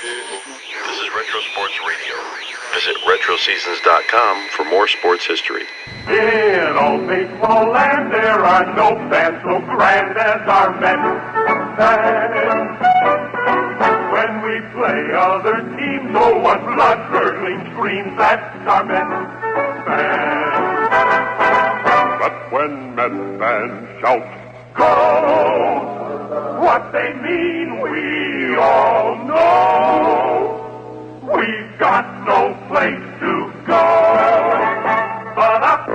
This is Retro Sports Radio. Visit RetroSeasons.com for more sports history. In old baseball land, there are no fans so grand as our Mets fans. When we play other teams, no one blood-curdling screams, that's our Mets fans. But when Mets fans shout, "Go!" what they mean we all know. We've got no place to go but up.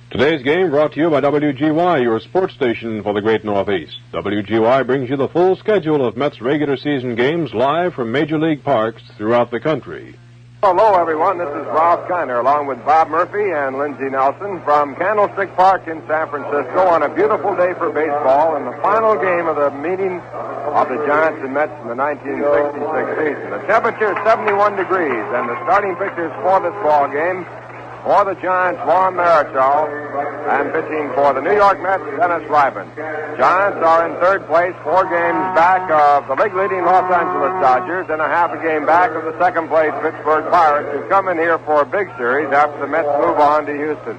Today's game brought to you by WGY, your sports station for the Great Northeast. WGY brings you the full schedule of Mets regular season games live from Major League parks throughout the country. Hello, everyone. This is Ralph Kiner, along with Bob Murphy and Lindsey Nelson from Candlestick Park in San Francisco on a beautiful day for baseball and the final game of the meeting of the Giants and Mets in the 1966 season. The temperature is 71 degrees, and the starting pitchers for this ball game for the Giants, Juan Marichal, and pitching for the New York Mets, Dennis Ryben. Giants are in third place, 4 games back of the league-leading Los Angeles Dodgers, and a half a game back of the second-place Pittsburgh Pirates, who come in here for a big series after the Mets move on to Houston.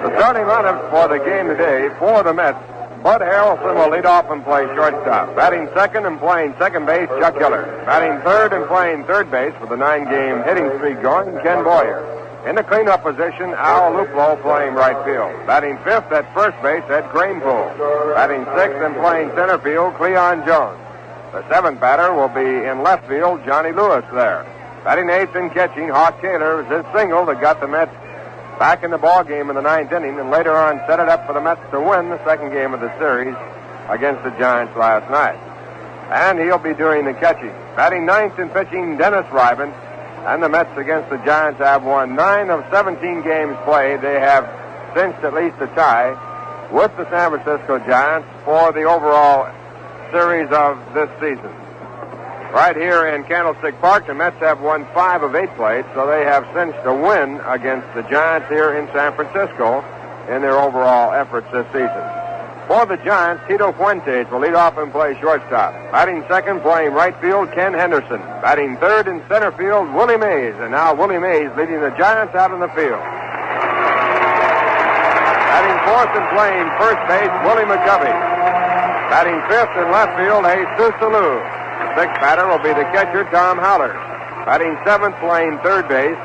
The starting lineup for the game today for the Mets: Bud Harrelson will lead off and play shortstop. Batting second and playing second base, Chuck Hiller. Batting third and playing third base with a 9-game hitting streak going, Ken Boyer. In the cleanup position, Al Luplow playing right field. Batting fifth at first base, Ed Kranepool. Batting sixth and playing center field, Cleon Jones. The seventh batter will be in left field, Johnny Lewis there. Batting eighth and catching, Hawk Taylor is his single that got the Mets back in the ball game in the ninth inning, and later on set it up for the Mets to win the second game of the series against the Giants last night. And he'll be doing the catching. Batting ninth and pitching, Dennis Ryben. And the Mets against the Giants have won 9 of 17 games played. They have cinched at least a tie with the San Francisco Giants for the overall series of this season. Right here in Candlestick Park, the Mets have won 5 of 8 played, so they have cinched a win against the Giants here in San Francisco in their overall efforts this season. For the Giants, Tito Fuentes will lead off and play shortstop. Batting second, playing right field, Ken Henderson. Batting third in center field, Willie Mays. And now Willie Mays leading the Giants out in the field. Batting fourth and playing first base, Willie McCovey. Batting fifth in left field, Jesus Alou. The sixth batter will be the catcher, Tom Haller. Batting seventh, playing third base,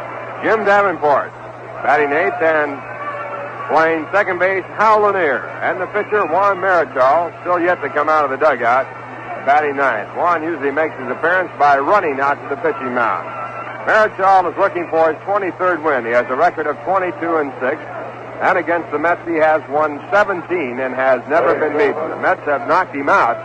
Jim Davenport. Batting eighth and playing second base, Hal Lanier. And the pitcher, Juan Marichal, still yet to come out of the dugout, batting ninth. Juan usually makes his appearance by running out to the pitching mound. Marichal is looking for his 23rd win. He has a record of 22-6. And against the Mets, he has won 17 and has never been beaten. The Mets have knocked him out.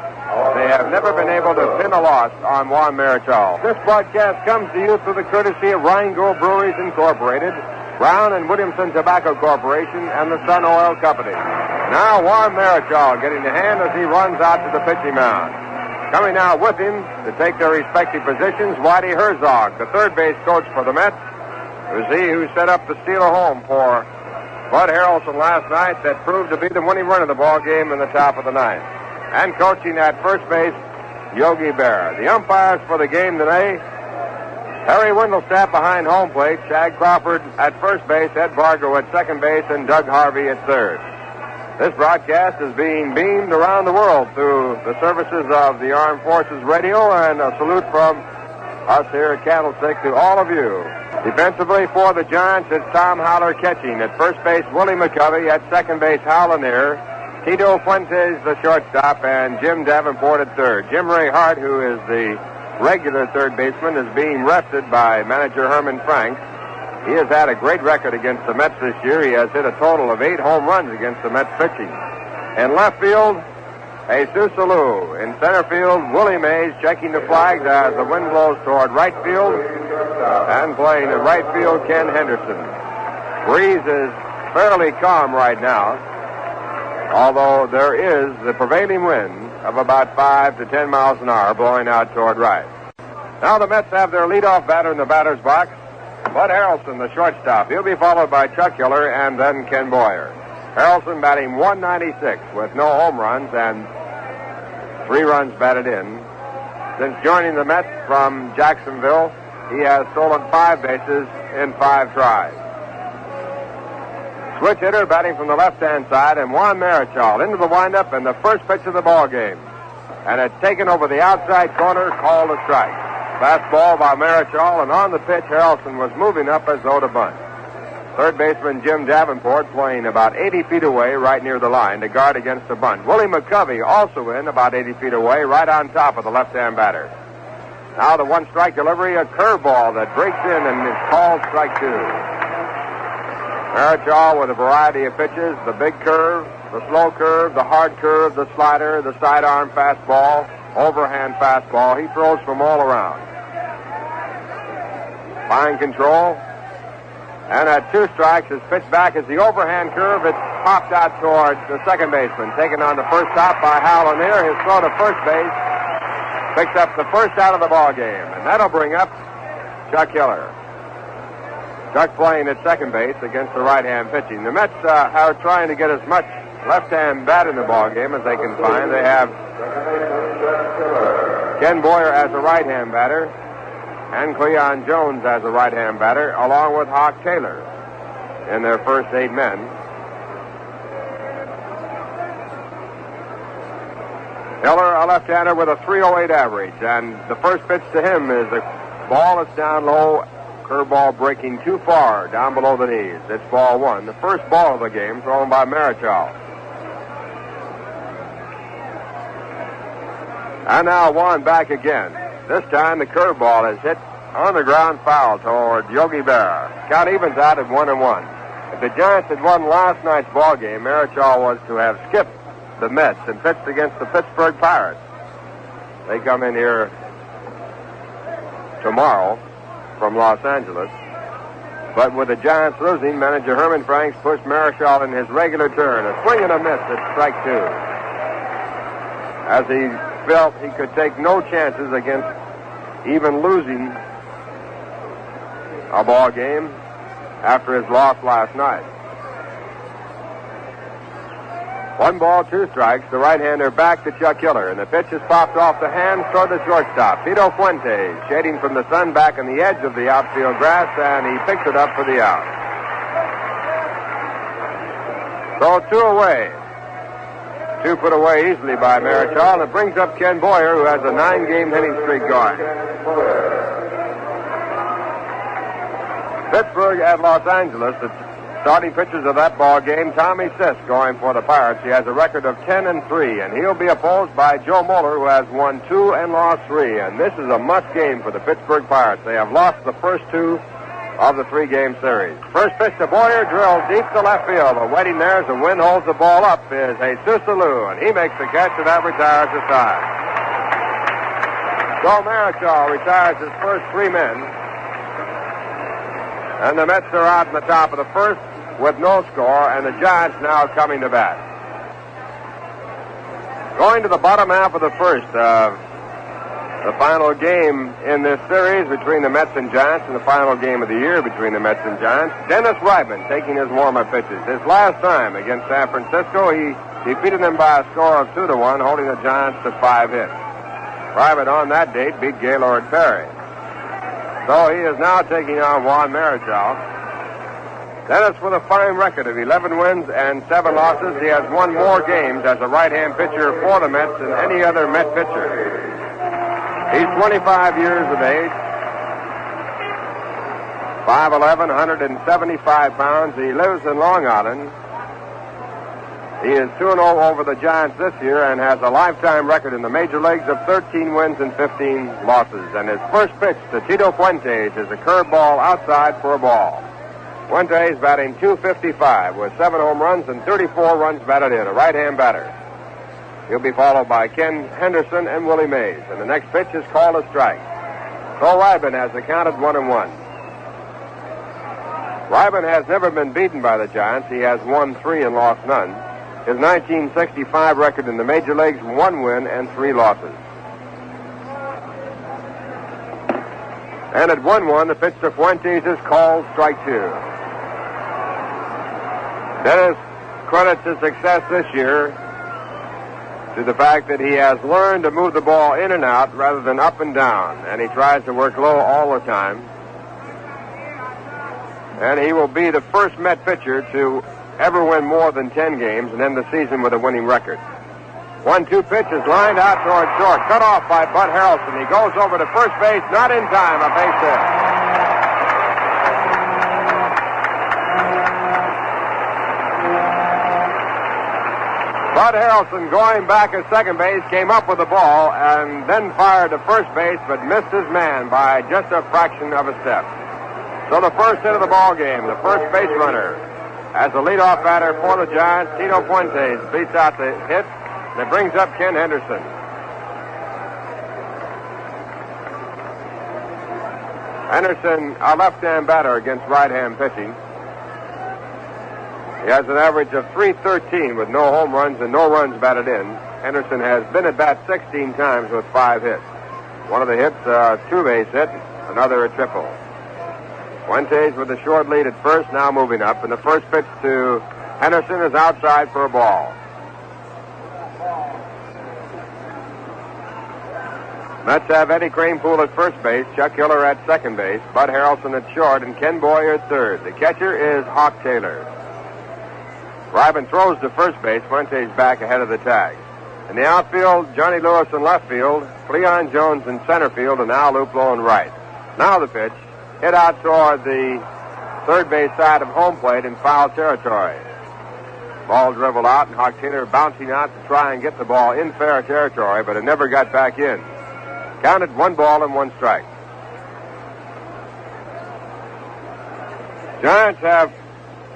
They have never been able to pin a loss on Juan Marichal. This broadcast comes to you through the courtesy of Rheingold Breweries Incorporated, Brown and Williamson Tobacco Corporation, and the Sun Oil Company. Now Juan Marichal getting the hand as he runs out to the pitching mound. Coming out with him to take their respective positions, Whitey Herzog, the third base coach for the Mets. It was he who set up the steal of home for Bud Harrelson last night that proved to be the winning run of the ball game in the top of the ninth. And coaching at first base, Yogi Berra. The umpires for the game today: Harry Windlestaff behind home plate, Shag Crawford at first base, Ed Bargo at second base, and Doug Harvey at third. This broadcast is being beamed around the world through the services of the Armed Forces Radio, and a salute from us here at Candlestick to all of you. Defensively for the Giants, it's Tom Haller catching. At first base, Willie McCovey. At second base, Hal Lanier. Tito Fuentes, the shortstop, and Jim Davenport at third. Jim Ray Hart, who is the regular third baseman, is being rested by manager Herman Franks. He has had a great record against the Mets this year. He has hit a total of 8 home runs against the Mets pitching. In left field, Jesus Alou. In center field, Willie Mays checking the flags as the wind blows toward right field. And playing in right field, Ken Henderson. Breeze is fairly calm right now, although there is the prevailing wind of about 5 to 10 miles an hour blowing out toward right. Now the Mets have their leadoff batter in the batter's box, Bud Harrelson, the shortstop. He'll be followed by Chuck Hiller and then Ken Boyer. Harrelson batting .196 with no home runs, and 3 runs batted in. Since joining the Mets from Jacksonville, he has stolen 5 bases in 5 tries. Switch hitter batting from the left-hand side, and Juan Marichal into the windup and the first pitch of the ball game. And it's taken over the outside corner, called a strike. Fastball by Marichal, and on the pitch, Harrelson was moving up as though to bunt. Third baseman Jim Davenport playing about 80 feet away right near the line to guard against the bunt. Willie McCovey also in about 80 feet away right on top of the left-hand batter. Now the 1-strike delivery, a curveball that breaks in and is called strike 2. Marichal with a variety of pitches, the big curve, the slow curve, the hard curve, the slider, the sidearm fastball, overhand fastball. He throws from all around. Fine control. And at 2 strikes, his pitch back is the overhand curve. It's popped out towards the second baseman. Taken on the first hop by Hal Lanier. His throw to first base picks up the first out of the ball game. And that'll bring up Chuck Hiller. Chuck playing at second base against the right-hand pitching. The Mets are trying to get as much left-hand bat in the ball game as they can find. They have Ken Boyer as a right-hand batter and Cleon Jones as a right-hand batter, along with Hawk Taylor in their first 8 men. Hiller, a left-hander with a .308 average, and the first pitch to him is a ball that's down low, curveball breaking too far down below the knees. It's ball 1, the first ball of the game thrown by Marichal. And now Juan back again. This time the curveball is hit on the ground foul toward Yogi Berra. Count evens out at 1-1. If the Giants had won last night's ball game, Marichal was to have skipped the Mets and pitched against the Pittsburgh Pirates. They come in here tomorrow from Los Angeles. But with the Giants losing, manager Herman Franks pushed Marichal in his regular turn. A swing and a miss at strike 2. As he felt he could take no chances against even losing a ball game after his loss last night. 1 ball, 2 strikes. The right-hander back to Chuck Hiller, and the pitch is popped off the hands toward the shortstop, Tito Fuentes, shading from the sun back on the edge of the outfield grass, and he picks it up for the out. So 2 away. 2 put away easily by Marichal, and it brings up Ken Boyer, who has a 9-game hitting streak going. Pittsburgh at Los Angeles. The starting pitchers of that ball game, Tommy Sisk going for the Pirates. He has a record of 10-3, and he'll be opposed by Joe Moeller, who has won 2 and lost 3. And this is a must game for the Pittsburgh Pirates. They have lost the first 2 of the 3-game series. First pitch to Boyer, drilled deep to left field. But waiting there as the wind holds the ball up is Jesus Alou, and he makes the catch, and that retires the side. So Marichal retires his first 3 men. And the Mets are out in the top of the first with no score, and the Giants now coming to bat. Going to the bottom half of the first, the final game in this series between the Mets and Giants, and the final game of the year between the Mets and Giants. Dennis Ryman taking his warm-up pitches. His last time against San Francisco, he defeated them by a score of 2-1, holding the Giants to 5 hits. Ryman on that date beat Gaylord Perry. So he is now taking on Juan Marichal. Dennis with a fine record of 11 wins and 7 losses. He has won more games as a right-hand pitcher for the Mets than any other Met pitcher. He's 25 years of age, 5'11", 175 pounds. He lives in Long Island. He is 2-0 over the Giants this year and has a lifetime record in the major leagues of 13 wins and 15 losses. And his first pitch to Tito Fuentes is a curveball outside for a ball. Fuentes batting .255 with 7 home runs and 34 runs batted in, a right-hand batter. He'll be followed by Ken Henderson and Willie Mays. And the next pitch is called a strike. So Ryman has the count at 1-1. Ryman has never been beaten by the Giants. He has won 3 and lost none. His 1965 record in the major leagues, 1 win and 3 losses. And at 1-1, the pitch to Fuentes is called strike 2. Dennis credits his success this year to the fact that he has learned to move the ball in and out rather than up and down, and he tries to work low all the time. And he will be the first Met pitcher to ever win more than 10 games and end the season with a winning record. 1-2 pitch is lined out toward short, cut off by Bud Harrelson. He goes over to first base, not in time, a base hit. Bud Harrelson, going back at second base, came up with the ball and then fired to first base, but missed his man by just a fraction of a step. So the first hit of the ball game, the first base runner, as the leadoff batter for the Giants, Tito Fuentes beats out the hit, and it brings up Ken Henderson. Henderson, a left-hand batter against right-hand pitching. He has an average of .313 with no home runs and no runs batted in. Henderson has been at bat 16 times with 5 hits. One of the hits, a two-base hit, another a triple. Fuentes with a short lead at first, now moving up, and the first pitch to Henderson is outside for a ball. Mets have Eddie Kranepool at first base, Chuck Hiller at second base, Bud Harrelson at short, and Ken Boyer at third. The catcher is Hawk Taylor. Ryman throws to first base, Fuentes back ahead of the tag. In the outfield, Johnny Lewis in left field, Cleon Jones in center field, and Al Luplow in right. Now the pitch, hit out toward the third base side of home plate in foul territory. Ball dribbled out, and Hawk Taylor bouncing out to try and get the ball in fair territory, but it never got back in. Counted 1 ball and 1 strike. Giants have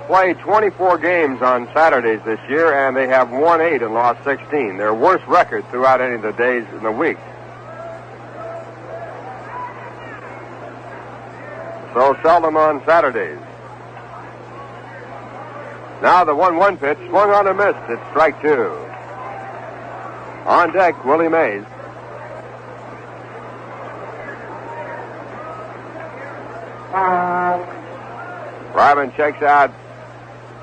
played 24 games on Saturdays this year, and they have won 8 and lost 16. Their worst record throughout any of the days in the week. So seldom on Saturdays. Now the 1-1 pitch, swung on and missed. It's strike 2. On deck, Willie Mays. Ryman checks out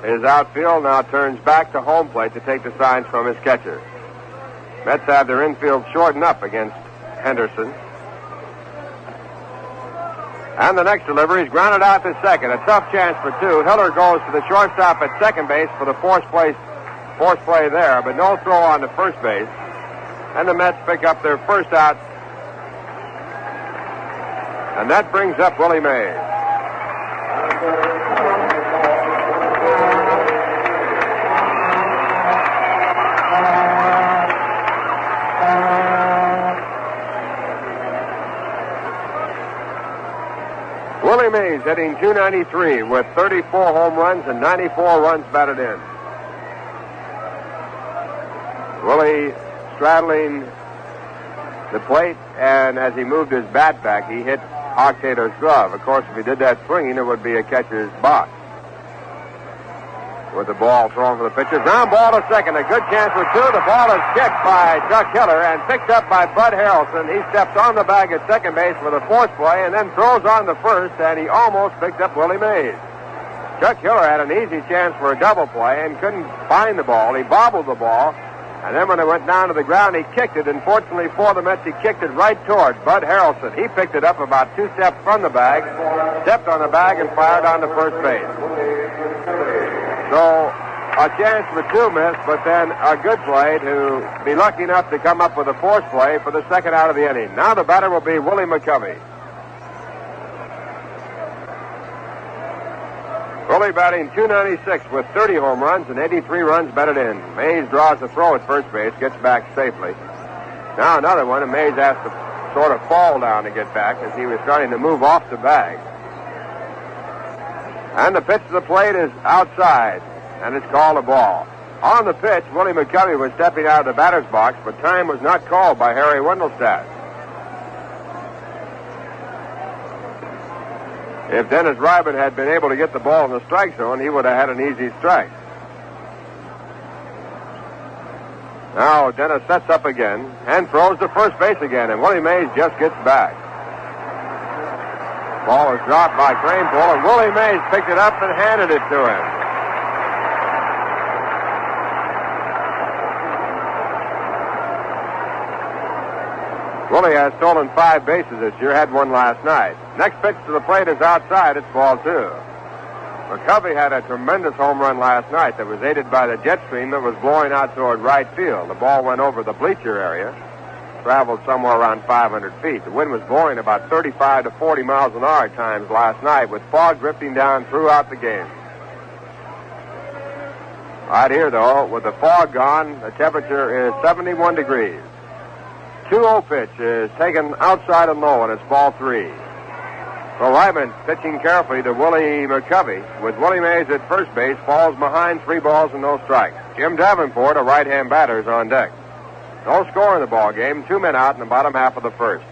his outfield, now turns back to home plate to take the signs from his catcher. Mets have their infield shortened up against Henderson. And the next delivery is grounded out to second. A tough chance for 2. Hiller goes to the shortstop at second base for the force play there, but no throw on to first base. And the Mets pick up their first out. And that brings up Willie Mays. Willie Mays hitting .293 with 34 home runs and 94 runs batted in. Willie straddling the plate, and as he moved his bat back, he hit Hawk Taylor's glove. Of course, if he did that swinging, it would be a catcher's box. With the ball thrown for the pitcher. Ground ball to second. A good chance for 2. The ball is kicked by Chuck Hiller and picked up by Bud Harrelson. He steps on the bag at second base for the force play and then throws on the first, and he almost picked up Willie Mays. Chuck Hiller had an easy chance for a double play and couldn't find the ball. He bobbled the ball, and then when it went down to the ground, he kicked it. And fortunately for the Mets, he kicked it right toward Bud Harrelson. He picked it up about 2 steps from the bag, stepped on the bag, and fired on to first base. So a chance for 2 missed, but then a good play to be lucky enough to come up with a force play for the second out of the inning. Now the batter will be Willie McCovey. Willie batting .296 with 30 home runs and 83 runs batted in. Mays draws the throw at first base, gets back safely. Now another one, and Mays has to sort of fall down to get back as he was starting to move off the bag. And the pitch to the plate is outside, and it's called a ball. On the pitch, Willie McCovey was stepping out of the batter's box, but time was not called by Harry Wendelstadt. If Dennis Ryman had been able to get the ball in the strike zone, he would have had an easy strike. Now Dennis sets up again and throws to first base again, and Willie Mays just gets back. Ball was dropped by Kranepool, and Willie Mays picked it up and handed it to him. Willie has stolen 5 bases this year, had one last night. Next pitch to the plate is outside. It's ball 2. McCovey had a tremendous home run last night that was aided by the jet stream that was blowing out toward right field. The ball went over the bleacher area, traveled somewhere around 500 feet. The wind was blowing about 35 to 40 miles an hour at times last night, with fog drifting down throughout the game. Right here, though, with the fog gone, the temperature is 71 degrees. 2-0 pitch is taken outside and low, and it's ball 3. So Ryman pitching carefully to Willie McCovey, with Willie Mays at first base, falls behind 3 balls and no strikes. Jim Davenport, a right-hand batter, is on deck. No score in the ball game. 2 men out in the bottom half of the first.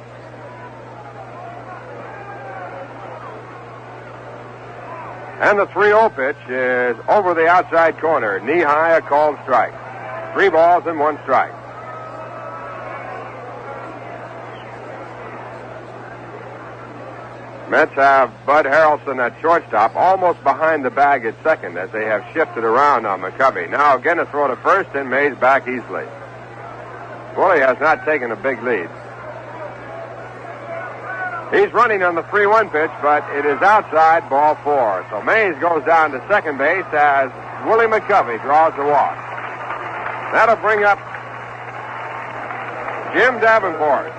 And the 3-0 pitch is over the outside corner. Knee-high, a called strike. 3 balls and 1 strike. Mets have Bud Harrelson at shortstop, almost behind the bag at second, as they have shifted around on McCovey. Now again a throw to first, and Mays back easily. Willie has not taken a big lead. He's running on the 3-1 pitch, but it is outside, ball 4. So Mays goes down to second base as Willie McCovey draws the walk. That'll bring up Jim Davenport.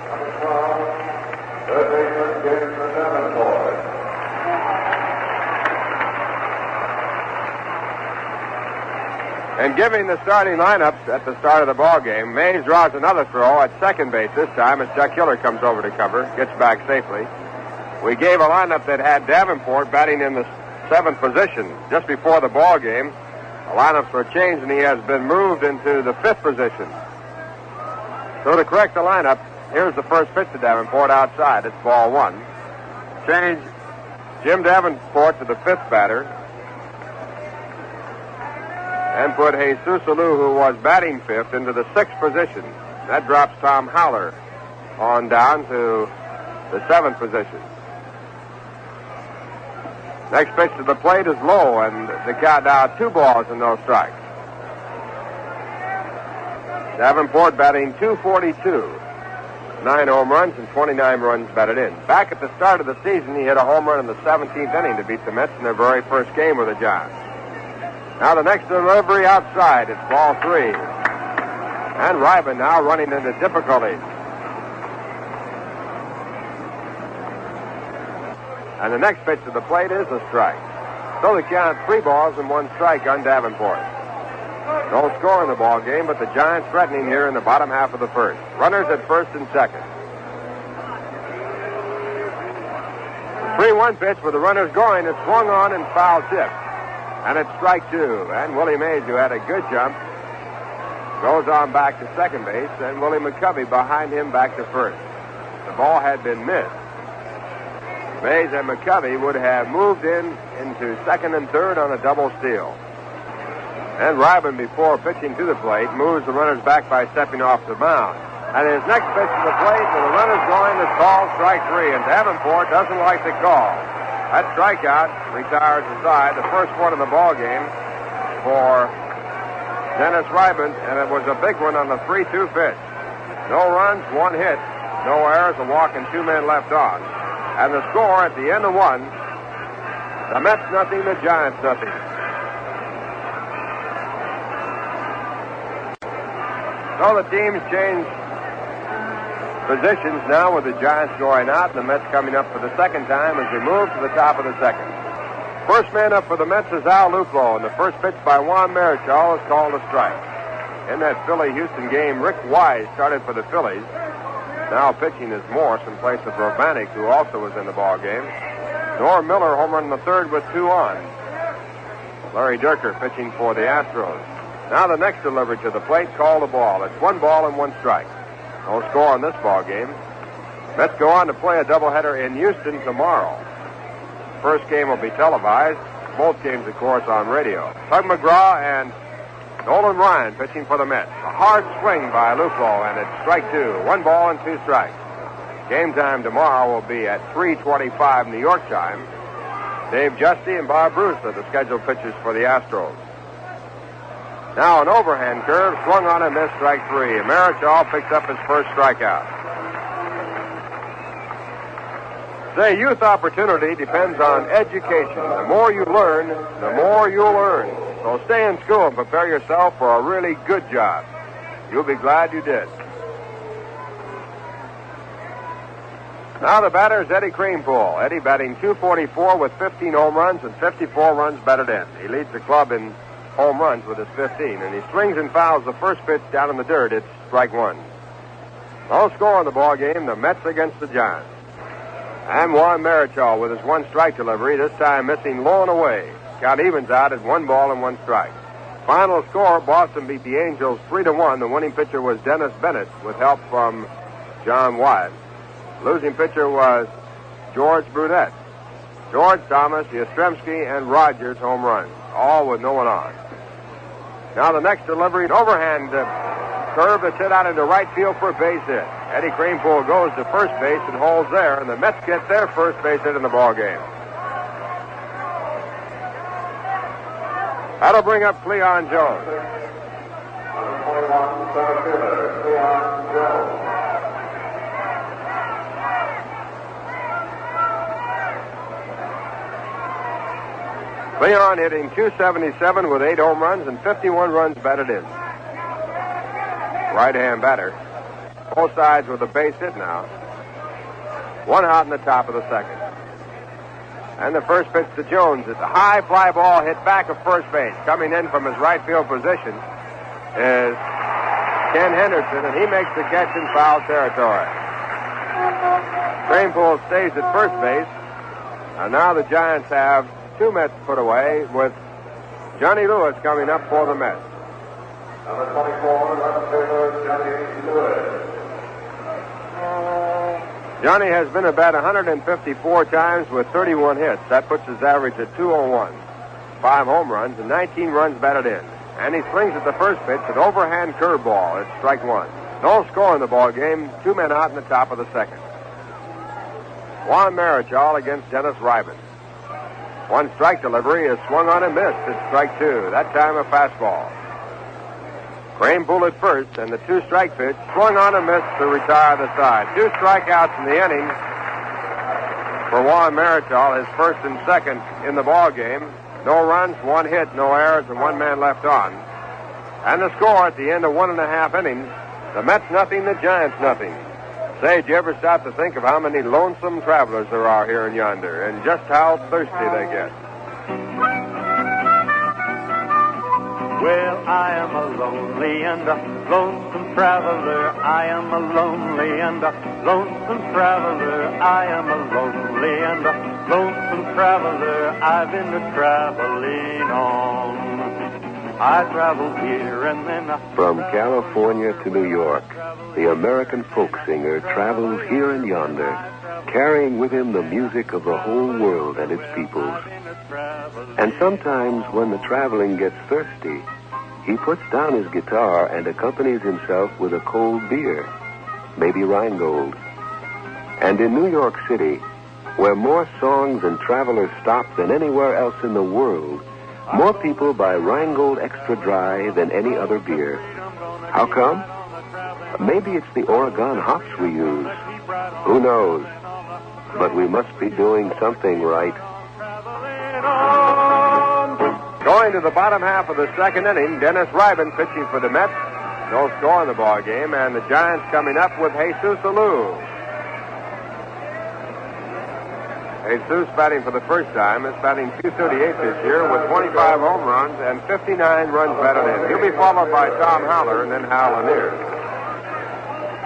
And giving the starting lineups at the start of the ball game, Mays draws another throw at second base this time as Chuck Hiller comes over to cover, gets back safely. We gave a lineup that had Davenport batting in the 7th position just before the ball game. The lineups were changed, and he has been moved into the 5th position. So to correct the lineup, here's the first pitch to Davenport outside. It's ball 1. Change Jim Davenport to the 5th batter, and put Jesus Alou, who was batting 5th, into the 6th position. That drops Tom Howler on down to the 7th position. Next pitch to the plate is low, and the count now 2 balls and no strikes. Davenport batting .242. 9 home runs and 29 runs batted in. Back at the start of the season, he hit a home run in the 17th inning to beat the Mets in their very first game with the Giants. Now the next delivery outside. It's ball 3. And Ryman now running into difficulties. And the next pitch to the plate is a strike. So the count 3 balls and 1 strike on Davenport. No score in the ball game, but the Giants threatening here in the bottom half of the first. Runners at first and second. 3-1 pitch with the runners going. It's swung on and foul tipped. And it's strike 2. And Willie Mays, who had a good jump, goes on back to second base, and Willie McCovey behind him back to first. The ball had been missed. Mays and McCovey would have moved into second and third on a double steal. And Ryman, before pitching to the plate, moves the runners back by stepping off the mound. And his next pitch to the plate with the runners going is called strike 3, and Davenport doesn't like the call. That strikeout retires the side, the first one in the ball game for Dennis Ryman, and it was a big one on the 3-2 pitch. No runs, 1 hit, no errors, a walk, and 2 men left on. And the score at the end of 1, the Mets nothing, the Giants nothing. So the teams change positions now with the Giants going out and the Mets coming up for the second time as they move to the top of the second. First man up for the Mets is Al Luplow, and the first pitch by Juan Marichal is called a strike. In that Philly-Houston game, Rick Wise started for the Phillies. Now pitching is Morse in place of Robanic, who also was in the ball game. Norm Miller home run in the third with 2 on. Larry Dierker pitching for the Astros. Now the next delivery to the plate, called a ball. It's 1 ball and 1 strike. No score in this ball game. Mets go on to play a doubleheader in Houston tomorrow. First game will be televised. Both games, of course, on radio. Tug McGraw and Nolan Ryan pitching for the Mets. A hard swing by Luplow, and it's strike 2. 1 ball and 2 strikes. Game time tomorrow will be at 3:25 New York time. Dave Justy and Bob Bruce are the scheduled pitchers for the Astros. Now an overhand curve, swung on and missed, strike 3. Marichal picks up his first strikeout. Say, youth opportunity depends on education. The more you learn, the more you'll earn. So stay in school and prepare yourself for a really good job. You'll be glad you did. Now the batter is Eddie Kranepool. Eddie batting .244 with 15 home runs and 54 runs batted in. He leads the club in home runs with his 15, and he swings and fouls the first pitch down in the dirt. It's strike one. No score in the ball game. The Mets against the Giants. And Juan Marichal with his one strike delivery, this time missing low and away. Count evens out at 1 ball and 1 strike. Final score, Boston beat the Angels 3-1. The winning pitcher was Dennis Bennett with help from John Wyatt. Losing pitcher was George Brunette. George Thomas, Yastrzemski, and Rogers home runs, all with no one on. Now the next delivery, an overhand curve that's hit out into right field for a base hit. Eddie Kranepool goes to first base and holds there, and the Mets get their first base hit in the ball game. That'll bring up Cleon Jones. Cleon hitting .277 with 8 home runs and 51 runs batted in. Right-hand batter. Both sides with a base hit now. 1 out in the top of the second. And the first pitch to Jones. It's a high fly ball hit back of first base. Coming in from his right field position is Ken Henderson, and he makes the catch in foul territory. Kranepool stays at first base. And now the Giants have 2 Mets put away with Johnny Lewis coming up for the Mets. Number 24, left fielder Johnny Lewis. Johnny has been at bat 154 times with 31 hits. That puts his average at .201. 5 home runs and 19 runs batted in. And he swings at the first pitch, an overhand curveball. It's strike one. No score in the ball game. 2 men out in the top of the second. Juan Marichal against Dennis Ryben. 1 strike delivery is swung on and missed. It's strike 2. That time a fastball. Kranepool at first, and the 2-strike pitch swung on and missed to retire the side. 2 strikeouts in the inning for Juan Marichal, his first and second in the ball game. No runs, 1 hit, no errors, and 1 man left on. And the score at the end of 1.5 innings, the Mets nothing, the Giants nothing. Say, did you ever stop to think of how many lonesome travelers there are here in yonder, and just how thirsty they get? Well, I am a lonely and a lonesome traveler. I am a lonely and a lonesome traveler. I am a lonely and a lonesome traveler. I've been traveling on. I travel here and then From California to New York, the American folk singer travels here and yonder, carrying with him the music of the whole world and its peoples. And sometimes when the traveling gets thirsty, he puts down his guitar and accompanies himself with a cold beer, maybe Rheingold. And in New York City, where more songs and travelers stop than anywhere else in the world, more people buy Rheingold Extra Dry than any other beer. How come? Maybe it's the Oregon hops we use. Who knows? But we must be doing something right. Going to the bottom half of the second inning, Dennis Ryben pitching for the Mets. No score in the ball game, and the Giants coming up with Jesus Alou. Jesus batting for the first time is batting .238 this year with 25 home runs and 59 runs batted in. He'll be followed by Tom Haller and then Hal Lanier.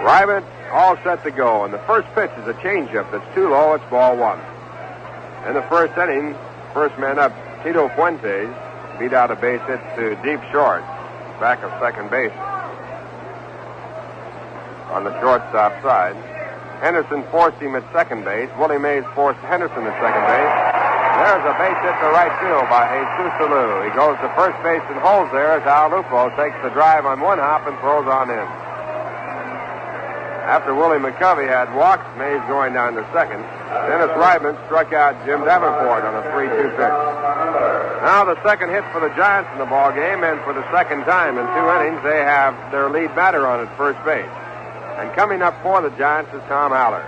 Ryben all set to go, and the first pitch is a changeup that's too low. It's ball 1. In the first inning, first man up, Tito Fuentes, beat out a base hit to deep short, back of second base on the shortstop side. Henderson forced him at second base. Willie Mays forced Henderson at second base. There's a base hit to right field by Jesus Alou. He goes to first base and holds there as Al Lupo takes the drive on 1 hop and throws on in. After Willie McCovey had walked, Mays going down to second. Dennis Ryben struck out Jim Davenport on a 3-2 pitch. Now the second hit for the Giants in the ball game, and for the second time in 2 innings, they have their lead batter on at first base. And coming up for the Giants is Tom Haller.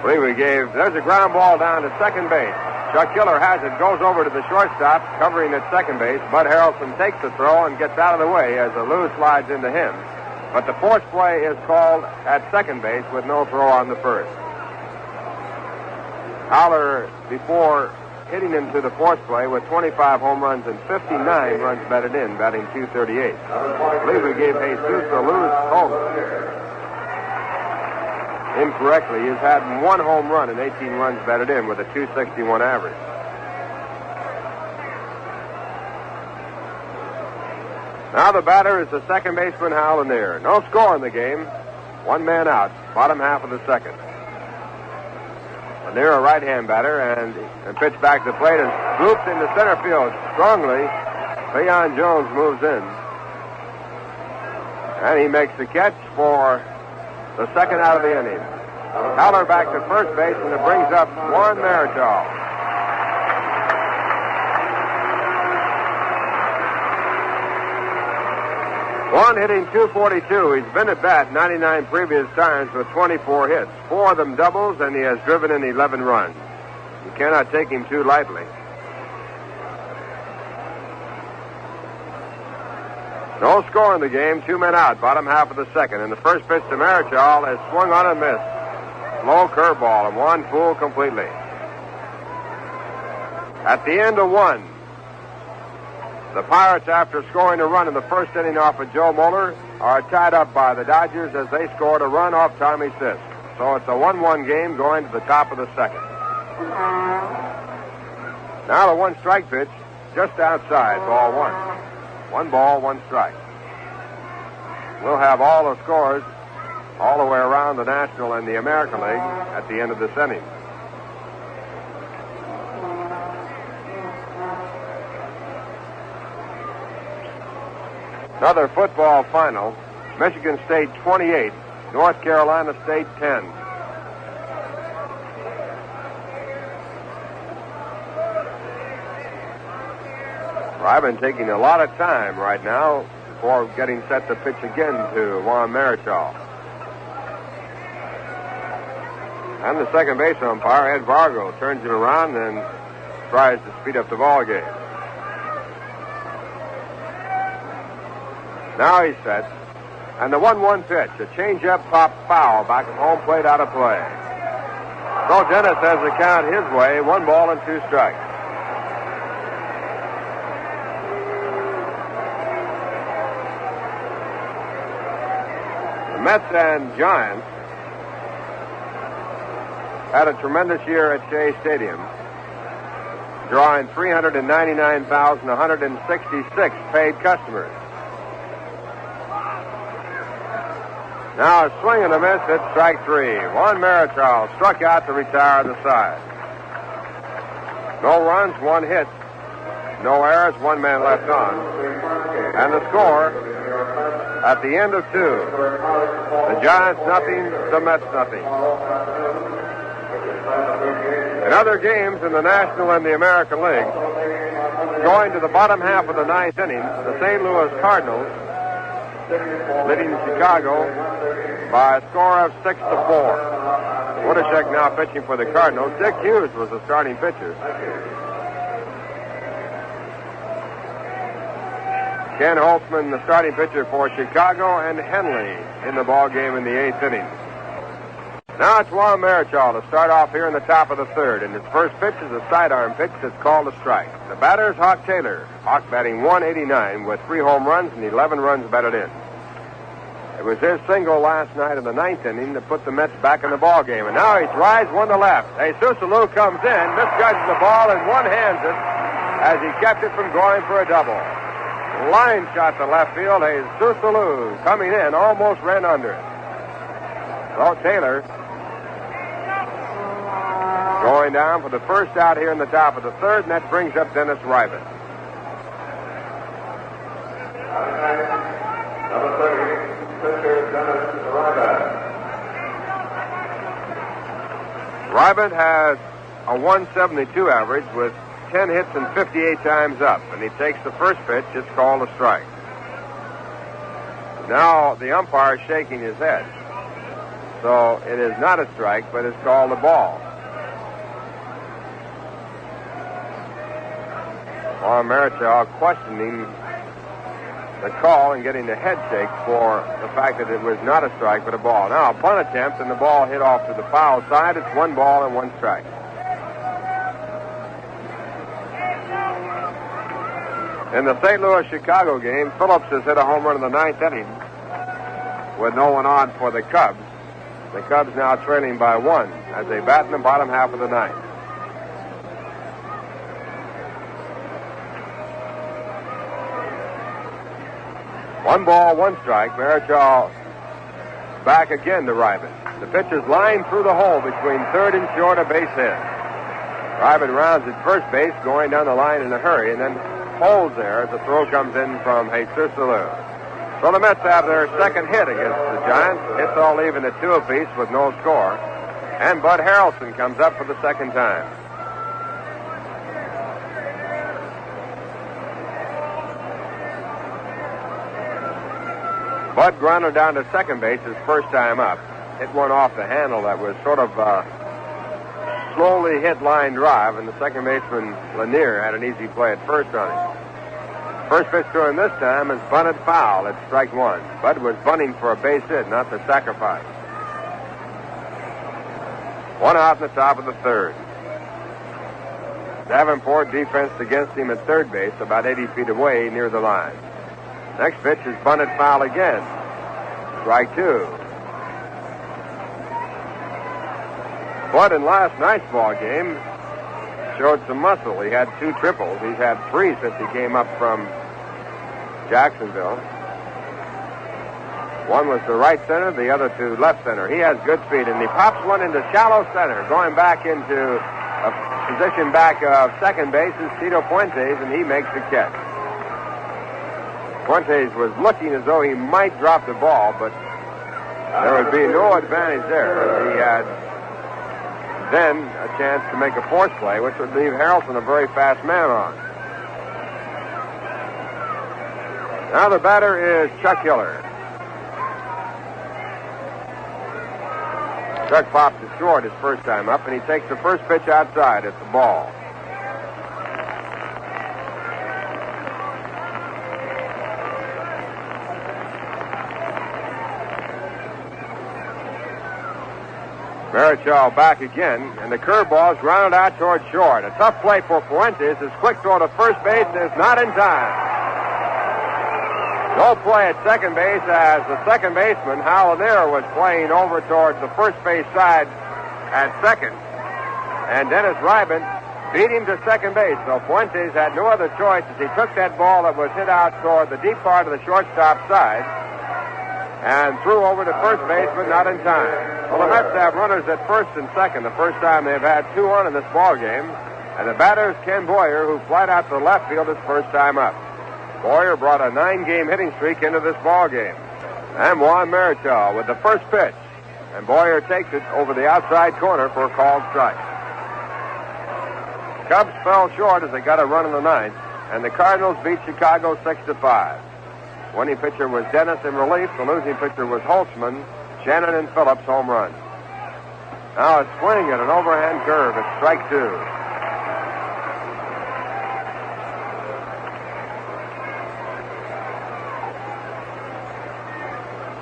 There's a ground ball down to second base. Chuck Killer has it, goes over to the shortstop, covering at second base. Bud Harrelson takes the throw and gets out of the way as the Lou slides into him. But the force play is called at second base with no throw on the first. Haller, before hitting into the force play with 25 home runs and 59 runs batted in, batting .238. I believe we gave Jesus a Lou's home. Incorrectly. He's had one home run and 18 runs batted in with a .261 average. Now the batter is the second baseman, Hal Lanier. No score in the game. One man out, bottom half of the second. Lanier, a right-hand batter, and pitched back to the plate and loops into center field strongly. Leon Jones moves in. And he makes the catch for the second out of the inning. Haller back to first base, and it brings up Juan Marichal. Juan hitting .242. He's been at bat 99 previous times with 24 hits. 4 of them doubles, and he has driven in 11 runs. You cannot take him too lightly. No score in the game. 2 men out, bottom half of the second. And the first pitch to Marichal is swung on and missed. Low curveball, and Juan fooled completely. At the end of 1, the Pirates, after scoring a run in the first inning off of Joe Moeller, are tied up by the Dodgers as they scored a run off Tommy Sisk. So it's a 1-1 game going to the top of the second. Now the 1-strike pitch just outside, ball 1. 1 ball, 1 strike. We'll have all the scores all the way around the National and the American League at the end of this inning. Another football final. Michigan State 28, North Carolina State 10. Ryman taking a lot of time right now before getting set to pitch again to Juan Marichal. And the second base umpire, Ed Vargo, turns him around and tries to speed up the ball game. Now he's set. And the 1-1 pitch, a change-up pop foul back at home plate out of play. So Dennis has the count his way, 1 ball and 2 strikes. The Mets and Giants had a tremendous year at Shea Stadium, drawing 399,166 paid customers. Now a swing and a miss at strike 3. Juan Marichal struck out to retire the side. No runs, 1 hit. No errors, 1 man left on. And the score at the end of 2. The Giants nothing, the Mets nothing. In other games in the National and the American League, going to the bottom half of the 9th inning, the St. Louis Cardinals leading Chicago by a score of 6-4. Wodashek now pitching for the Cardinals. Dick Hughes was the starting pitcher. Ken Holtzman, the starting pitcher for Chicago, and Henley in the ball game in the 8th inning. Now it's Juan Marichal to start off here in the top of the 3rd, and his first pitch is a sidearm pitch that's called a strike. The batter is Hawk Taylor. Hawk batting .189 with 3 home runs and 11 runs batted in. It was his single last night in the 9th inning that put the Mets back in the ball game, and now he drives 1 to left. Jesus Lou comes in, misjudges the ball, and one-hands it as he kept it from going for a double. Line shot to left field. Jesus Lou coming in, almost ran under it. So Taylor going down for the first out here in the top of the 3rd, and that brings up Dennis Ryman. Number 30, pitcher Dennis Ryman. Ryman has a 172 average with 10 hits and 58 times up, and he takes the first pitch. It's called a strike. Now the umpire is shaking his head. So it is not a strike, but it's called a ball. Juan Marichal questioning the call and getting the head shake for the fact that it was not a strike, but a ball. Now, a bunt attempt, and the ball hit off to the foul side. It's 1 ball and 1 strike. In the St. Louis-Chicago game, Phillips has hit a home run in the 9th inning with no one on for the Cubs. The Cubs now trailing by 1 as they bat in the bottom half of the 9th. One ball, 1 strike. Marichal back again to Ryman. The pitch is lined through the hole between third and short, a base hit. Ryman rounds at first base, going down the line in a hurry, and then holds there as the throw comes in from Jesus Salou. So the Mets have their second hit against the Giants. Hits all even at 2 apiece with no score. And Bud Harrelson comes up for the second time. Bud grounded down to second base his first time up. Hit one off the handle that was sort of slowly hit line drive, and the second baseman Lanier had an easy play at first on him. First pitch to him this time is bunted foul at strike 1. Bud was bunting for a base hit, not the sacrifice. 1 out in the top of the 3rd. Davenport defensed against him at third base, about 80 feet away near the line. Next pitch is bunted foul again. Strike 2. Bud in last night's ball game showed some muscle. He had 2 triples. He's had 3 since he came up from Jacksonville. One was to right center, the other to left center. He has good speed, and he pops one into shallow center, going back into a position back of second base is Tito Fuentes, and he makes the catch. Fuentes was looking as though he might drop the ball, but there would be no advantage there. He had then a chance to make a force play, which would leave Harrelson a very fast man on. Now the batter is Chuck Hiller. Chuck pops it short his first time up, and he takes the first pitch outside at the ball. Marichal back again, and the curveball is grounded out toward short. A tough play for Fuentes. His quick throw to first base is not in time. No play at second base as the second baseman, Hal Lanier, was playing over towards the first base side at second. And Dennis Ryman beat him to second base. So Fuentes had no other choice as he took that ball that was hit out toward the deep part of the shortstop side and threw over to first base, but not in time. Well, the Mets have runners at first and second. The first time they've had 2 on in this ball game. And the batter is Ken Boyer, who flied out to left field his first time up. Boyer brought a 9-game hitting streak into this ball game. And Juan Marichal with the first pitch. And Boyer takes it over the outside corner for a called strike. Cubs fell short as they got a run in the 9th. And the Cardinals beat Chicago 6-5. Winning pitcher was Dennis in relief. The losing pitcher was Holtzman. Shannon and Phillips home run. Now a swing at an overhand curve at strike 2.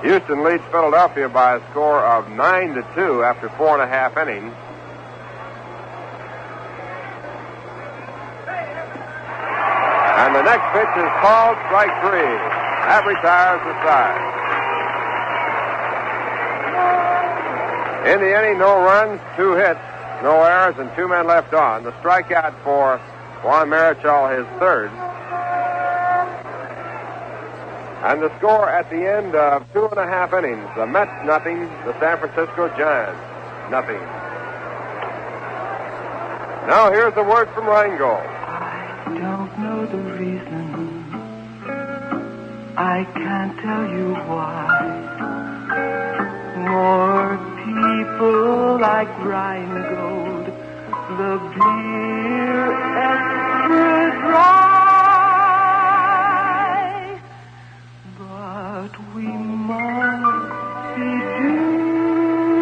Houston leads Philadelphia by a score of 9-2 after 4.5 innings. And the next pitch is called strike 3. That retires the side. In the inning, no runs, 2 hits, no errors, and 2 men left on. The strikeout for Juan Marichal, his third. And the score at the end of 2.5 innings, the Mets nothing, the San Francisco Giants nothing. Now here's the word from Rheingold. I don't know the reason. I can't tell you why. More people like Rheingold, the beer extra dry. But we must be doing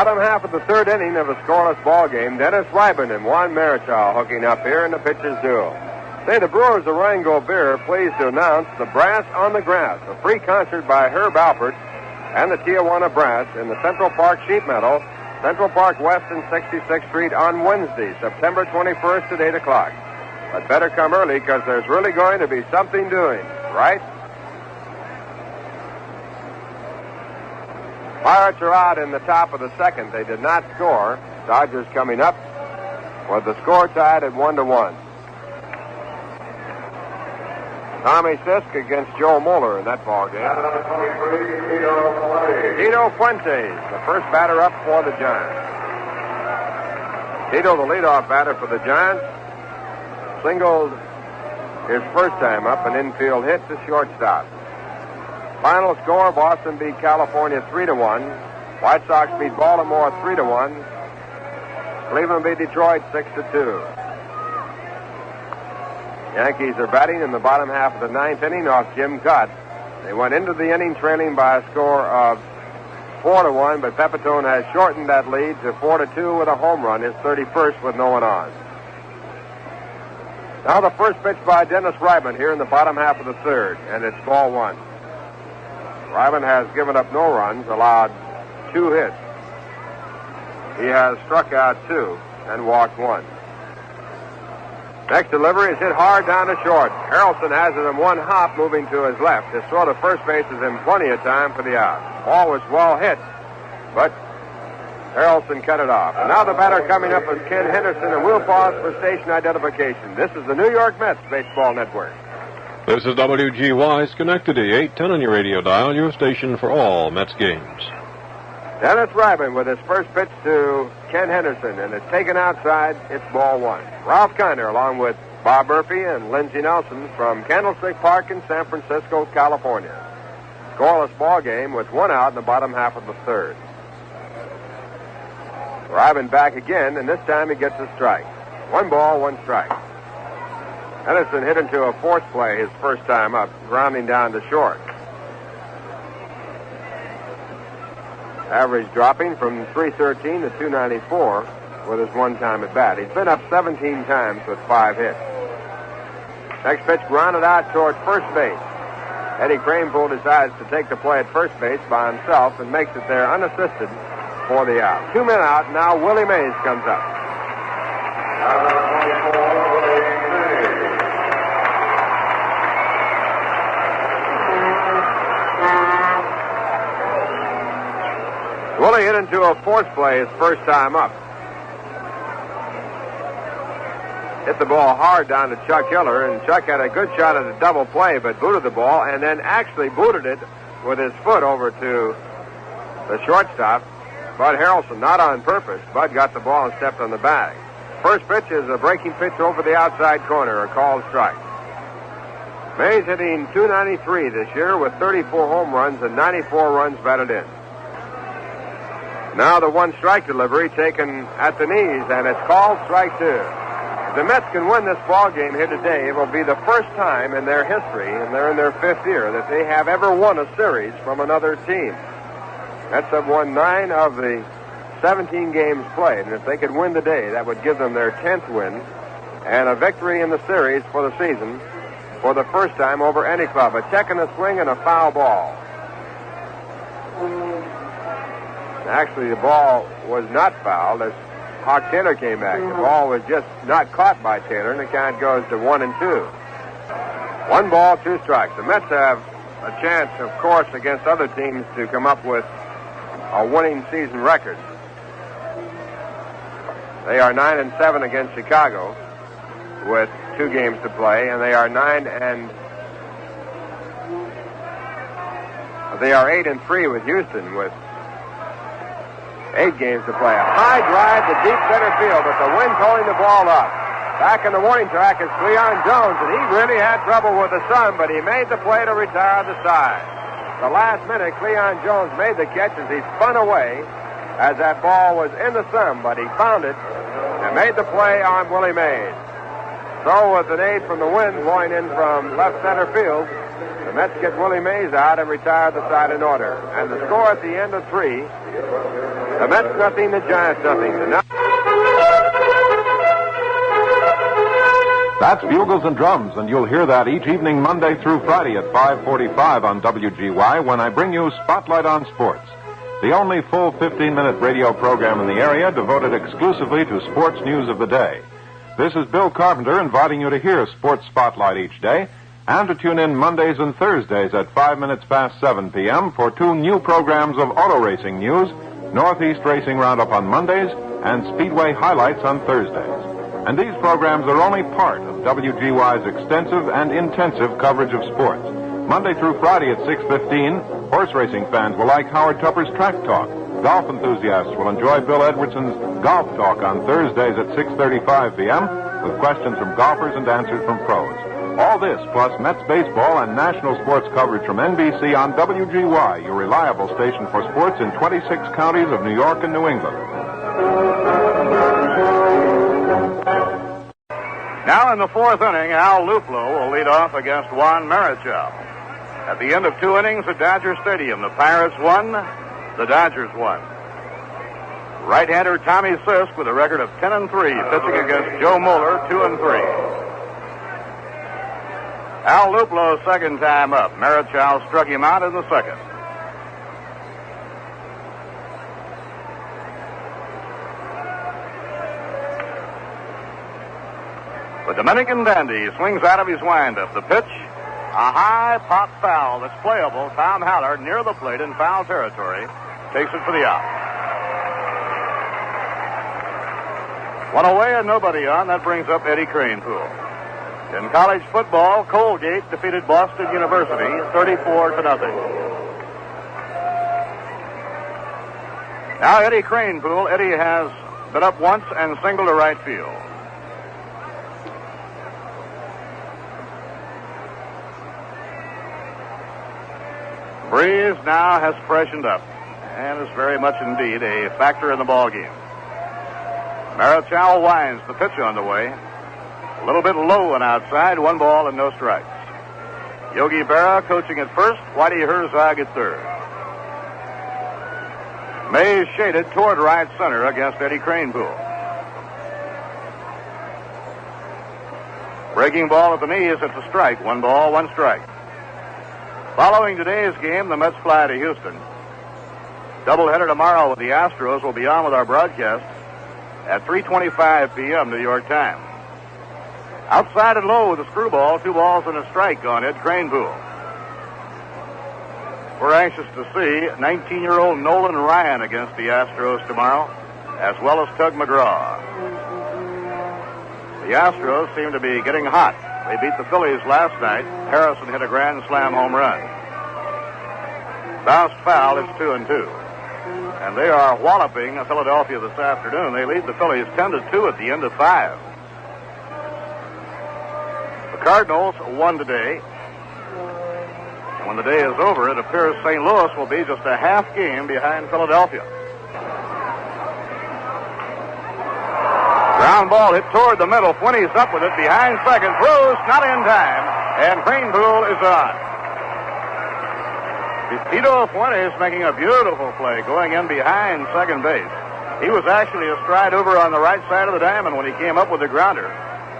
Bottom half of the third inning of a scoreless ball game. Dennis Ryben and Juan Marichal hooking up here in the pitcher's duel. Say, the Brewers of Rango Beer pleased to announce the Brass on the Grass, a free concert by Herb Alpert and the Tijuana Brass in the Central Park Sheet Meadow, Central Park West and 66th Street on Wednesday, September 21st at 8 o'clock. But better come early because there's really going to be something doing, right? Pirates are out in the top of the second. They did not score. Dodgers coming up with the score tied at 1-1. Tommy Sisk against Joe Moeller in that ball game. Tito Fuentes, the first batter up for the Giants. Tito, the leadoff batter for the Giants, singled his first time up, an infield hit to shortstop. Final score: Boston beat California 3-1. White Sox beat Baltimore 3-1. Cleveland beat Detroit 6-2. Yankees are batting in the bottom half of the ninth inning off Jim Cott. They went into the inning trailing by a score of 4-1, but Pepitone has shortened that lead to 4-2 with a home run, his 31st with no one on. Now the first pitch by Dennis Ryben here in the bottom half of the third, and it's ball one. Ryben has given up no runs, allowed 2 hits. He has struck out 2 and walked 1. Next delivery is hit hard down to short. Harrelson has it in one hop, moving to his left. His throw to first base is in plenty of time for the out. Ball was well hit, but Harrelson cut it off. And now the batter coming up is Ken Henderson, and we'll pause for station identification. This is the New York Mets Baseball Network. This is WGY Schenectady, 810 on your radio dial, your station for all Mets games. Dennis Ryben with his first pitch to Ken Henderson, and it's taken outside. It's ball one. Ralph Kiner, along with Bob Murphy and Lindsey Nelson from Candlestick Park in San Francisco, California. Scoreless ball game with 1 out in the bottom half of the third. Ryben back again, and this time he gets a strike. 1 ball, 1 strike. Henderson hit into a force play his first time up, grounding down to short. Average dropping from 313 to 294 with his 1 time at bat. He's been up 17 times with 5 hits. Next pitch grounded out toward first base. Eddie Kranepool decides to take the play at first base by himself and makes it there unassisted for the out. 2 men out. Now Willie Mays comes up. Willie hit into a force play his first time up. Hit the ball hard down to Chuck Hiller, and Chuck had a good shot at a double play, but booted the ball, and then actually booted it with his foot over to the shortstop, Bud Harrelson, not on purpose. Bud got the ball and stepped on the bag. First pitch is a breaking pitch over the outside corner, a called strike. Mays hitting .293 this year with 34 home runs and 94 runs batted in. Now the 1 strike delivery taken at the knees, and it's called strike 2. If the Mets can win this ball game here today, it will be the first time in their history, and they're in their 5th year, that they have ever won a series from another team. Mets have won 9 of the 17 games played, and if they could win today, that would give them their 10th win and a victory in the series for the season for the first time over any club. A check and a swing and a foul ball. Actually, the ball was not fouled as Hawk Taylor came back. The ball was just not caught by Taylor, and the count goes to 1-2. 1 ball, 2 strikes. The Mets have a chance, of course, against other teams to come up with a winning season record. They are 9-7 against Chicago with 2 games to play, and they are 8-3 with Houston with 8 games to play. A high drive to deep center field, but the wind's holding the ball up. Back in the warning track is Cleon Jones, and he really had trouble with the sun, but he made the play to retire the side. The last minute, Cleon Jones made the catch as he spun away as that ball was in the sun, but he found it and made the play on Willie Mays. So with an aid from the wind blowing in from left center field, the Mets get Willie Mays out and retire the side in order. And the score at the end of 3 The Mets nothing, the Giants nothing. And now... That's Bugles and Drums, and you'll hear that each evening Monday through Friday at 5:45 on WGY when I bring you Spotlight on Sports, the only full 15-minute radio program in the area devoted exclusively to sports news of the day. This is Bill Carpenter inviting you to hear Sports Spotlight each day and to tune in Mondays and Thursdays at 5 minutes past 7 p.m. for two new programs of auto racing news, Northeast Racing Roundup on Mondays and Speedway Highlights on Thursdays. And these programs are only part of WGY's extensive and intensive coverage of sports. Monday through Friday at 6:15, horse racing fans will like Howard Tupper's Track Talk. Golf enthusiasts will enjoy Bill Edwardson's Golf Talk on Thursdays at 6:35 p.m. with questions from golfers and answers from pros. All this, plus Mets baseball and national sports coverage from NBC on WGY, your reliable station for sports in 26 counties of New York and New England. Now in the fourth inning, Al Luplo will lead off against Juan Marichal. At the end of 2 innings at Dodger Stadium, the Pirates won, the Dodgers won. Right-hander Tommy Sisk with a record of 10-3, pitching against Joe Moeller, 2-3. Al Luplo's second time up. Marichal struck him out in the second. The Dominican dandy swings out of his windup. The pitch, a high pop foul that's playable. Tom Haller near the plate in foul territory takes it for the out. One away and nobody on. That brings up Eddie Kranepool. In college football, Colgate defeated Boston University 34-0. Now Eddie Kranepool. Eddie has been up once and singled to right field. Breeze now has freshened up and is very much indeed a factor in the ball game. Marichal winds the pitch on the way. A little bit low and outside, 1 ball and no strikes. Yogi Berra coaching at first, Whitey Herzog at third. Mays shaded toward right center against Eddie Kranepool. Breaking ball at the knees, it's a strike. 1 ball, 1 strike. Following today's game, the Mets fly to Houston. Doubleheader tomorrow with the Astros will be on with our broadcast at 3:25 p.m. New York time. Outside and low with a screwball, 2 balls and a strike on Ed Kranepool. We're anxious to see 19-year-old Nolan Ryan against the Astros tomorrow, as well as Tug McGraw. The Astros seem to be getting hot. They beat the Phillies last night. Harrison hit a grand slam home run. Bounced foul, it's 2-2. And they are walloping Philadelphia this afternoon. They lead the Phillies 10-2 at the end of 5. The Cardinals won today. And when the day is over, it appears St. Louis will be just a half game behind Philadelphia. Ground ball hit toward the middle. Fuentes up with it behind second. Throws not in time. And Kranepool is on. Tito Fuentes making a beautiful play going in behind second base. He was actually a stride over on the right side of the diamond when he came up with the grounder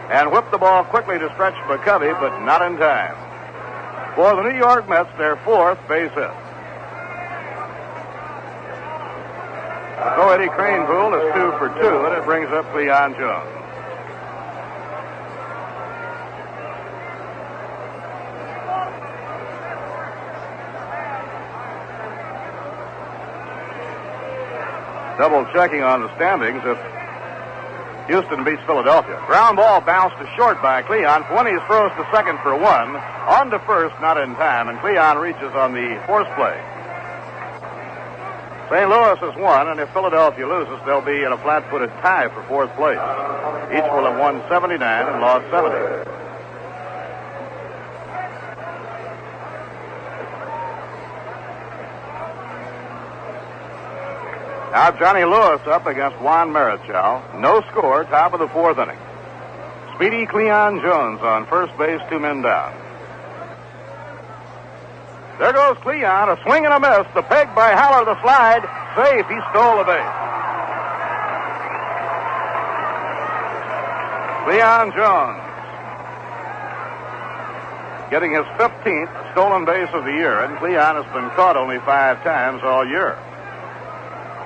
and whipped the ball quickly to stretch McCovey, but not in time. For the New York Mets, their 4th base hit. So Eddie Kranepool is 2 for 2, and it brings up Cleon Jones. Double checking on the standings if Houston beats Philadelphia. Ground ball bounced to short by Cleon. Fuentes throws to second for 1. On to first, not in time, and Cleon reaches on the force play. St. Louis has won, and if Philadelphia loses, they'll be in a flat-footed tie for 4th place. Each will have won 79 and lost 70. Now Johnny Lewis up against Juan Marichal. No score, top of the 4th inning. Speedy Cleon Jones on first base, 2 men down. There goes Cleon, a swing and a miss. The peg by Haller, the slide. safe. He stole the base. Leon Jones getting his 15th stolen base of the year, and Cleon has been caught only 5 times all year.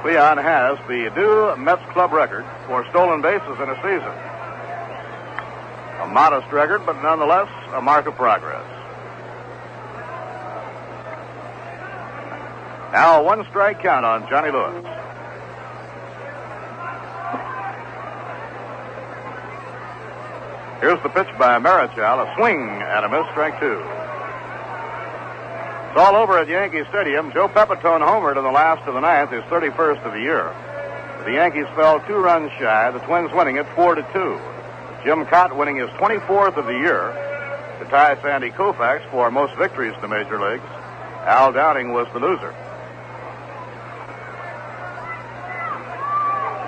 Cleon has the new Mets club record for stolen bases in a season. A modest record, but nonetheless a mark of progress. Now a 1-strike count on Johnny Lewis. Here's the pitch by Marichal. A swing and a miss, strike 2. It's all over at Yankee Stadium. Joe Pepitone homered in the last of the ninth, his 31st of the year. The Yankees fell 2 runs shy, the Twins winning it 4-2. Jim Cott winning his 24th of the year to tie Sandy Koufax for most victories in the major leagues. Al Downing was the loser.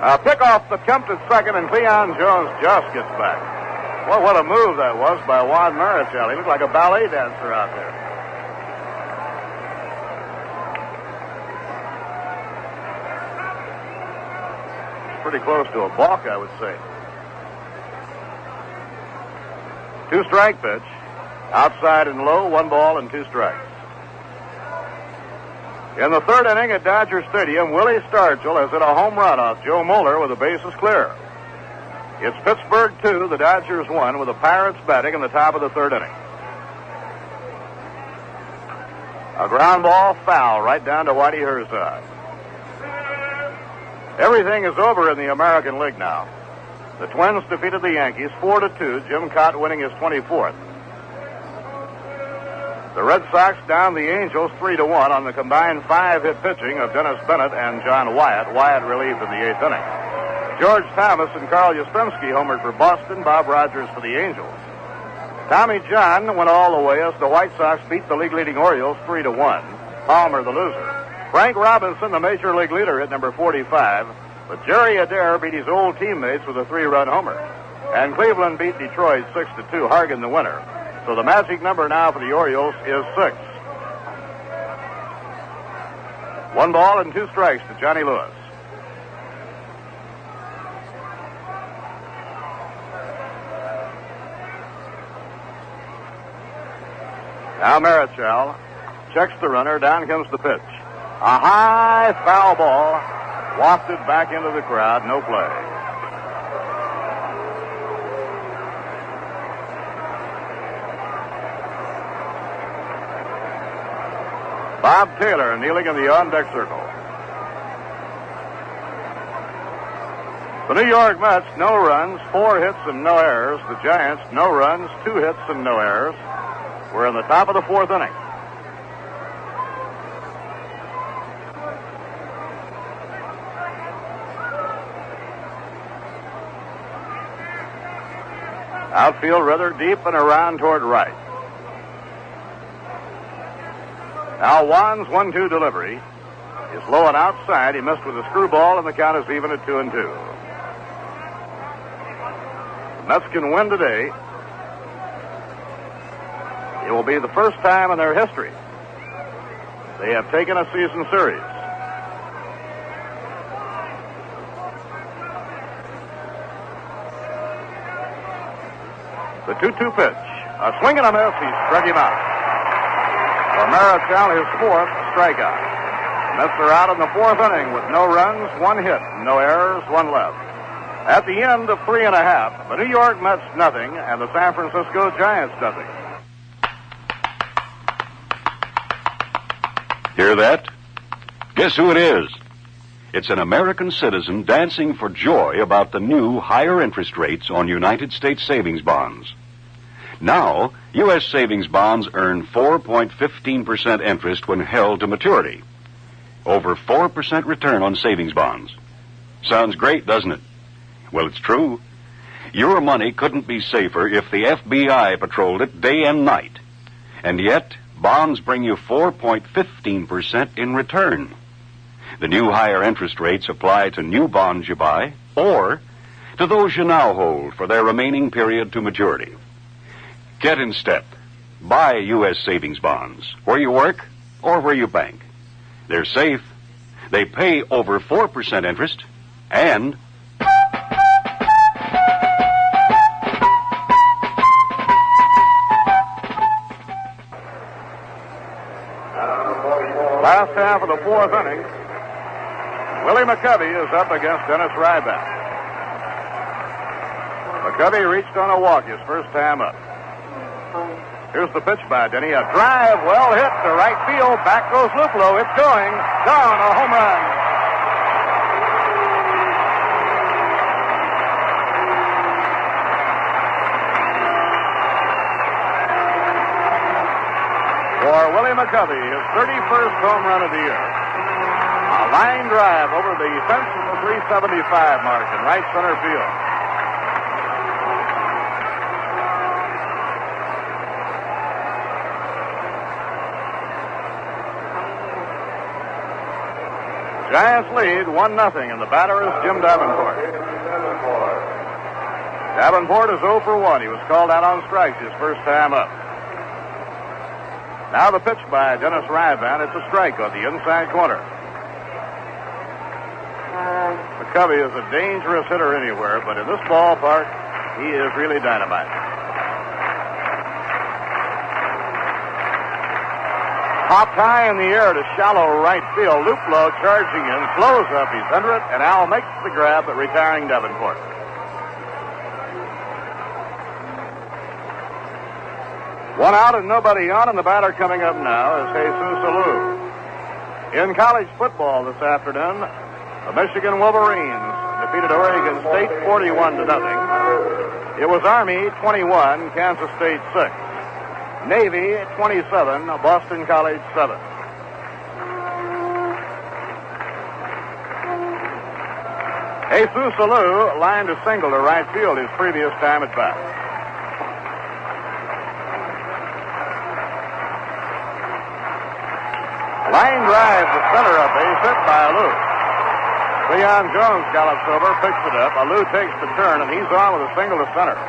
A pick off the attempt at second, and Cleon Jones just gets back. Well, what a move that was by Juan Marichal. He looked like a ballet dancer out there. Pretty close to a balk, I would say. 2-strike pitch. Outside and low, 1 ball and 2 strikes. In the 3rd inning at Dodger Stadium, Willie Stargell has hit a home run off Joe Moeller with the bases clear. It's Pittsburgh 2, the Dodgers 1, with the Pirates batting in the top of the 3rd inning. A ground ball foul right down to Whitey Herzog. Everything is over in the American League now. The Twins defeated the Yankees 4-2, Jim Cott winning his 24th. The Red Sox down the Angels 3-1 on the combined 5-hit pitching of Dennis Bennett and John Wyatt. Wyatt relieved in the 8th inning. George Thomas and Carl Yastrzemski homered for Boston, Bob Rogers for the Angels. Tommy John went all the way as the White Sox beat the league-leading Orioles 3-1. Palmer the loser. Frank Robinson, the major league leader, hit number 45, but Jerry Adair beat his old teammates with a 3-run homer. And Cleveland beat Detroit 6-2, Hargan the winner. So the magic number now for the Orioles is 6. 1 ball and 2 strikes to Johnny Lewis. Now Marichal checks the runner. Down comes the pitch. A high foul ball wafted back into the crowd. No play. Bob Taylor kneeling in the on-deck circle. The New York Mets, no runs, 4 hits and no errors. The Giants, no runs, 2 hits and no errors. We're in the top of the 4th inning. Outfield rather deep and around toward right. Now Juan's 1-2 delivery is low and outside. He missed with a screwball, and the count is even at 2-2. The Mets can win today. It will be the first time in their history they have taken a season series. The 2-2 pitch. A swing and a miss. He struck him out. For Marichal, his 4th strikeout. Mets are out in the 4th inning with no runs, 1 hit, no errors, 1 left. At the end of 3 1/2, the New York Mets nothing and the San Francisco Giants nothing. Hear that? Guess who it is? It's an American citizen dancing for joy about the new higher interest rates on United States savings bonds. Now, U.S. savings bonds earn 4.15% interest when held to maturity. Over 4% return on savings bonds. Sounds great, doesn't it? Well, it's true. Your money couldn't be safer if the FBI patrolled it day and night. And yet, bonds bring you 4.15% in return. The new higher interest rates apply to new bonds you buy or to those you now hold for their remaining period to maturity. Get in step. Buy U.S. savings bonds where you work or where you bank. They're safe, They pay over 4% interest, and last half of the fourth inning, Willie McCovey is up against Dennis Ryback. McCovey reached on a walk his first time up. Here's the pitch by Denny. A drive, well hit to right field. Back goes Luplow. It's going. Down, a home run. For Willie McCovey, his 31st home run of the year. A line drive over the fence of the 375 mark in right center field. Giants lead 1-0, and the batter is Jim Davenport. Davenport is 0 for 1. He was called out on strikes his first time up. Now the pitch by Dennis Ryban. It's a strike on the inside corner. McCovey is a dangerous hitter anywhere, but in this ballpark, he is really dynamite. Popped high in the air to shallow right field. Luplow charging in, slows up. He's under it, and Al makes the grab, but retiring Davenport. One out and nobody on, and the batter coming up now is Jesus Alou. In college football this afternoon, the Michigan Wolverines defeated Oregon State 41-0. It was Army 21, Kansas State 6. Navy 27, Boston College 7. Jesus Alou lined a single to right field his previous time at bat. Line drive to center, a base hit by Alou. Leon Jones gallops over, picks it up. Alou takes the turn, and he's on with a single to center.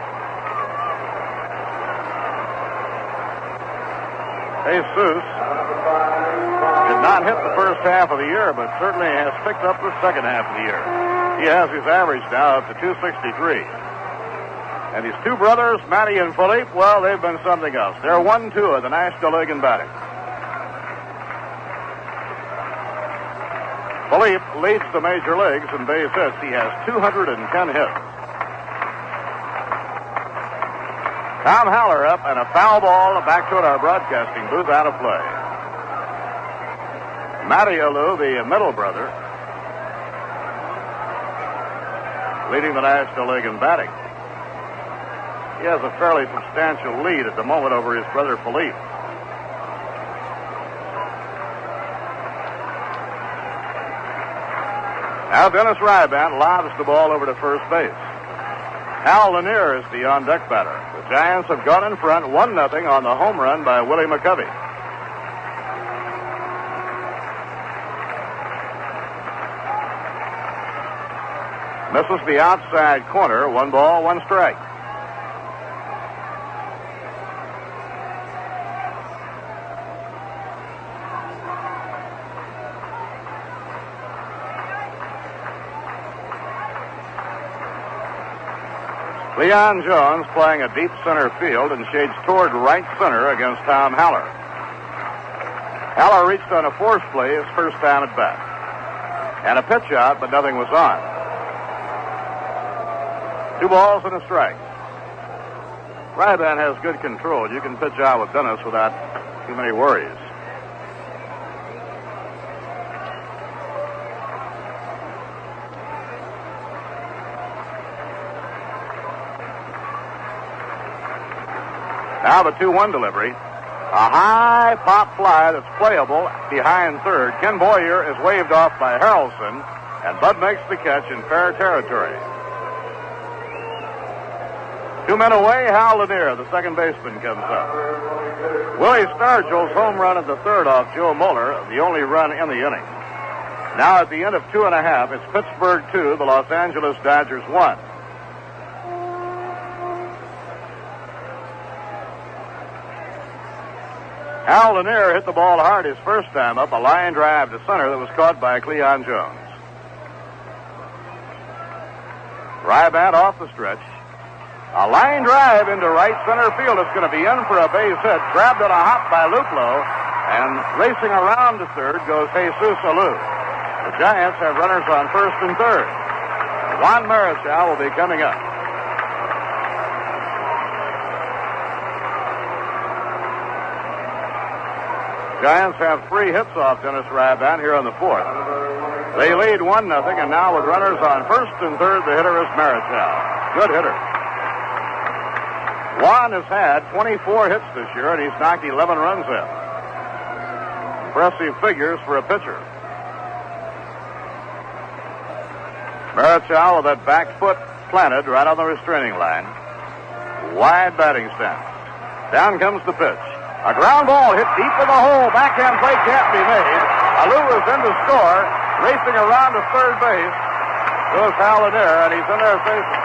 Jesus did not hit the first half of the year, but certainly has picked up the second half of the year. He has his average now up to 263. And his two brothers, Matty and Philippe, well, they've been something else. They're 1-2 of the National League in batting. Philippe leads the major leagues in base hits. He has 210 hits. Tom Haller up, and a foul ball back toward our broadcasting booth, out of play. Matty Alou, the middle brother, leading the National League in batting. He has a fairly substantial lead at the moment over his brother Philippe. Now Dennis Ryban lobs the ball over to first base. Hal Lanier is the on-deck batter. The Giants have gone in front 1-0 on the home run by Willie McCovey. Misses the outside corner. 1 ball, 1 strike. Leon Jones playing a deep center field and shades toward right center against Tom Haller. Haller reached on a force play his first time at bat. And a pitch out, but nothing was on. 2 balls and a strike. Ryban has good control. You can pitch out with Dennis without too many worries. Now the 2-1 delivery. A high pop fly that's playable behind third. Ken Boyer is waved off by Harrelson, and Bud makes the catch in fair territory. 2 men away, Hal Lanier, the second baseman, comes up. Willie Stargell's home run at the third off Joe Moeller, the only run in the inning. Now at the end of 2.5, it's Pittsburgh 2, the Los Angeles Dodgers 1. Hal Lanier hit the ball hard his first time up, a line drive to center that was caught by Cleon Jones. Rybat off the stretch. A line drive into right center field. It's going to be in for a base hit. Grabbed on a hop by Luplo, and racing around to third goes Jesus Alou. The Giants have runners on first and third. Juan Marichal will be coming up. Giants have 3 hits off Dennis Rybat here in the fourth. They lead 1-0, and now with runners on first and third, the hitter is Marichal. Good hitter. Juan has had 24 hits this year, and he's knocked 11 runs in. Impressive figures for a pitcher. Marichal with that back foot planted right on the restraining line. Wide batting stance. Down comes the pitch. A ground ball hit deep in the hole. Backhand play can't be made. Alou is in to score. Racing around to third base goes Hal Lanier, and he's in there facing.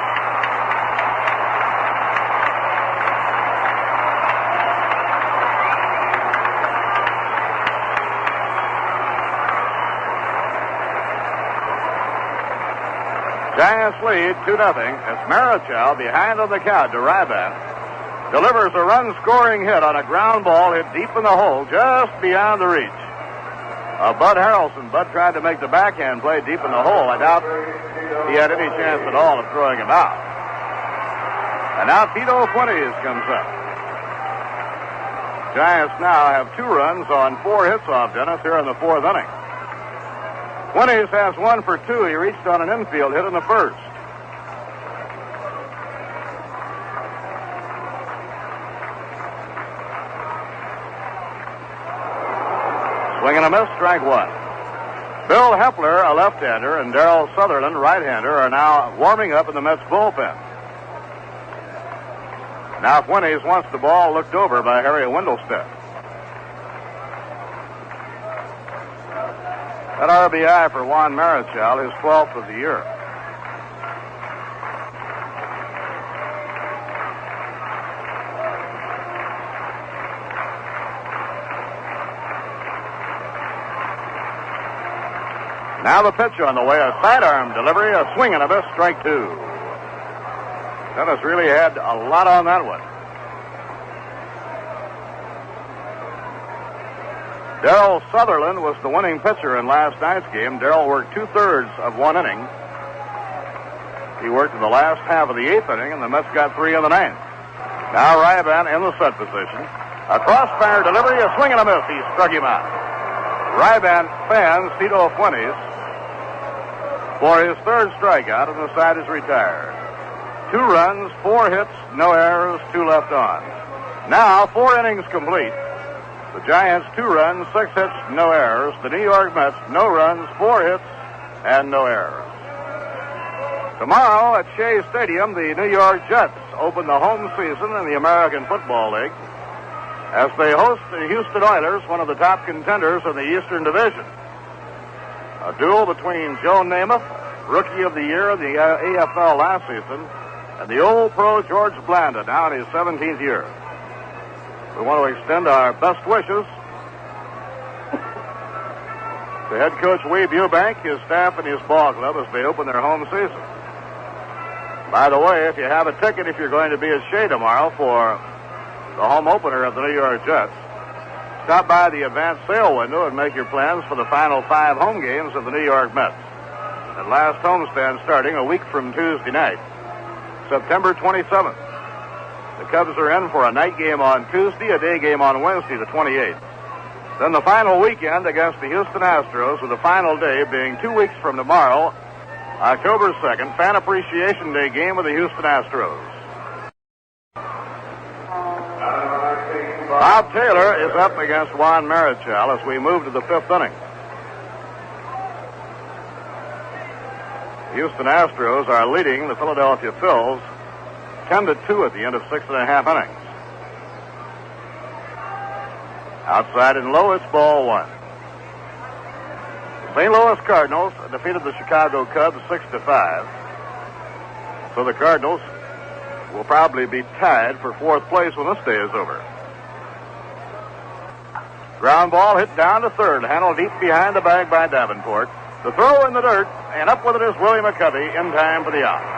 Giants lead 2-0 as Marichal behind on the count to Rybat. Delivers a run-scoring hit on a ground ball hit deep in the hole, just beyond the reach of Bud Harrelson. Bud tried to make the backhand play deep in the hole. I doubt he had any chance at all of throwing him out. And now Tito Fuentes comes up. Giants now have 2 runs on 4 hits off Dennis here in the 4th inning. Fuentes has 1 for 2. He reached on an infield hit in the first. Swing and a miss, strike 1. Bill Hepler, a left-hander, and Darrell Sutherland, right-hander, are now warming up in the Mets bullpen. Now Fuentes wants the ball looked over by Harry Wendelstedt. That RBI for Juan Marichal, his 12th of the year. Now the pitch on the way, a sidearm delivery, a swing and a miss, strike 2. Dennis really had a lot on that one. Darrell Sutherland was the winning pitcher in last night's game. Darrell worked 2/3 of 1 inning. He worked in the last half of the 8th inning, and the Mets got 3 in the 9th. Now Ryban in the set position. A crossfire delivery, a swing and a miss. He struck him out. Ryban fans Tito Fuentes for his 3rd strikeout, and the side is retired. 2 runs, 4 hits, no errors, 2 left on. Now 4 innings complete. The Giants 2 runs, 6 hits, no errors. The New York Mets, no runs, 4 hits, and no errors. Tomorrow at Shea Stadium, the New York Jets open the home season in the American Football League as they host the Houston Oilers, one of the top contenders in the Eastern Division. A duel between Joe Namath, Rookie of the Year in the AFL last season, and the old pro George Blanda, now in his 17th year. We want to extend our best wishes to head coach Weeb Eubank, his staff, and his ball club as they open their home season. By the way, if you have a ticket, if you're going to be at Shea tomorrow for the home opener of the New York Jets, stop by the advanced sale window and make your plans for the final 5 home games of the New York Mets. At last homestand starting a week from Tuesday night, September 27th. The Cubs are in for a night game on Tuesday, a day game on Wednesday, the 28th. Then the final weekend against the Houston Astros, with the final day being 2 weeks from tomorrow, October 2nd, Fan Appreciation Day game with the Houston Astros. Bob Taylor is up against Juan Marichal as we move to the 5th inning. The Houston Astros are leading the Philadelphia Phils 10-2 at the end of 6.5 innings. Outside and low, it's ball 1. The St. Louis Cardinals defeated the Chicago Cubs 6-5. So the Cardinals will probably be tied for 4th place when this day is over. Ground ball hit down to third, handled deep behind the bag by Davenport. The throw in the dirt, and up with it is Willie McCovey in time for the out.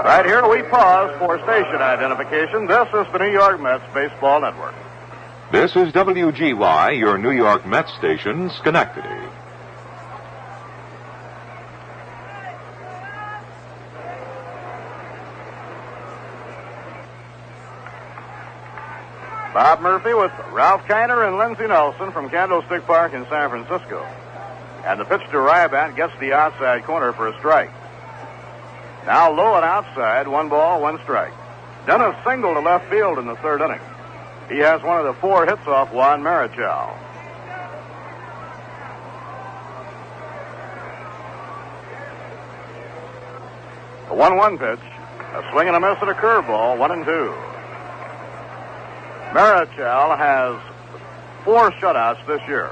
Right here we pause for station identification. This is the New York Mets Baseball Network. This is WGY, your New York Mets station, Schenectady. Bob Murphy with Ralph Kiner and Lindsey Nelson from Candlestick Park in San Francisco. And the pitch to Rybat gets the outside corner for a strike. Now low and outside, 1 ball, 1 strike. Dennis singled to left field in the third inning. He has one of the 4 hits off Juan Marichal. A 1-1 pitch, a swing and a miss at a curveball, 1-2. Marichal has 4 shutouts this year,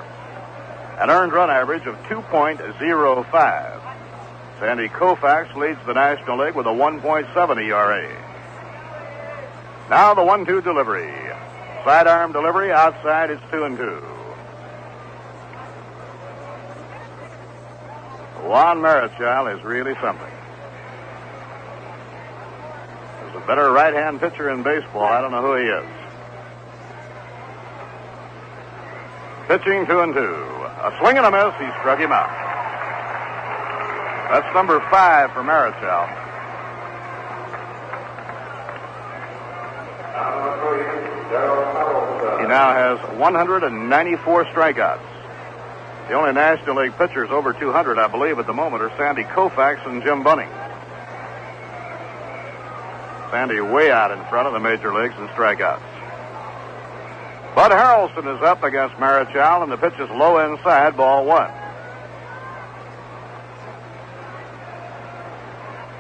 an earned run average of 2.05. Sandy Koufax leads the National League with a 1.7 ERA. Now the 1-2 delivery. Sidearm delivery, outside, it's 2-2. Juan Marichal is really something. There's a better right-hand pitcher in baseball. I don't know who he is. Pitching 2-2. A swing and a miss. He struck him out. That's number 5 for Marichal. He now has 194 strikeouts. The only National League pitchers over 200, I believe, at the moment are Sandy Koufax and Jim Bunning. Sandy way out in front of the major leagues in strikeouts. Bud Harrelson is up against Marichal, and the pitch is low inside, ball 1.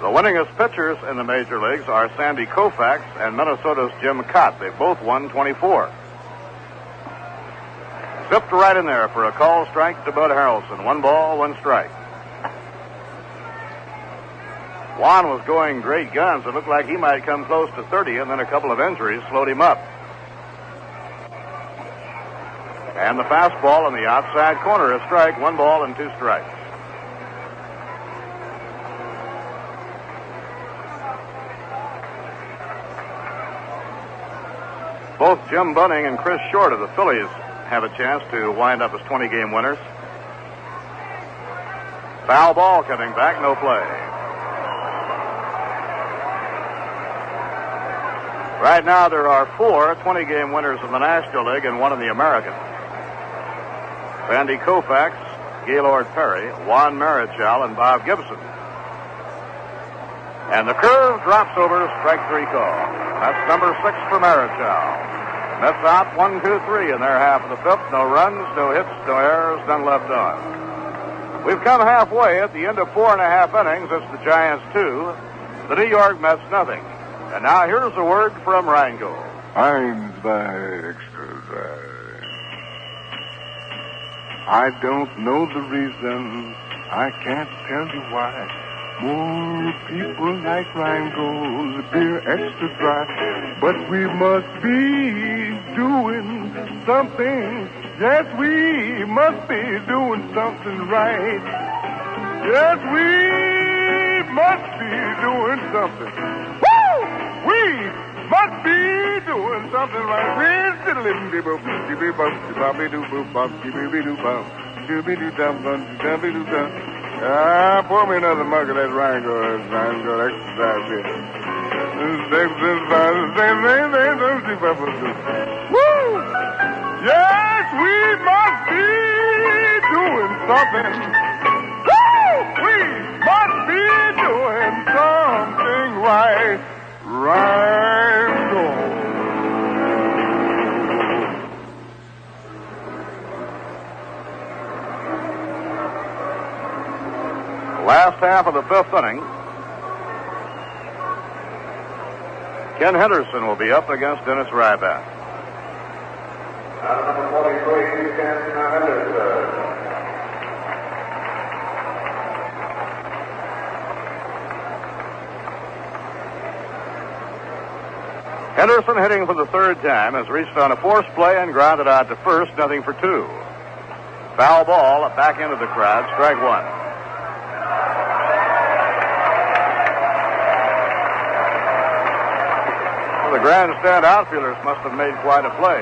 The winningest pitchers in the major leagues are Sandy Koufax and Minnesota's Jim Cott. They both won 24. Zipped right in there for a call strike to Bud Harrelson. 1 ball, 1 strike. Juan was going great guns. It looked like he might come close to 30, and then a couple of injuries slowed him up. And the fastball in the outside corner, a strike, 1 ball and 2 strikes. Both Jim Bunning and Chris Short of the Phillies have a chance to wind up as 20-game winners. Foul ball coming back, no play. Right now there are 4 20-game winners in the National League and 1 in the American. Sandy Koufax, Gaylord Perry, Juan Marichal, and Bob Gibson. And the curve drops over, strike 3 call. That's number 6 for Marichal. Mets out 1, 2, 3 in their half of the 5th. No runs, no hits, no errors, none left on. We've come halfway at the end of 4.5 innings. It's the Giants 2, the New York Mets nothing. And now here's a word from Rango. Heinz by extra dry. I don't know the reason. I can't tell you why. More people like Rango's beer extra dry. But we must be doing something. Yes, we must be doing something right. Yes, we must be doing something. Woo! We must be doing something right. Pour me another mug of that Rango exercise here. Woo! Yes, we must be doing something. Woo! We must be doing something right. Rango. Last half of the 5th inning. Ken Henderson will be up against Dennis Ryback. Number 43, Ken Henderson. Henderson, hitting for the third time, has reached on a forced play and grounded out to first, 0-2. Foul ball, back into the crowd, strike one. Well, the grandstand outfielders must have made quite a play.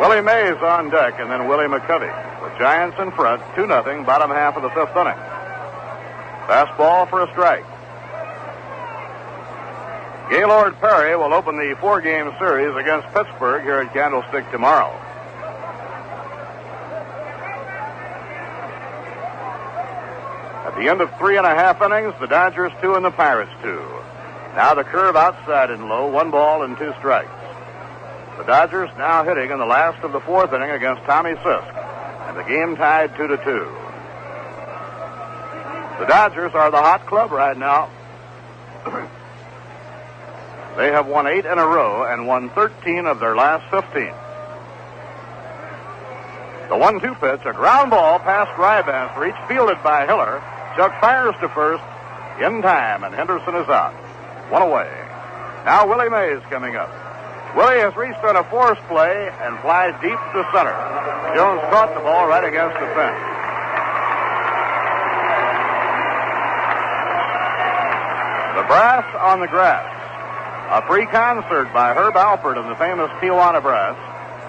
Willie Mays on deck, and then Willie McCovey. The Giants in front, 2-0, bottom half of the fifth inning. Fastball for a strike. Gaylord Perry will open the four-game series against Pittsburgh here at Candlestick tomorrow. At the end of 3.5 innings, the Dodgers 2 and the Pirates 2. Now the curve outside and low, 1 ball and 2 strikes. The Dodgers now hitting in the last of the fourth inning against Tommy Sisk, and the game tied 2-2. The Dodgers are the hot club right now. They have won 8 in a row and won 13 of their last 15. The 1-2 pitch, a ground ball past Ryban's reach, fielded by Hiller. Chuck fires to first in time, and Henderson is out. 1 away. Now Willie Mays coming up. Willie has reached on a forced play and flies deep to center. Jones caught the ball right against the fence. The brass on the grass. A free concert by Herb Alpert and the famous Tijuana Brass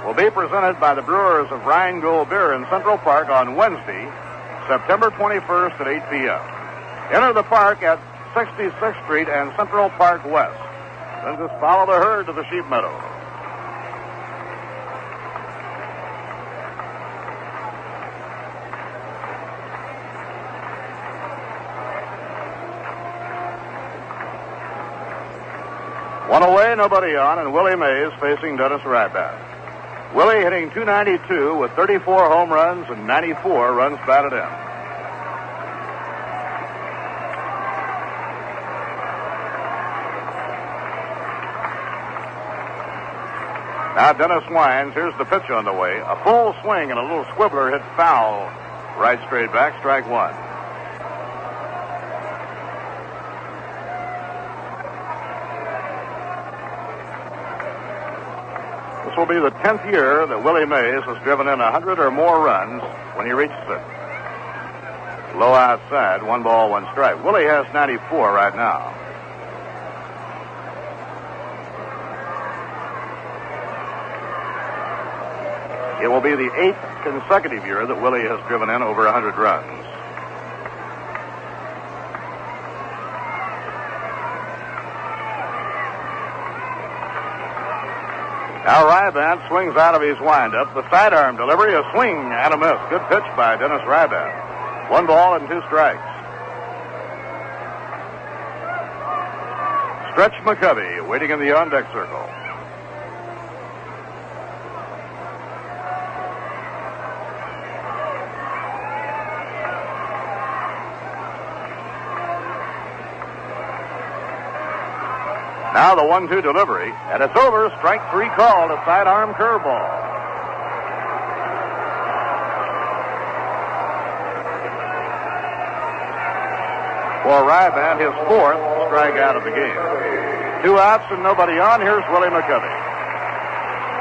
will be presented by the brewers of Rheingold Beer in Central Park on Wednesday, September 21st at 8 p.m. Enter the park at 66th Street and Central Park West. Then just follow the herd to the sheep meadow. One away, nobody on, and Willie Mays facing Dennis Rybat. Willie hitting .292 with 34 home runs and 94 runs batted in. Now Dennis winds. Here's the pitch on the way. A full swing and a little squibbler hit foul. Right straight back, strike one. This will be the 10th year that Willie Mays has driven in 100 or more runs when he reaches it. Low outside, 1 ball, 1 strike. Willie has 94 right now. It will be the 8th consecutive year that Willie has driven in over 100 runs. Now Rybat swings out of his windup. The sidearm delivery, a swing and a miss. Good pitch by Dennis Rybat. 1 ball and 2 strikes. Stretch McCovey waiting in the on-deck circle. Now the 1-2 delivery, and it's over. Strike 3 called, a sidearm curveball. For Rybat, his 4th strikeout of the game. 2 outs and nobody on. Here's Willie McCovey.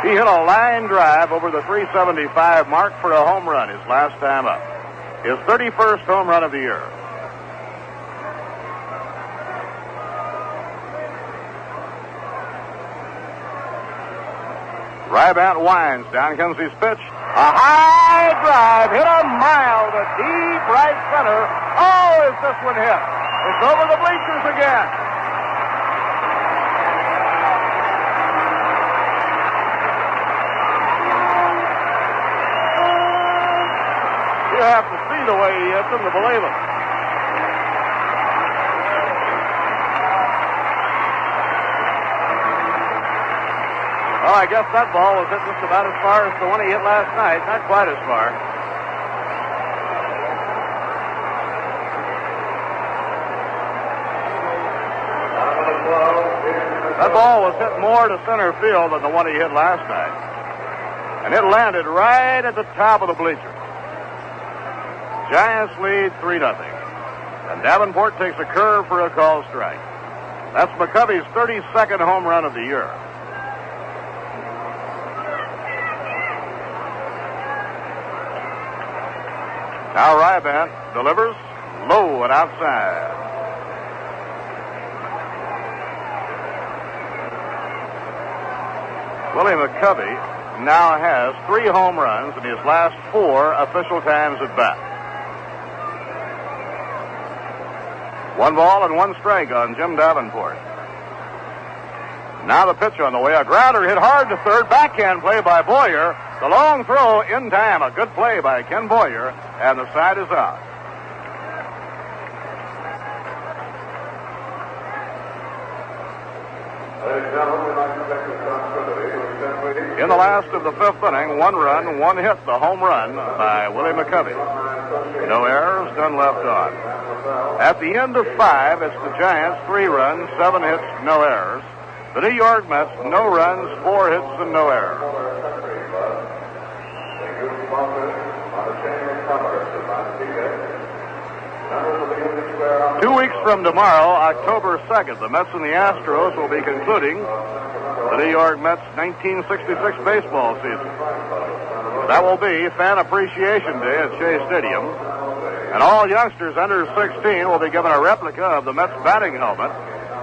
He hit a line drive over the 375 mark for a home run his last time up. His 31st home run of the year. Rybat winds. Down comes his pitch. A high drive hit a mile to deep right center. Oh, is this one hit? It's over the bleachers again. You have to see the way he hits them to believe it. Well, I guess that ball was hit just about as far as the one he hit last night. Not quite as far. That ball was hit more to center field than the one he hit last night. And it landed right at the top of the bleachers. Giants lead 3-0. And Davenport takes a curve for a called strike. That's McCovey's 32nd home run of the year. Now Rybank delivers low and outside. Willie McCovey now has 3 home runs in his last 4 official times at bat. 1 ball and 1 strike on Jim Davenport. Now the pitch on the way. A grounder hit hard to third. Backhand play by Boyer. The long throw in time. A good play by Ken Boyer. And the side is out. In the last of the 5th inning, 1 run, 1 hit, the home run by Willie McCovey. No errors, none left on. At the end of 5, it's the Giants, 3 runs, 7 hits, no errors. The New York Mets, no runs, 4 hits, and no errors. 2 weeks from tomorrow, October 2nd, the Mets and the Astros will be concluding the New York Mets 1966 baseball season. That will be Fan Appreciation Day at Shea Stadium. And all youngsters under 16 will be given a replica of the Mets batting helmet.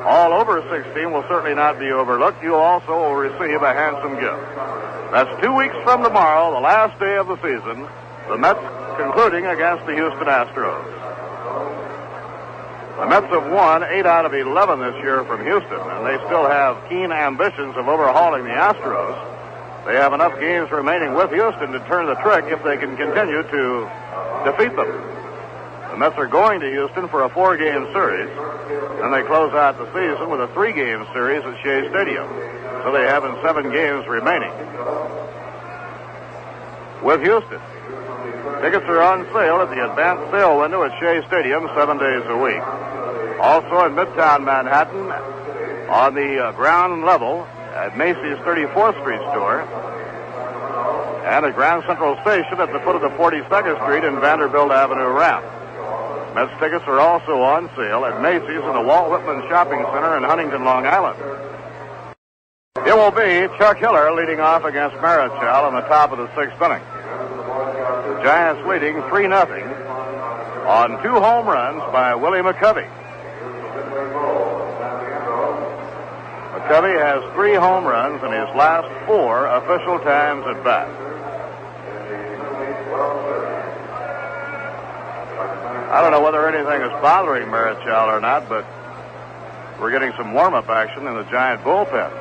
All over 16 will certainly not be overlooked. You also will receive a handsome gift. That's 2 weeks from tomorrow, the last day of the season. The Mets concluding against the Houston Astros. The Mets have won 8 out of 11 this year from Houston, and they still have keen ambitions of overhauling the Astros. They have enough games remaining with Houston to turn the trick if they can continue to defeat them. The Mets are going to Houston for a 4-game series, and they close out the season with a 3-game series at Shea Stadium. So they have 7 games remaining with Houston. Tickets are on sale at the advanced sale window at Shea Stadium 7 days a week. Also in Midtown Manhattan, on the ground level at Macy's 34th Street store, and at Grand Central Station at the foot of the 42nd Street and Vanderbilt Avenue ramp. Mets tickets are also on sale at Macy's and the Walt Whitman Shopping Center in Huntington, Long Island. It will be Chuck Hiller leading off against Marichal on the top of the 6th inning. The Giants leading 3-0 on 2 home runs by Willie McCovey. McCovey has 3 home runs in his last 4 official times at bat. I don't know whether anything is bothering Marichal or not, but we're getting some warm-up action in the Giant bullpen.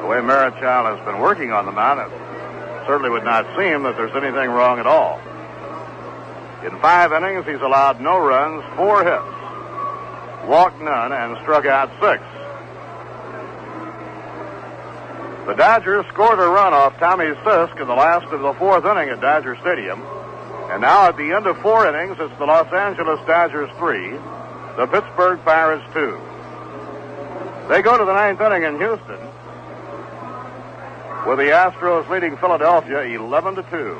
The way Marichal has been working on the mound, it certainly would not seem that there's anything wrong at all. In 5 innings, he's allowed no runs, 4 hits, walked none, and struck out 6. The Dodgers scored a run off Tommy Sisk in the last of the 4th inning at Dodger Stadium. And now at the end of 4 innings, it's the Los Angeles Dodgers 3, the Pittsburgh Pirates 2. They go to the 9th inning in Houston, with the Astros leading Philadelphia 11-2.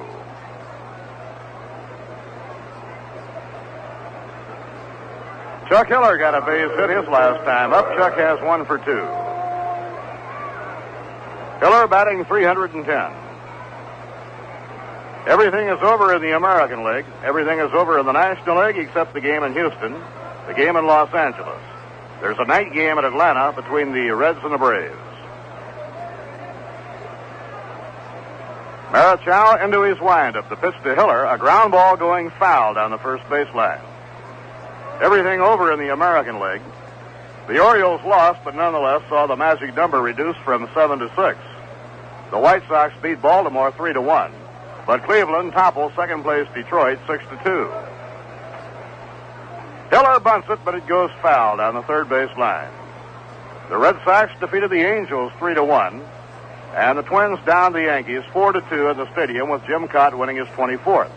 Chuck Hiller got a base hit his last time up. Chuck has 1 for 2. Hiller batting .310. Everything is over in the American League. Everything is over in the National League except the game in Houston, the game in Los Angeles. There's a night game at Atlanta between the Reds and the Braves. Marichal into his windup. The pitch to Hiller, a ground ball going foul down the first base line. Everything over in the American League. The Orioles lost, but nonetheless saw the magic number reduced from 7 to 6. The White Sox beat Baltimore 3-1. But Cleveland topples second-place Detroit 6-2. Hiller bunts it, but it goes foul down the third base line. The Red Sox defeated the Angels 3-1, and the Twins downed the Yankees 4-2 in the stadium, with Jim Cott winning his 24th.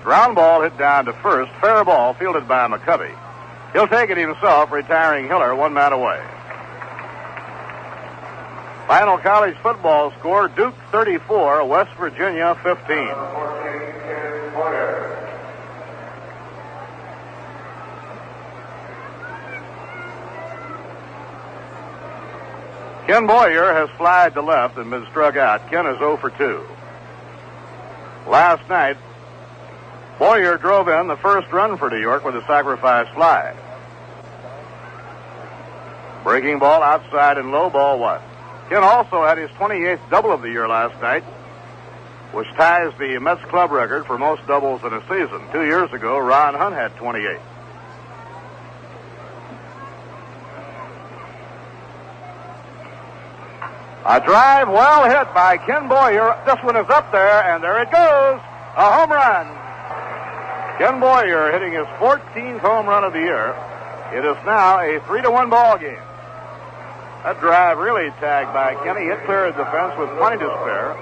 Ground ball hit down to first, fair ball fielded by McCovey. He'll take it himself, retiring Hiller 1 man away. Final college football score, Duke 34, West Virginia 15. Ken Boyer has flied to left and been struck out. Ken is 0 for 2. Last night, Boyer drove in the first run for New York with a sacrifice fly. Breaking ball outside and low, ball 1. Ken also had his 28th double of the year last night, which ties the Mets club record for most doubles in a season. 2 years ago, Ron Hunt had 28. A drive well hit by Ken Boyer. This one is up there, and there it goes. A home run. Ken Boyer hitting his 14th home run of the year. It is now a 3-1 ball game. That drive really tagged by Kenny. It cleared the fence with plenty to spare.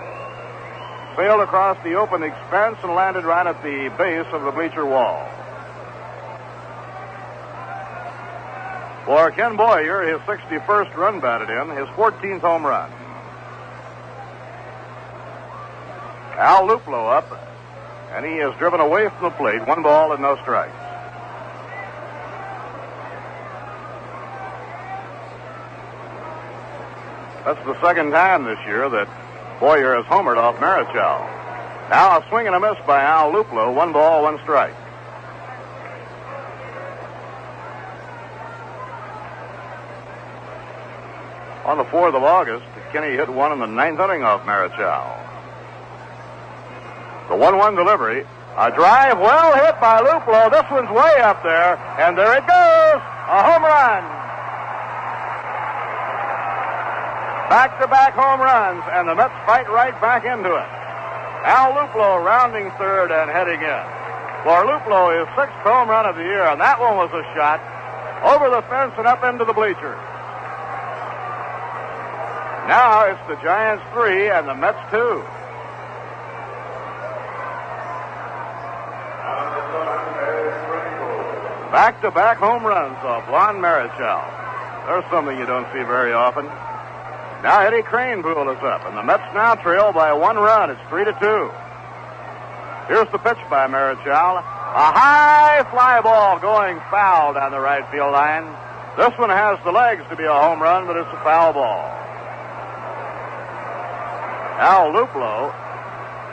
Sailed across the open expanse and landed right at the base of the bleacher wall. For Ken Boyer, his 61st run batted in, his 14th home run. Al Luplow up, and he is driven away from the plate. 1 ball and no strikes. That's the second time this year that Boyer has homered off Marichal. Now a swing and a miss by Al Luplow. 1 ball, 1 strike. On the 4th of August, Kenny hit one in the 9th inning off Marichal. The 1-1 delivery. A drive well hit by Luplow. This one's way up there, and there it goes. A home run. Back-to-back home runs, and the Mets fight right back into it. Al Luplow rounding third and heading in. For Luplow, his 6th home run of the year, and that one was a shot over the fence and up into the bleachers. Now it's the Giants 3 and the Mets 2. Back-to-back home runs off Lon Marichal. There's something you don't see very often. Now Eddie Cranepool is up, and the Mets now trail by 1 run. It's 3-2. Here's the pitch by Marichal. A high fly ball going foul down the right field line. This one has the legs to be a home run, but it's a foul ball. Al Luplow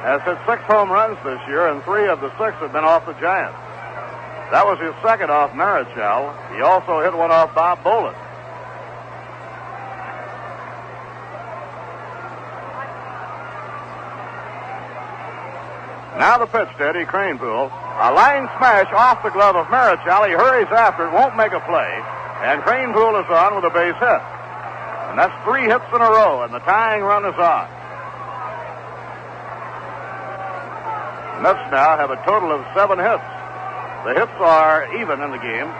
has hit 6 home runs this year, and 3 of the 6 have been off the Giants. That was his 2nd off Marichal. He also hit one off Bob Bolin. Now the pitch to Eddie Cranepool. A line smash off the glove of Marichal. He hurries after it, won't make a play. And Cranepool is on with a base hit. And that's 3 hits in a row, and the tying run is on. The Mets now have a total of 7 hits. The hits are even in the game.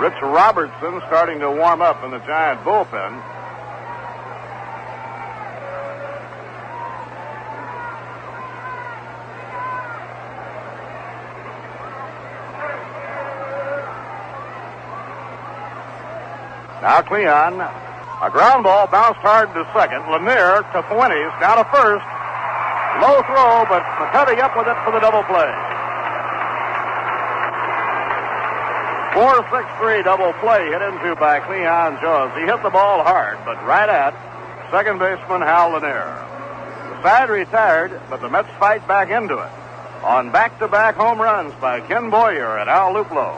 Rich Robertson starting to warm up in the Giant bullpen. Now Cleon, a ground ball bounced hard to second. Lanier to Fuentes, down to first. Low throw, but McCovey up with it for the double play. 4-6-3 double play hit into by Cleon Jones. He hit the ball hard, but right at second baseman Hal Lanier. The side retired, but the Mets fight back into it on back-to-back home runs by Ken Boyer and Al Luplow.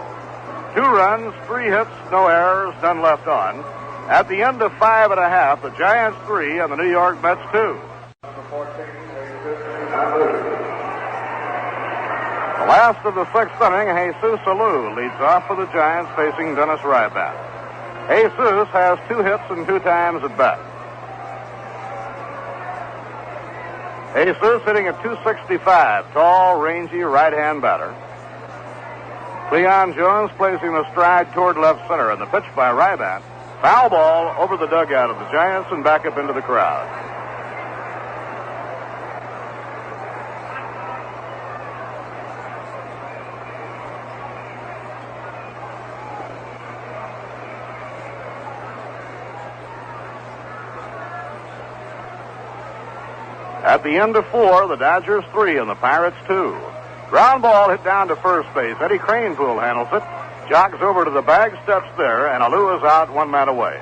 2 runs, 3 hits, no errors, none left on. At the end of 5 1/2, the Giants 3 and the New York Mets 2. The last of the 6th inning, Jesus Alou leads off for the Giants facing Dennis Rybat. Jesus has 2 hits and 2 times at bat. Jesus hitting at .265, tall, rangy right-hand batter. Cleon Jones placing the stride toward left center, and the pitch by Rybat. Foul ball over the dugout of the Giants and back up into the crowd. At the end of 4, the Dodgers 3 and the Pirates 2. Ground ball hit down to first base. Eddie Cranepool handles it. Jogs over to the bag, steps there, and Alou is out, one man away.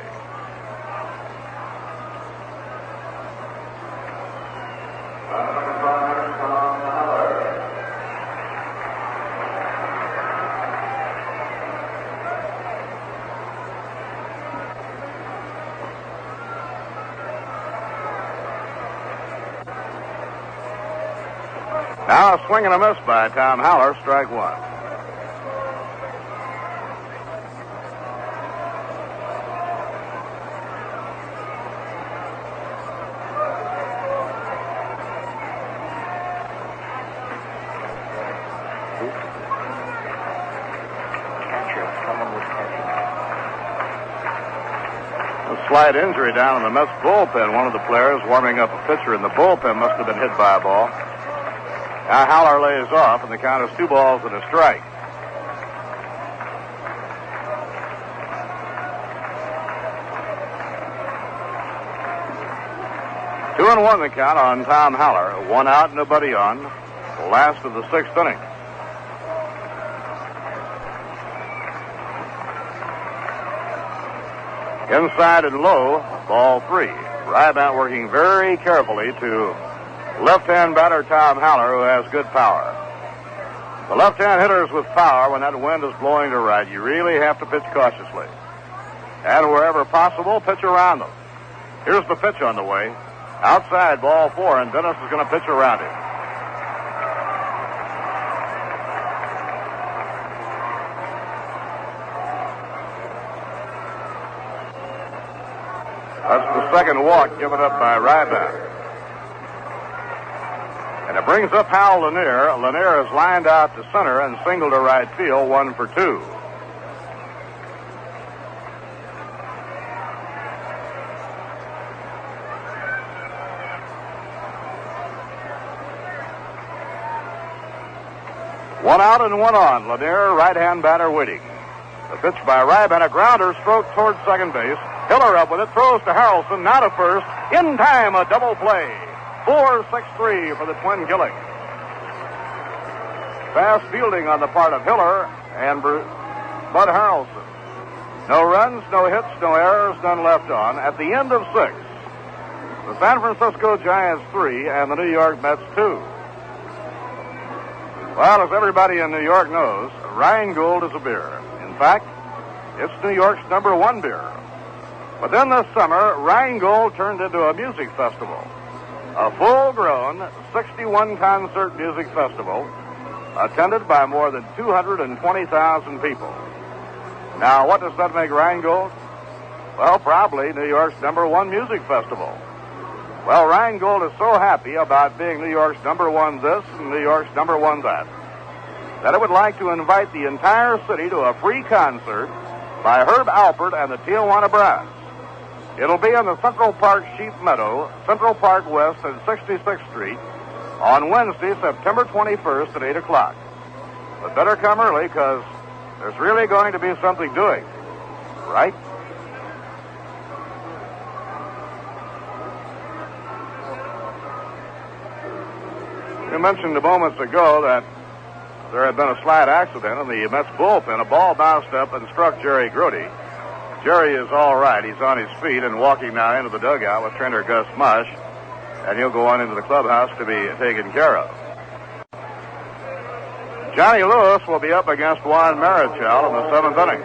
Now a swing and a miss by Tom Haller, strike one. A slight injury down in the Mets bullpen. One of the players warming up a pitcher in the bullpen must have been hit by a ball. Now Haller lays off, and the count is 2 balls and a strike. Two and one the count on Tom Haller. 1 out, nobody on. The last of the 6th inning. Inside and low, ball 3. Rybat working very carefully to left-hand batter Tom Haller, who has good power. The left-hand hitters with power, when that wind is blowing to right, you really have to pitch cautiously. And wherever possible, pitch around them. Here's the pitch on the way. Outside, ball 4, and Dennis is going to pitch around him. That's the second walk given up by Ryback. And it brings up Hal Lanier. Lanier is lined out to center and single to right field, 1 for 2. One out and 1 on. Lanier, right-hand batter, waiting. The pitch by Ryban, a grounder, stroke towards second base. Hiller up with it, throws to Harrelson, now to first. In time, a double play. 4-6-3 for the Twin Gillick. Fast fielding on the part of Hiller and Bud Harrelson. No runs, no hits, no errors, none left on. At the end of 6, the San Francisco Giants 3 and the New York Mets 2. Well, as everybody in New York knows, Rheingold is a beer. In fact, it's New York's #1 beer. But then this summer, Rheingold turned into a music festival. A full-grown 61-concert music festival attended by more than 220,000 people. Now, what does that make Rheingold? Well, probably New York's #1 music festival. Well, Rheingold is so happy about being New York's #1 this and New York's #1 that it would like to invite the entire city to a free concert by Herb Alpert and the Tijuana Brass. It'll be in the Central Park Sheep Meadow, Central Park West and 66th Street on Wednesday, September 21st at 8 o'clock. But better come early because there's really going to be something doing, right? You mentioned a moment ago that there had been a slight accident in the Mets bullpen. A ball bounced up and struck Jerry Grody. Jerry is all right. He's on his feet and walking now into the dugout with trainer Gus Mush, and he'll go on into the clubhouse to be taken care of. Johnny Lewis will be up against Juan Marichal in the 7th inning.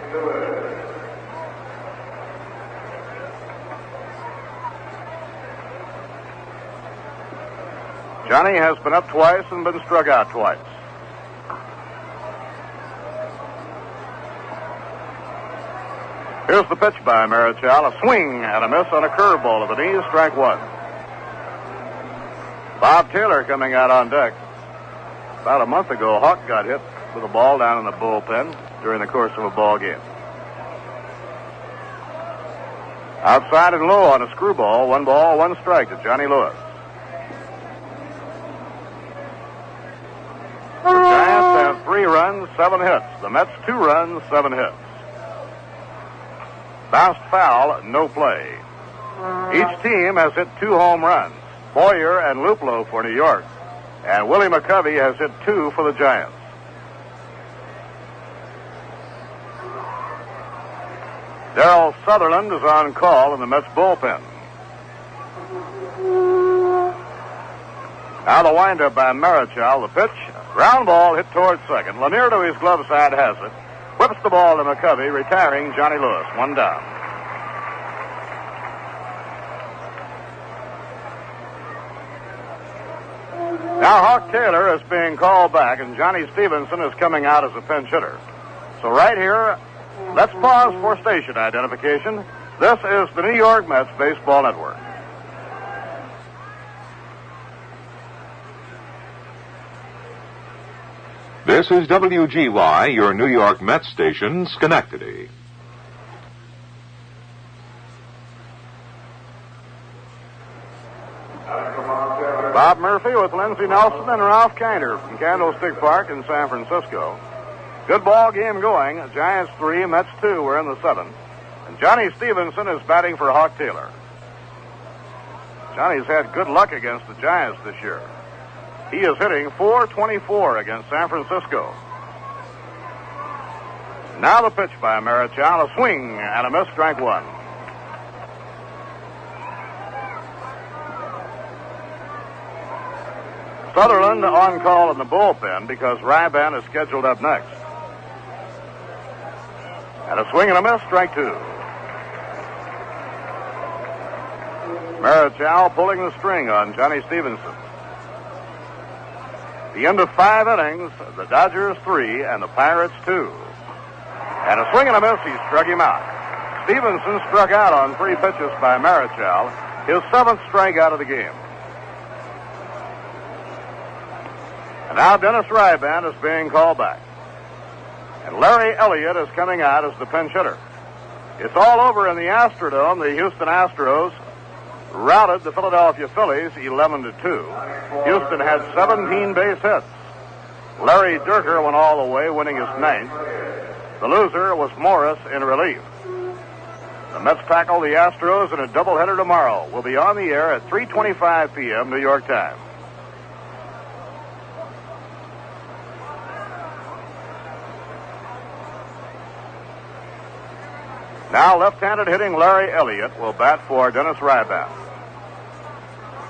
Johnny has been up twice and been struck out twice. Here's the pitch by Marichal. A swing and a miss on a curveball to the knees, strike 1. Bob Taylor coming out on deck. About a month ago, Hawk got hit with a ball down in the bullpen during the course of a ball game. Outside and low on a screwball, 1 ball, 1 strike to Johnny Lewis. The Giants have 3 runs, 7 hits. The Mets 2 runs, 7 hits. Bounced foul, no play. Each team has hit 2 home runs. Boyer and Luplow for New York And Willie McCovey has hit 2 for the Giants. Darrell Sutherland is on call in the Mets bullpen. Now the windup by Marichal. The pitch. Ground ball hit towards second. Lanier to his glove side has it. Whips the ball to McCovey, retiring Johnny Lewis. 1 down. Now Hawk Taylor is being called back, and Johnny Stevenson is coming out as a pinch hitter. So right here, let's pause for station identification. This is the New York Mets Baseball Network. This is WGY, your New York Mets station, Schenectady. Bob Murphy with Lindsey Nelson and Ralph Kinder from Candlestick Park in San Francisco. Good ball game going. Giants 3, Mets 2. We're in the 7th. And Johnny Stevenson is batting for Hawk Taylor. Johnny's had good luck against the Giants this year. He is hitting .424 against San Francisco. Now the pitch by Marichal. A swing and a miss, strike 1. Sutherland on call in the bullpen because Ryban is scheduled up next. And a swing and a miss, strike 2. Marichal pulling the string on Johnny Stevenson. The end of 5 innings, the Dodgers 3 and the Pirates 2. And a swing and a miss, he struck him out. Stevenson struck out on 3 pitches by Marichal, his 7th strikeout of the game. And now Dennis Ryban is being called back. And Larry Elliott is coming out as the pinch hitter. It's all over in the Astrodome. The Houston Astros routed the Philadelphia Phillies 11-2. Houston had 17 base hits. Larry Dierker went all the way, winning his 9th. The loser was Morris in relief. The Mets tackle the Astros in a doubleheader tomorrow. We'll be on the air at 3:25 p.m. New York time. Now left-handed hitting Larry Elliott will bat for Dennis Ryban.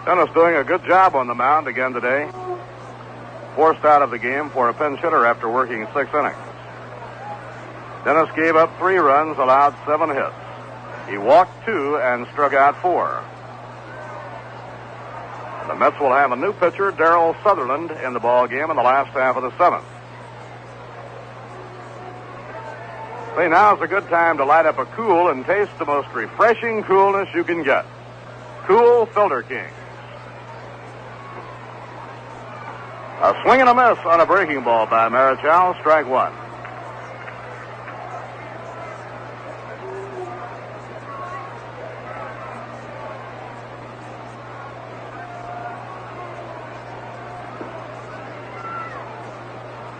Dennis doing a good job on the mound again today. Forced out of the game for a pinch hitter after working 6 innings. Dennis gave up 3 runs, allowed 7 hits. He walked 2 and struck out 4. The Mets will have a new pitcher, Darrell Sutherland, in the ball game in the last half of the 7th. Say, now's a good time to light up a cool and taste the most refreshing coolness you can get. Cool Filter Kings. A swing and a miss on a breaking ball by Marichal, strike 1.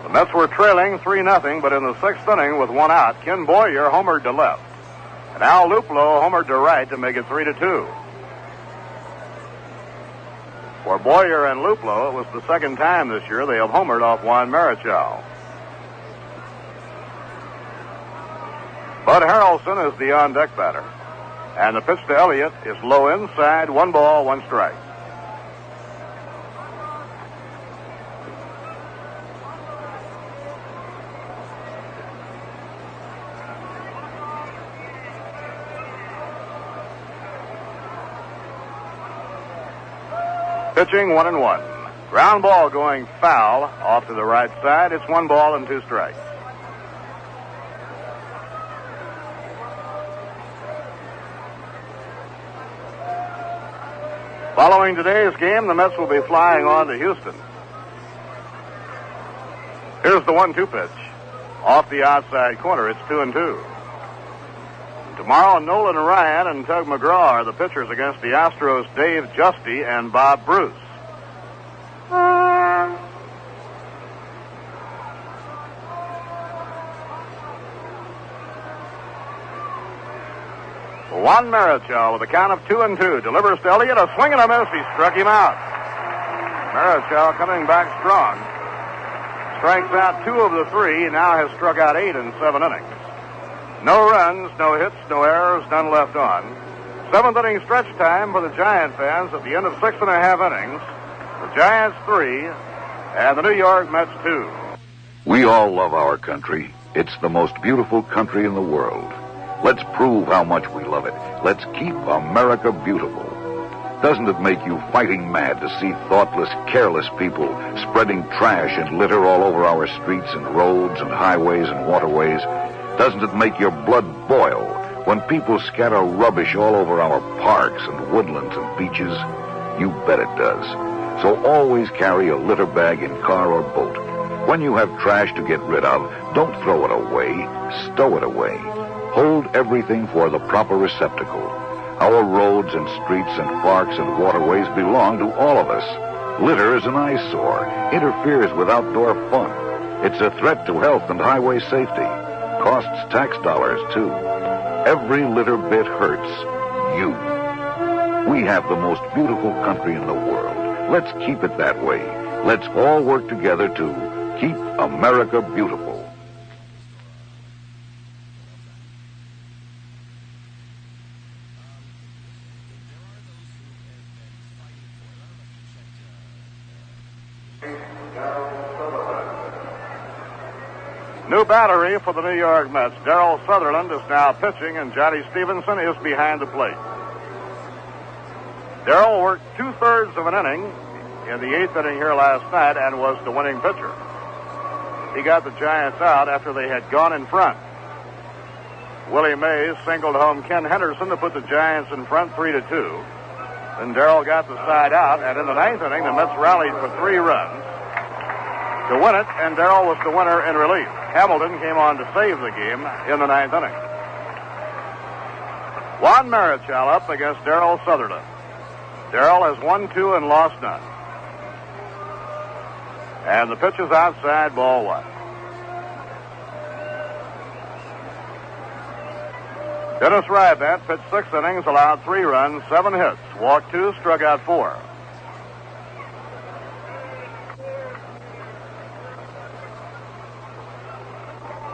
The Mets were trailing 3-0, but in the 6th inning with 1 out, Ken Boyer homered to left. And Al Luplow homered to right to make it 3-2. For Boyer and Luplow, it was the 2nd time this year they have homered off Juan Marichal. Bud Harrelson is the on-deck batter. And the pitch to Elliott is low inside, 1 ball, 1 strike. Pitching 1-1. Ground ball going foul off to the right side. It's 1 ball and 2 strikes. Following today's game, the Mets will be flying on to Houston. Here's the 1-2 pitch. Off the outside corner, it's 2-2. Tomorrow, Nolan Ryan and Tug McGraw are the pitchers against the Astros' Dave Justy and Bob Bruce. Juan Marichal with a count of 2-2 delivers to Elliott, a swing and a miss. He struck him out. Marichal coming back strong. Strikes out 2 of the 3. He now has struck out 8 in 7 innings. No runs, no hits, no errors, none left on. 7th inning stretch time for the Giant fans at the end of 6.5 innings. The Giants 3 and the New York Mets 2. We all love our country. It's the most beautiful country in the world. Let's prove how much we love it. Let's keep America beautiful. Doesn't it make you fighting mad to see thoughtless, careless people spreading trash and litter all over our streets and roads and highways and waterways? Doesn't it make your blood boil when people scatter rubbish all over our parks and woodlands and beaches? You bet it does. So always carry a litter bag in car or boat. When you have trash to get rid of, don't throw it away, stow it away. Hold everything for the proper receptacle. Our roads and streets and parks and waterways belong to all of us. Litter is an eyesore, interferes with outdoor fun. It's a threat to health and highway safety. Costs tax dollars, too. Every litter bit hurts you. We have the most beautiful country in the world. Let's keep it that way. Let's all work together to keep America beautiful. New battery for the New York Mets. Darryl Sutherland is now pitching, and Johnny Stevenson is behind the plate. Darryl worked 2/3 of an inning in the 8th inning here last night and was the winning pitcher. He got the Giants out after they had gone in front. Willie Mays singled home Ken Henderson to put the Giants in front 3-2. Then Darryl got the side out, and in the 9th inning, the Mets rallied for 3 runs to win it, and Darryl was the winner in relief. Hamilton came on to save the game in the 9th inning. Juan Marichal up against Darryl Sutherland. Darryl has won 2 and lost none. And the pitch is outside, ball 1. Dennis Rybat pitched 6 innings, allowed 3 runs, 7 hits, walked 2, struck out 4.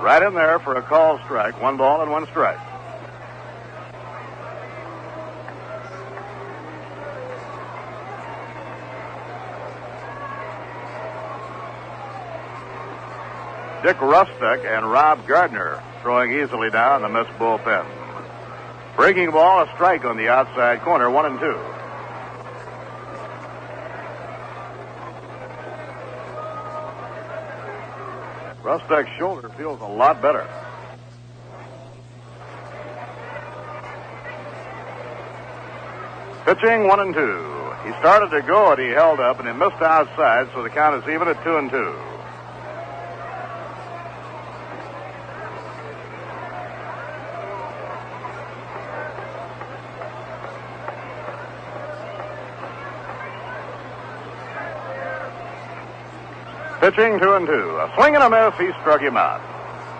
Right in there for a call strike. 1 ball and 1 strike. Dick Rustick and Rob Gardner throwing easily down the Mets bullpen. Breaking ball, a strike on the outside corner, 1-2. Rustick's shoulder feels a lot better. Pitching 1-2. He started to go and he held up and he missed outside, so the count is even at 2-2. Pitching 2-2. A swing and a miss. He struck him out.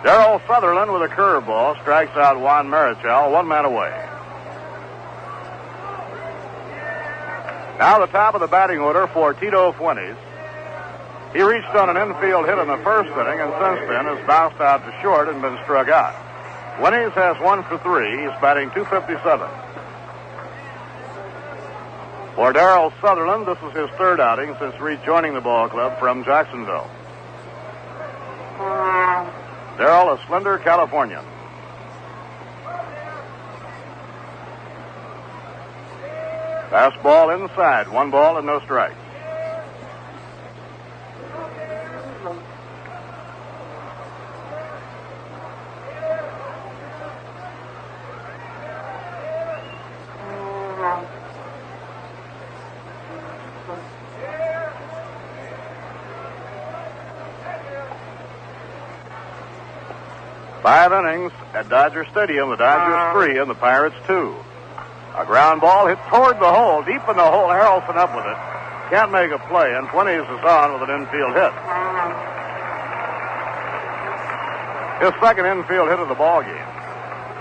Darryl Sutherland with a curveball strikes out Juan Marichal, 1 man away. Now the top of the batting order for Tito Fuentes. He reached on an infield hit in the 1st inning and since then has bounced out to short and been struck out. Fuentes has 1 for 3. He's batting .257. For Darryl Sutherland, this is his 3rd outing since rejoining the ball club from Jacksonville. Darryl, a slender Californian. Fastball inside, 1 ball and no strikes. Five innings at Dodger Stadium. The Dodgers 3 and the Pirates 2. A ground ball hit toward the hole, deep in the hole. Harrelson up with it. Can't make a play, and Fuentes is on with an infield hit. His 2nd infield hit of the ball game.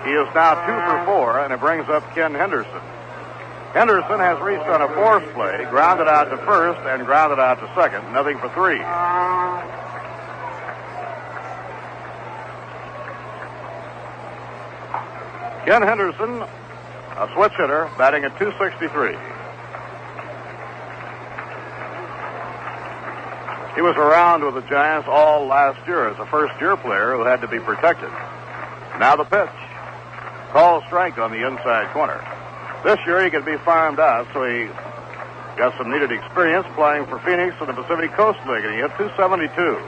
He is now 2 for 4, and it brings up Ken Henderson. Henderson has reached on a force play, grounded out to first and grounded out to second. Nothing for 3. Ken Henderson, a switch hitter, batting at .263. He was around with the Giants all last year as a first-year player who had to be protected. Now the pitch. Call strike on the inside corner. This year he could be farmed out, so he got some needed experience playing for Phoenix in the Pacific Coast League, and he hit .272.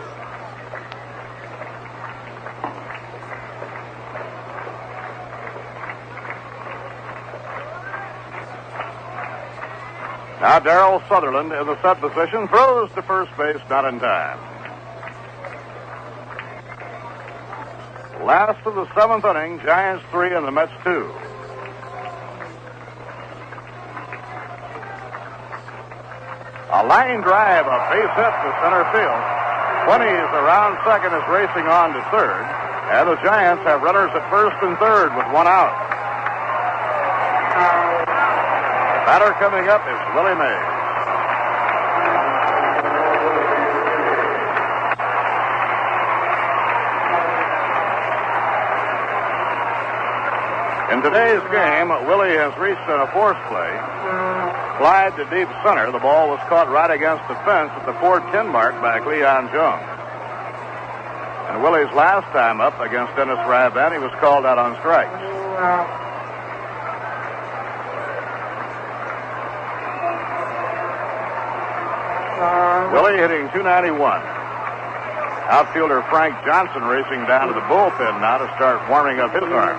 Now Darrell Sutherland in the set position, throws to first base, not in time. Last of the 7th inning, Giants 3 and the Mets 2. A line drive, a base hit to center field. 20s around second is racing on to third, and the Giants have runners at first and third with 1 out. Batter coming up is Willie Mays. In today's game, Willie has reached on a force play. Flied to deep center. The ball was caught right against the fence at the 4:10 mark by Cleon Jones. And Willie's last time up against Dennis Ryban, he was called out on strikes. Willie hitting .291. Outfielder Frank Johnson racing down to the bullpen now to start warming up his arm.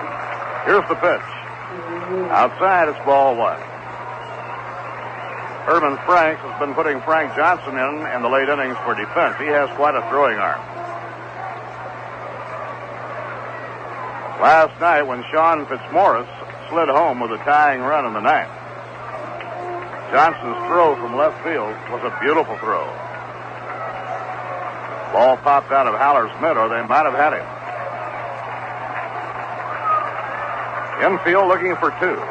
Here's the pitch. Outside, it's ball 1. Herman Franks has been putting Frank Johnson in the late innings for defense. He has quite a throwing arm. Last night when Sean Fitzmaurice slid home with a tying run in the 9th, Johnson's throw from left field was a beautiful throw. Ball popped out of Haller's mitt, or they might have had him. Infield looking for 2.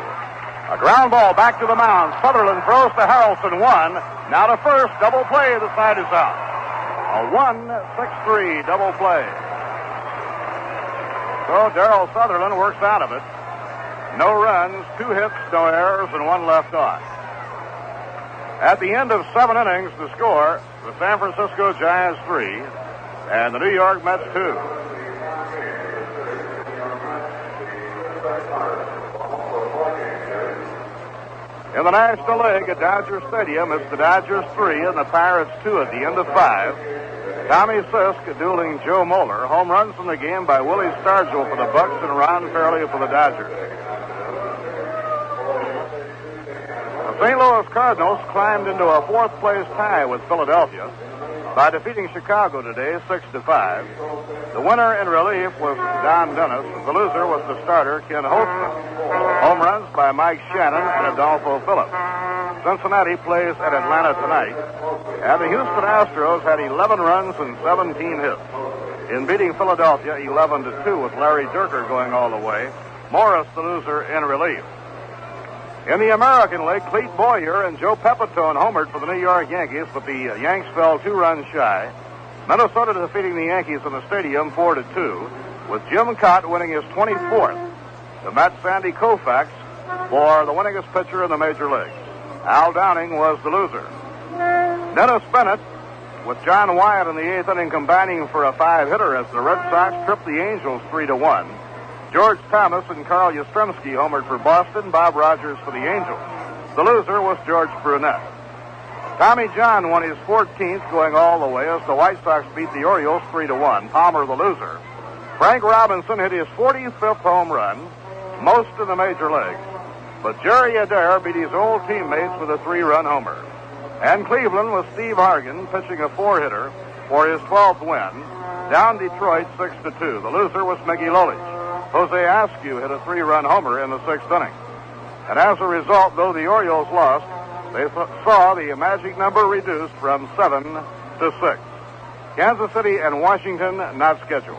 A ground ball back to the mound. Sutherland throws to Harrelson. 1. Now to first. Double play. The side is out. A 1-6-3 double play. So Darrell Sutherland works out of it. No runs, 2 hits, no errors, and 1 left on. At the end of 7 innings, the score, the San Francisco Giants 3 and the New York Mets 2. In the National League at Dodger Stadium, it's the Dodgers 3 and the Pirates 2 at the end of 5. Tommy Sisk dueling Joe Moeller. Home runs in the game by Willie Stargell for the Bucks and Ron Fairley for the Dodgers. The St. Louis Cardinals climbed into a 4th place tie with Philadelphia by defeating Chicago today 6-5. The winner in relief was Don Dennis. The loser was the starter, Ken Holtzman. Home runs by Mike Shannon and Adolfo Phillips. Cincinnati plays at Atlanta tonight. And the Houston Astros had 11 runs and 17 hits in beating Philadelphia 11-2 with Larry Dierker going all the way. Morris, the loser, in relief. In the American League, Clete Boyer and Joe Pepitone homered for the New York Yankees, but the Yanks fell 2 runs shy. Minnesota defeating the Yankees in the stadium 4-2, with Jim Cott winning his 24th. The Mets' Sandy Koufax for the winningest pitcher in the major leagues. Al Downing was the loser. Dennis Bennett, with John Wyatt in the 8th inning combining for a 5-hitter as the Red Sox tripped the Angels 3-1. George Thomas and Carl Yastrzemski homered for Boston, Bob Rogers for the Angels. The loser was George Brunette. Tommy John won his 14th going all the way as the White Sox beat the Orioles 3-1. Palmer the loser. Frank Robinson hit his 45th home run, most in the major leagues. But Jerry Adair beat his old teammates with a 3-run homer. And Cleveland with Steve Hargan pitching a 4-hitter for his 12th win, down Detroit 6-2. The loser was Mickey Lolich. Jose Askew hit a 3-run homer in the 6th inning. And as a result, though the Orioles lost, they saw the magic number reduced from 7 to 6. Kansas City and Washington not scheduled.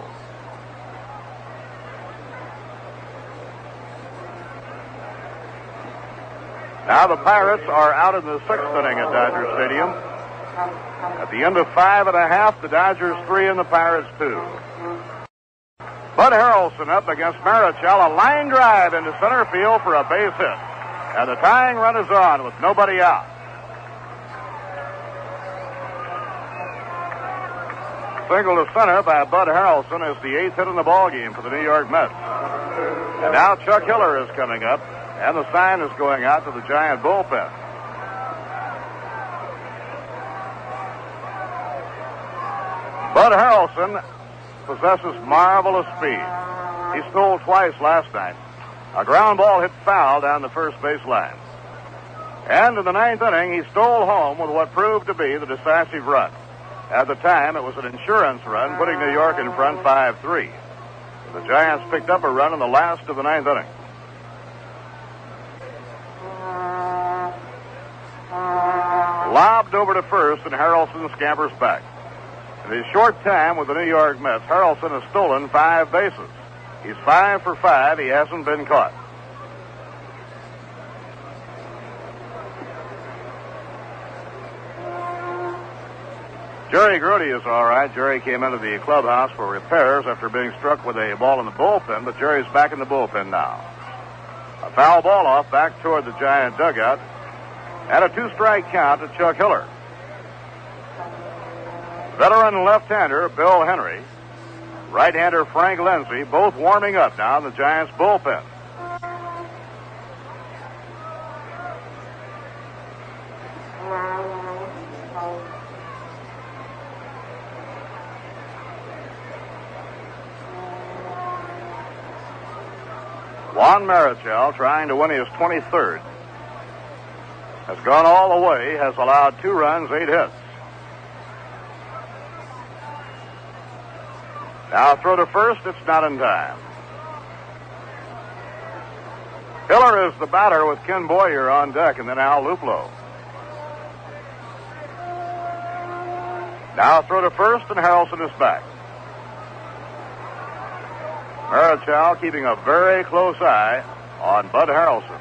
Now the Pirates are out in the sixth inning at Dodger Stadium. At the end of 5 1/2, the Dodgers 3 and the Pirates 2. Bud Harrelson up against Marichal, a line drive into center field for a base hit. And the tying run is on with nobody out. Single to center by Bud Harrelson is the 8th hit in the ballgame for the New York Mets. And now Chuck Hiller is coming up, and the sign is going out to the Giant bullpen. Bud Harrelson possesses marvelous speed. He stole twice last night. A ground ball hit foul down the first base line. And in the 9th inning, he stole home with what proved to be the decisive run. At the time, it was an insurance run, putting New York in front 5-3. The Giants picked up a run in the last of the 9th inning. Lobbed over to first, and Harrelson scampers back. In his short time with the New York Mets, Harrelson has stolen 5 bases. He's 5 for 5. He hasn't been caught. Jerry Grody is all right. Jerry came into the clubhouse for repairs after being struck with a ball in the bullpen, but Jerry's back in the bullpen now. A foul ball off back toward the Giant dugout, and a 2-strike count to Chuck Hiller. Veteran left-hander Bill Henry, right-hander Frank Lindsay, both warming up now in the Giants bullpen. Juan Marichal, trying to win his 23rd, has gone all the way, has allowed 2 runs, 8 hits. Now throw to first, it's not in time. Hiller is the batter with Ken Boyer on deck, and then Al Luplow. Now throw to first, and Harrelson is back. Marichal keeping a very close eye on Bud Harrelson.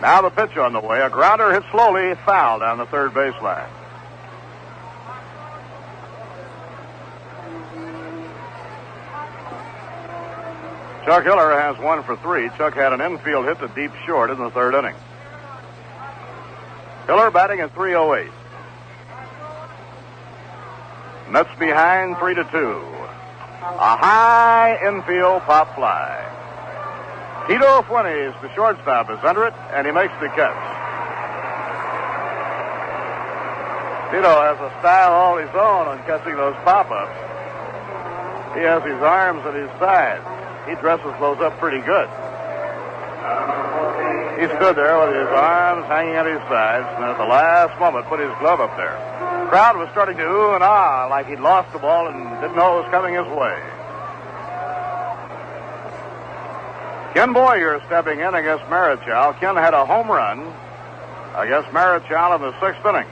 Now the pitch on the way. A grounder hit slowly, foul down the third baseline. Chuck Hiller has 1 for 3. Chuck had an infield hit to deep short in the 3rd inning. Hiller batting at .308. Mets behind 3-2. A high infield pop fly. Tito Fuentes, the shortstop, is under it, and he makes the catch. Tito has a style all his own on catching those pop-ups. He has his arms at his sides. He dresses those up pretty good. He stood there with his arms hanging at his sides, and at the last moment put his glove up there. The crowd was starting to ooh and ah like he'd lost the ball and didn't know it was coming his way. Ken Boyer stepping in against Marichal. Ken had a home run against Marichal in the 6th inning.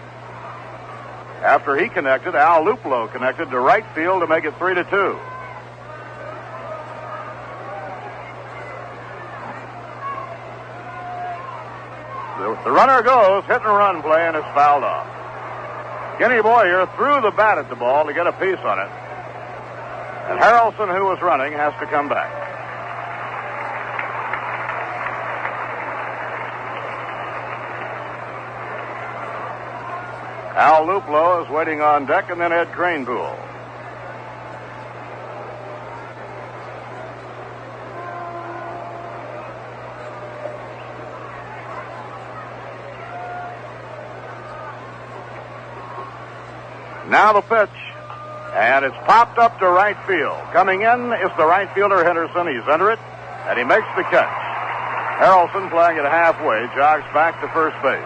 After he connected, Al Luplow connected to right field to make it 3-2. The runner goes, hit and run play, and it's fouled off. Kenny Boyer threw the bat at the ball to get a piece on it. And Harrelson, who was running, has to come back. Al Luplow is waiting on deck, and then Ed Kranepool. Now the pitch, and it's popped up to right field. Coming in is the right fielder Henderson. He's under it, and he makes the catch. Harrelson, playing it halfway, jogs back to first base.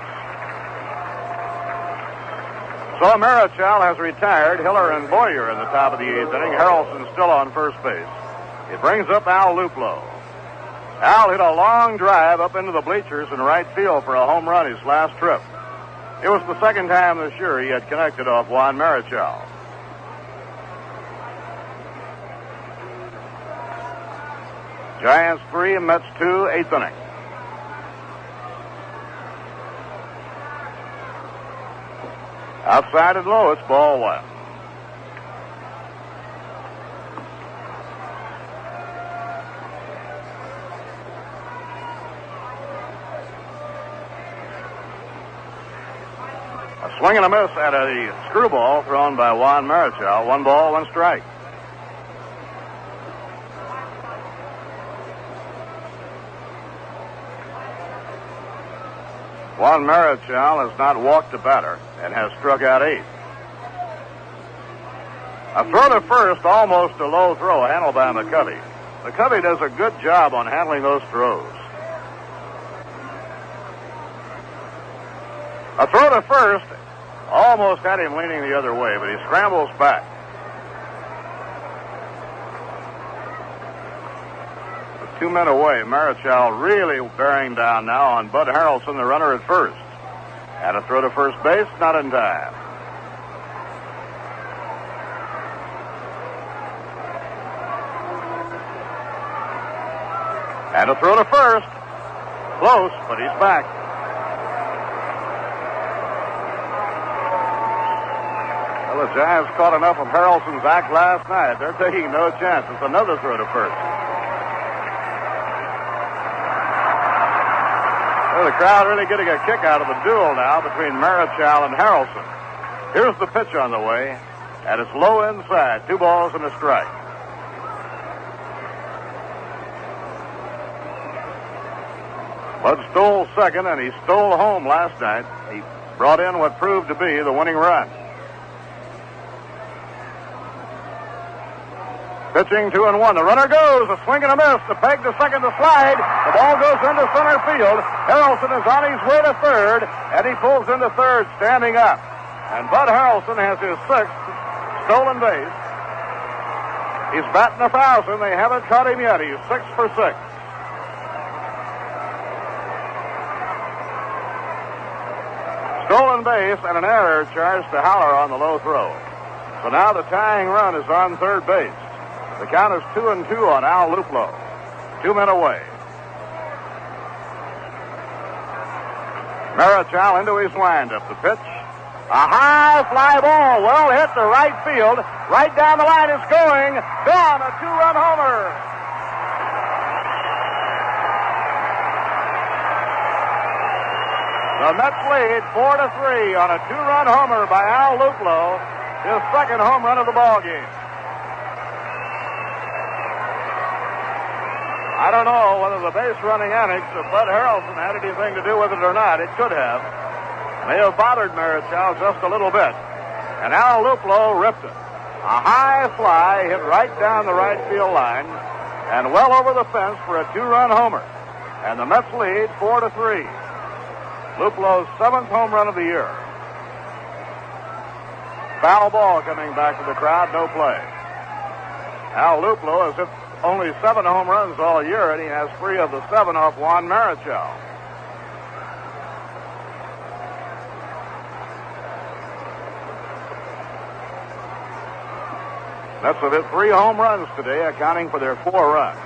So Marichal has retired. Hiller and Boyer in the top of the 8th inning. Harrelson still on first base. It brings up Al Luplow. Al hit a long drive up into the bleachers in right field for a home run his last trip. It was the 2nd time this year he had connected off Juan Marichal. Giants 3, Mets 2, eighth inning. Outside and low, it's ball one. A swing and a miss at a screwball thrown by Juan Marichal. 1 ball, 1 strike. Juan Marichal has not walked the batter and has struck out 8. A throw to first, almost a low throw, handled by McCovey. McCovey does a good job on handling those throws. A throw to first, almost had him leaning the other way, but he scrambles back. With 2 men away, Marichal really bearing down now on Bud Harrelson, the runner at first. And a throw to first base, not in time. And a throw to first. Close, but he's back. Well, the Giants caught enough of Harrelson's act last night. They're taking no chance. It's another throw to first. Well, the crowd really getting a kick out of the duel now between Marichal and Harrelson. Here's the pitch on the way, and it's low inside. 2 balls and a strike. Bud stole second, and he stole home last night. He brought in what proved to be the winning run. Pitching 2-1. The runner goes. A swing and a miss. The peg to second, the slide. The ball goes into center field. Harrelson is on his way to third, and he pulls into third, standing up. And Bud Harrelson has his 6th stolen base. He's batting 1,000. They haven't caught him yet. He's 6 for 6. Stolen base and an error charged to Haller on the low throw. So now the tying run is on third base. The count is 2-2 on Al Luplow. 2 men away. Marichal into his windup. The pitch. A high fly ball. Well hit to right field. Right down the line it's going. Gone. A 2-run homer. The Mets lead 4-3 on a 2-run homer by Al Luplow. His 2nd home run of the ball game. I don't know whether the base-running antics of Bud Harrelson had anything to do with it or not. It could have. May have bothered Marichal just a little bit. And Al Luplow ripped it. A high fly hit right down the right field line and well over the fence for a 2-run homer. And the Mets lead 4-3. Luplow's 7th home run of the year. Foul ball coming back to the crowd. No play. Al Luplow has hit only 7 home runs all year, and he has 3 of the 7 off Juan Marichal. Mets have hit 3 home runs today, accounting for their 4 runs.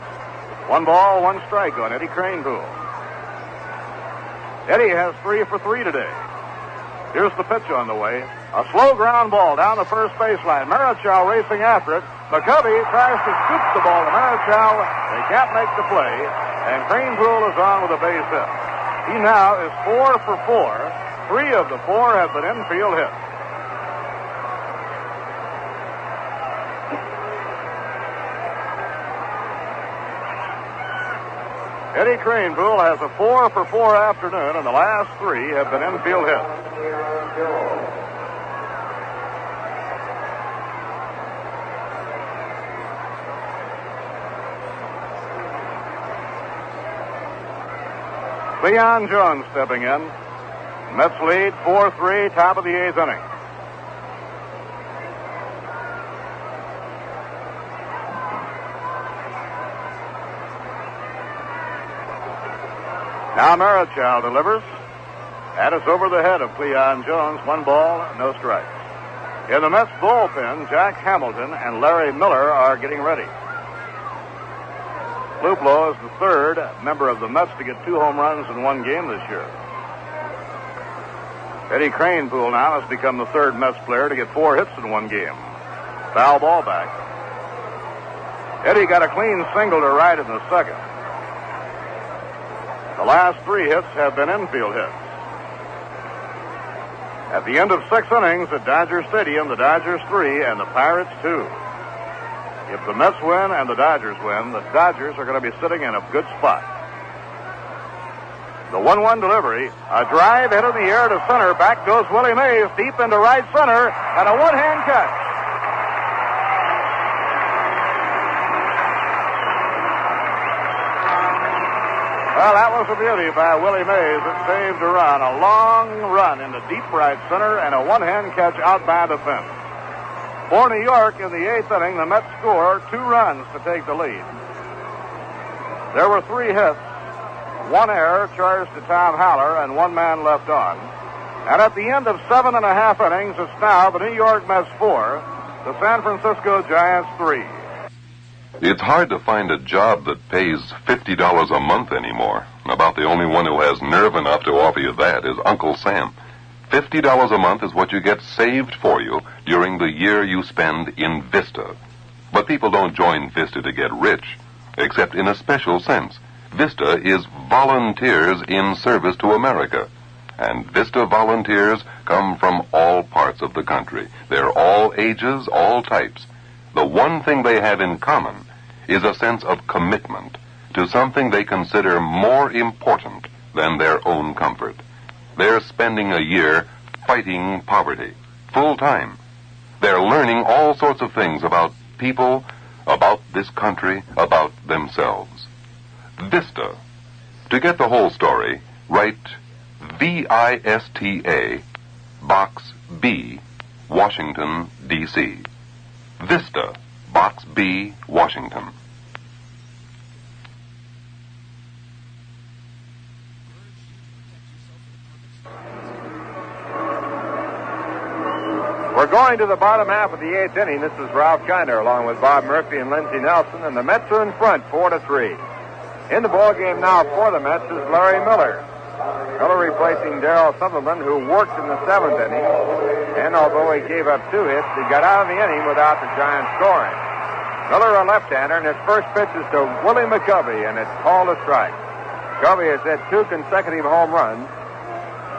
1 ball, 1 strike on Eddie Kranepool. Eddie has 3 for 3 today. Here's the pitch on the way. A slow ground ball down the first baseline. Marichal racing after it. McCovey tries to scoop the ball to Marichal. They can't make the play. And Kranepool is on with a base hit. He now is 4 for 4. 3 of the 4 have been infield hits. Eddie Kranepool has a 4 for 4 afternoon, and the last 3 have been infield hits. Leon Jones stepping in. Mets lead 4-3, top of the 8th inning. Now Marichal delivers. That is over the head of Cleon Jones. 1 ball, no strikes. In the Mets bullpen, Jack Hamilton and Larry Miller are getting ready. Luplow is the third member of the Mets to get 2 home runs in one game this year. Eddie Kranepool now has become the third Mets player to get 4 hits in one game. Foul ball back. Eddie got a clean single to right in the second. The last 3 hits have been infield hits. At the end of 6 innings at Dodger Stadium, the Dodgers 3 and the Pirates 2. If the Mets win and the Dodgers win, the Dodgers are going to be sitting in a good spot. The 1-1 delivery, a drive hit in the air to center. Back goes Willie Mays deep into right center, and a one-hand catch. Well, that was a beauty by Willie Mays. It saved a run, a long run into deep right center, and a one-hand catch out by the fence. For New York, in the 8th inning, the Mets score 2 runs to take the lead. There were 3 hits, 1 error charged to Tom Haller, and 1 man left on. And at the end of 7.5 innings, it's now the New York Mets 4, the San Francisco Giants 3. It's hard to find a job that pays $50 a month anymore. About the only one who has nerve enough to offer you that is Uncle Sam. $50 a month is what you get saved for you during the year you spend in Vista. But people don't join Vista to get rich, except in a special sense. Vista is volunteers in service to America. And Vista volunteers come from all parts of the country. They're all ages, all types. The one thing they have in common is a sense of commitment to something they consider more important than their own comfort. They're spending a year fighting poverty, full time. They're learning all sorts of things about people, about this country, about themselves. Vista. To get the whole story, write VISTA, Box B, Washington, D.C. Vista, Box B, Washington. We're going to the bottom half of the 8th inning. This is Ralph Kiner along with Bob Murphy and Lindsey Nelson, and the Mets are in front 4-3. In the ballgame now for the Mets is Larry Miller. Miller replacing Darrell Sutherland, who worked in the 7th inning, and although he gave up 2 hits, he got out of the inning without the Giants scoring. Miller, a left-hander, and his first pitch is to Willie McCovey, and it's called a strike. McCovey has hit 2 consecutive home runs.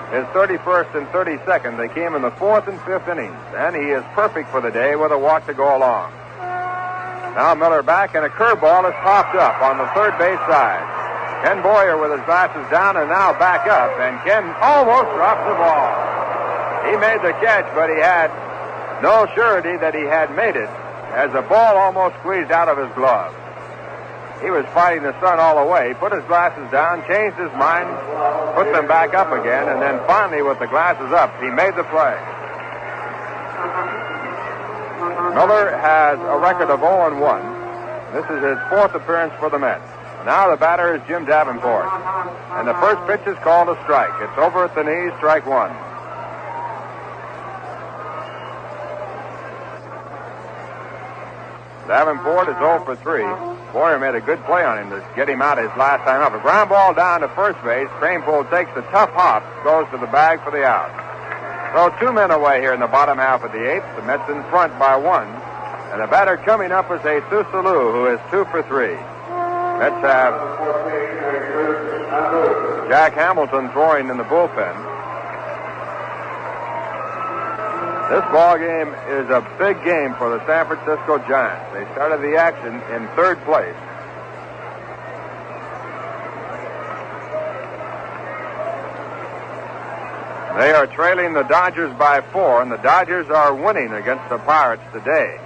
His 31st and 32nd, they came in the 4th and 5th innings, and he is perfect for the day with a walk to go along. Now Miller back, and a curveball has popped up on the third base side. Ken Boyer with his glasses down and now back up, and Ken almost dropped the ball. He made the catch, but he had no surety that he had made it, as the ball almost squeezed out of his glove. He was fighting the sun all the way. He put his glasses down, changed his mind, put them back up again, and then finally, with the glasses up, he made the play. Miller has a record of 0-1. This is his 4th appearance for the Mets. Now the batter is Jim Davenport. And the first pitch is called a strike. It's over at the knees, strike 1. Davenport is 0 for 3. Boyer made a good play on him to get him out his last time up. A ground ball down to first base. Kranepool takes the tough hop, goes to the bag for the out. So 2 men away here in the bottom half of the 8th. The Mets in front by 1. And the batter coming up is Jesus Alou, who is 2 for 3. Mets have Jack Hamilton throwing in the bullpen. This ball game is a big game for the San Francisco Giants. They started the action in 3rd place. They are trailing the Dodgers by 4, and the Dodgers are winning against the Pirates today.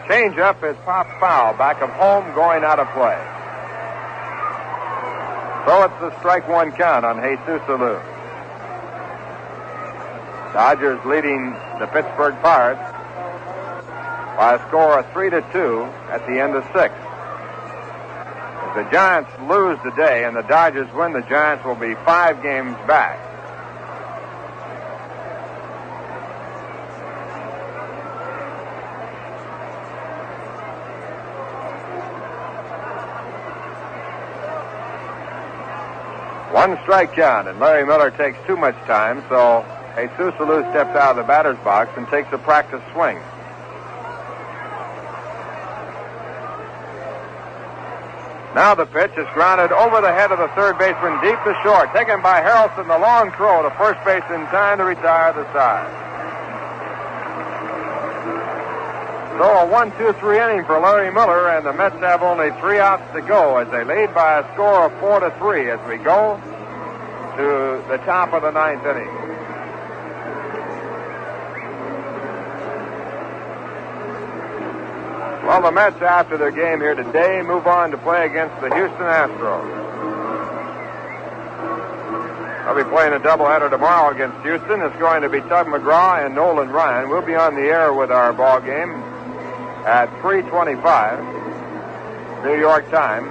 Changeup is popped foul, back of home, going out of play. So it's the strike 1 count on Jesus Alou. Dodgers leading the Pittsburgh Pirates by a score of 3-2 at the end of 6. If the Giants lose today and the Dodgers win, the Giants will be 5 games back. One strike count, and Larry Miller takes too much time, so Jesus Salou steps out of the batter's box and takes a practice swing. Now the pitch is grounded over the head of the third baseman deep to short. Taken by Harrelson, the long throw to first base in time to retire the side. So a 1-2-3 inning for Larry Miller, and the Mets have only 3 outs to go as they lead by a score of 4-3 as we go to the top of the 9th inning. Well, the Mets, after their game here today, move on to play against the Houston Astros. They'll be playing a doubleheader tomorrow against Houston. It's going to be Tug McGraw and Nolan Ryan. We'll be on the air with our ball game at 3:25 New York time.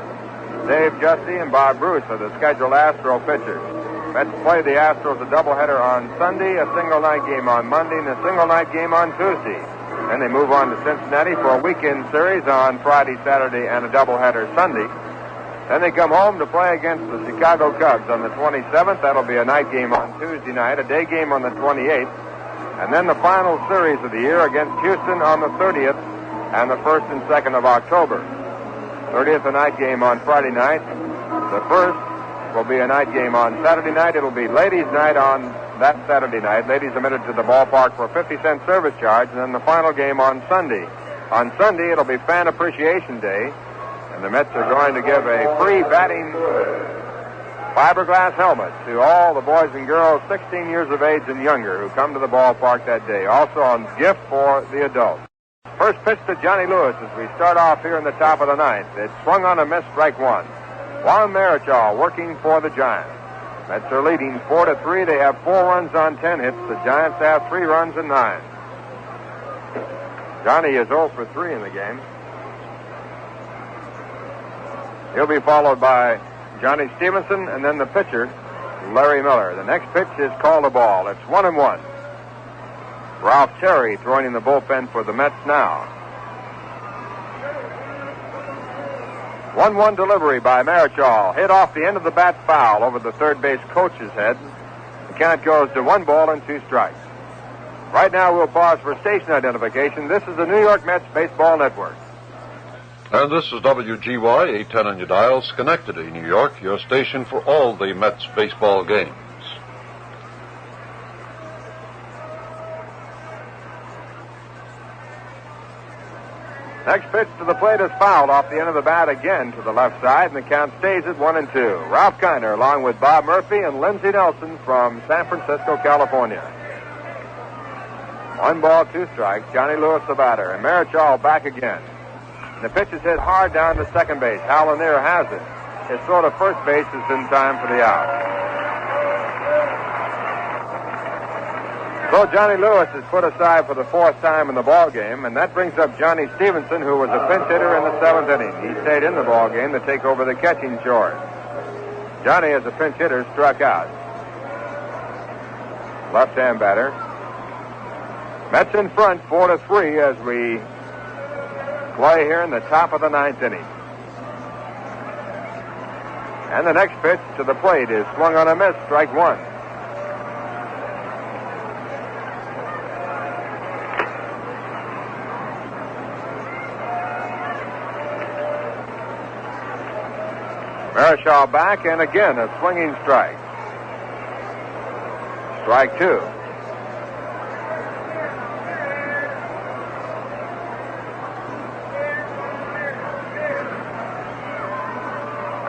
Dave Justy and Bob Bruce are the scheduled Astro pitchers. Mets play the Astros a doubleheader on Sunday, a single night game on Monday, and a single night game on Tuesday. Then they move on to Cincinnati for a weekend series on Friday, Saturday, and a doubleheader Sunday. Then they come home to play against the Chicago Cubs on the 27th. That'll be a night game on Tuesday night, a day game on the 28th. And then the final series of the year against Houston on the 30th and the 1st and 2nd of October. 30th, a night game on Friday night. The 1st will be a night game on Saturday night. It'll be ladies' night on that Saturday night. Ladies admitted to the ballpark for a 50-cent service charge, and then the final game on Sunday. On Sunday, it'll be Fan Appreciation Day, and the Mets are going to give a free batting fiberglass helmet to all the boys and girls 16 years of age and younger who come to the ballpark that day. Also a gift for the adults. First pitch to Johnny Lewis as we start off here in the top of the 9th. It's swung on a miss, strike one. Juan Marichal working for the Giants. Mets are leading 4-3. They have 4 runs on 10 hits. The Giants have 3 runs and 9. Johnny is 0 for 3 in the game. He'll be followed by Johnny Stevenson and then the pitcher, Larry Miller. The next pitch is called a ball. It's 1-1. Ralph Terry throwing in the bullpen for the Mets now. 1-1 delivery by Marichal. Hit off the end of the bat foul over the third base coach's head. The count goes to 1 ball and 2 strikes. Right now we'll pause for station identification. This is the New York Mets Baseball Network. And this is WGY 810 on your dial, Schenectady, New York, your station for all the Mets baseball games. Next pitch to the plate is fouled off the end of the bat again to the left side, and the count stays at 1-2. Ralph Kiner along with Bob Murphy and Lindsey Nelson from San Francisco, California. 1 ball, 2 strikes. Johnny Lewis the batter, and Marichal back again. And the pitch is hit hard down to second base. Hal Lanier has it. His throw to first base is in time for the out. So Johnny Lewis is put aside for the 4th time in the ball game, and that brings up Johnny Stevenson, who was a pinch hitter in the 7th inning. He stayed in the ball game to take over the catching chores. Johnny, as a pinch hitter, struck out. Left-hand batter. Mets in front, 4-3 as we play here in the top of the 9th inning. And the next pitch to the plate is swung on a miss, strike one. Marichal back, and again a swinging strike. Strike two.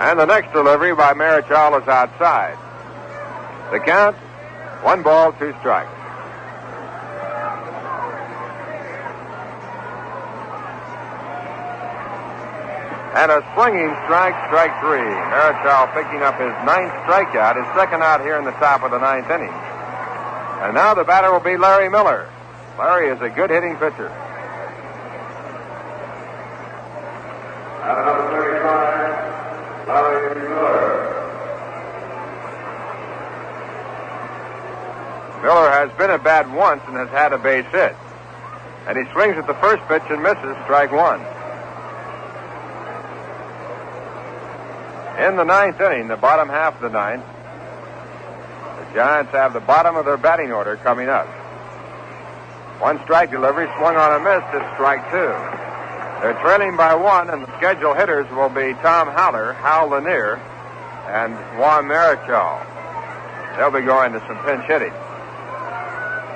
And the next delivery by Marichal is outside. The count, 1 ball, 2 strikes. And a swinging strike, strike 3. Marichal picking up his 9th strikeout, his 2nd out here in the top of the 9th inning. And now the batter will be Larry Miller. Larry is a good hitting pitcher. Number 35, Larry Miller. Miller has been at bat once and has had a base hit. And he swings at the first pitch and misses, strike 1. In the 9th inning, the bottom half of the 9th, Giants have the bottom of their batting order coming up. One strike delivery swung on a miss. It's strike two. They're trailing by one, and the scheduled hitters will be Tom Haller, Hal Lanier, and Juan Marichal. They'll be going to some pinch hitting.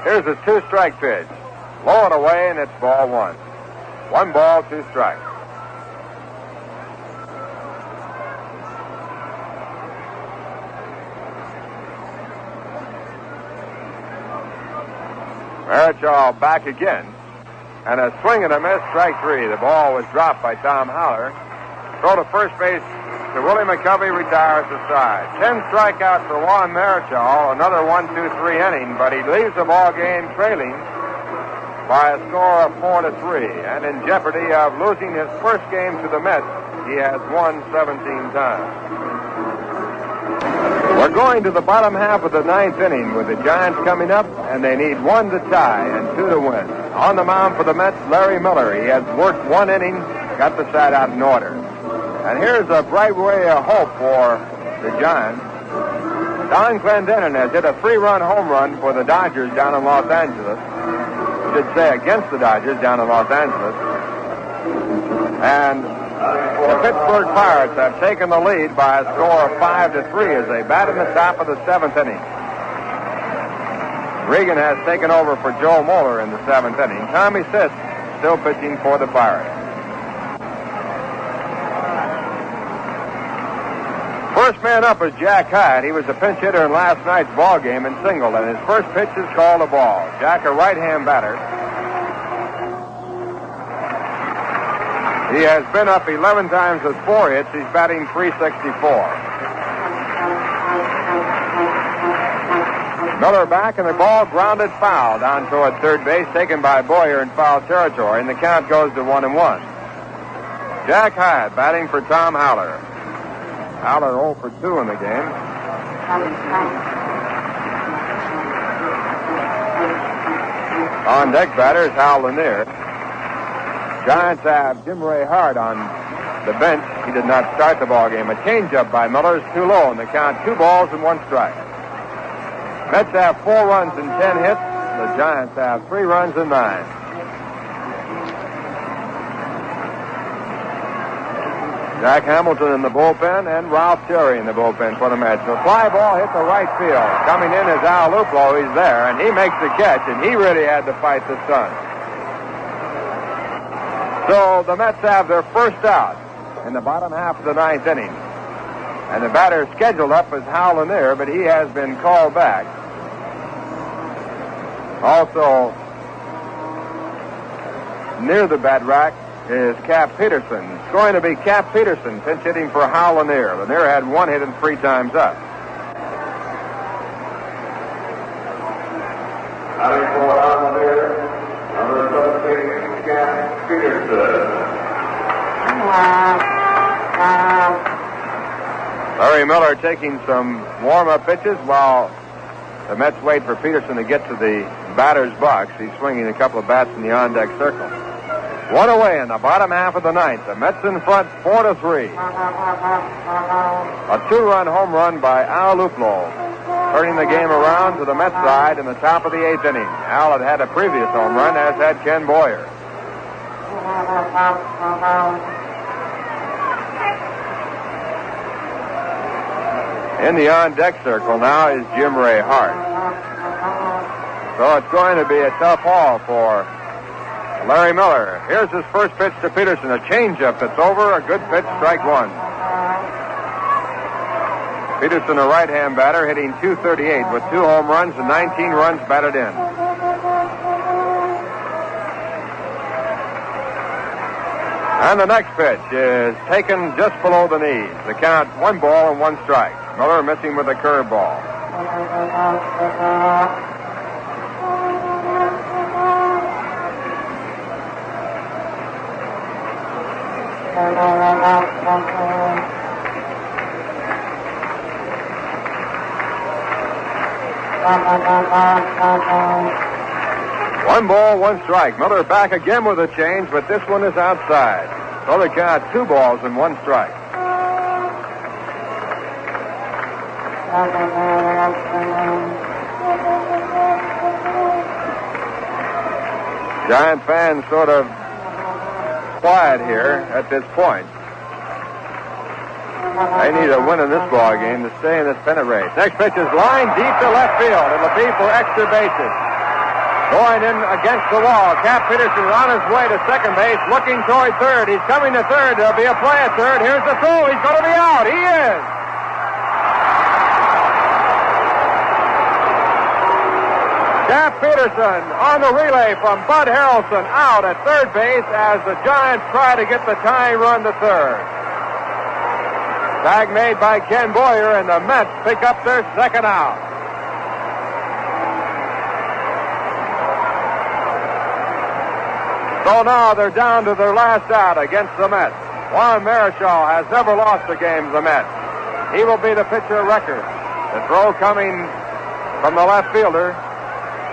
Here's a two-strike pitch. Low and away, and it's ball one. 1 ball, 2 strikes. Marichal back again. And a swing and a miss, strike 3. The ball was dropped by Tom Haller. Throw to first base to Willie McCovey, retires the side. 10 strikeouts for Juan Marichal, another 1-2-3 inning, but he leaves the ball game trailing by a score of 4-3, and in jeopardy of losing his first game to the Mets. He has won 17 times. We're going to the bottom half of the 9th inning with the Giants coming up, and they need 1 to tie and 2 to win. On the mound for the Mets, Larry Miller. He has worked 1 inning, got the side out in order. And here's a bright ray of hope for the Giants. Don Clendenin has hit a 3-run home run for the Dodgers down in Los Angeles. I should say against the Dodgers down in Los Angeles. And the Pittsburgh Pirates have taken the lead by a score of 5-3 as they bat in the top of the 7th inning. Regan has taken over for Joe Moeller in the 7th inning. Tommy Sisk still pitching for the Pirates. First man up is Jack Hyatt. He was a pinch hitter in last night's ball game and singled, and his first pitch is called a ball. Jack, a right-hand batter. He has been up 11 times with 4 hits. He's batting .364. Miller back, and the ball grounded foul down toward third base, taken by Boyer in foul territory, and the count goes to 1-1. Jack Hyatt batting for Tom Haller. Haller 0 for 2 in the game. On deck batter is Hal Lanier. Giants have Jim Ray Hart on the bench. He did not start the ball game. A changeup by Miller is too low, and the count 2 balls and 1 strike. Mets have 4 runs and 10 hits. The Giants have 3 runs and 9. Jack Hamilton in the bullpen and Ralph Cherry in the bullpen for the Mets. The fly ball hit the right field. Coming in is Al Luplo. He's there, and he makes the catch, and he really had to fight the sun. So the Mets have their first out in the bottom half of the 9th inning. And the batter scheduled up is Hal Lanier, but he has been called back. Also, near the bat rack is Cap Peterson. It's going to be Cap Peterson pinch hitting for Hal Lanier. Lanier had 1 hit and 3 times up. Batting for Hal Lanier, number 17, Cap Peterson. Larry Miller taking some warm-up pitches while the Mets wait for Peterson to get to the batter's box. He's swinging a couple of bats in the on-deck circle. 1 away in the bottom half of the 9th. The Mets in front, 4-3. A 2-run home run by Al Luplo, turning the game around to the Mets side in the top of the 8th inning. Al had a previous home run, as had Ken Boyer. In the on-deck circle now is Jim Ray Hart. So it's going to be a tough haul for Larry Miller. Here's his first pitch to Peterson. A changeup that's over. A good pitch, strike 1. Peterson, a right-hand batter, hitting .238 with 2 home runs and 19 runs batted in. And the next pitch is taken just below the knees. The count 1 ball and 1 strike. Miller missing with a curveball. One ball, 1 strike. Miller back again with a change, but this one is outside. So they count 2 balls and 1 strike. Giant fans sort of quiet here at this point. They need a win in this ball game to stay in this pennant race. Next pitch is line deep to left field. It'll be for extra bases. Going in against the wall. Cap Peterson is on his way to second base, looking toward third. He's coming to third. There'll be a play at third. Here's the throw. He's going to be out. He is. Cap Peterson on the relay from Bud Harrelson out at third base as the Giants try to get the tying run to third. Tag made by Ken Boyer, and the Mets pick up their second out. So now they're down to their last out against the Mets. Juan Marichal has never lost a game to the Mets. He will be the pitcher of record. The throw coming from the left fielder,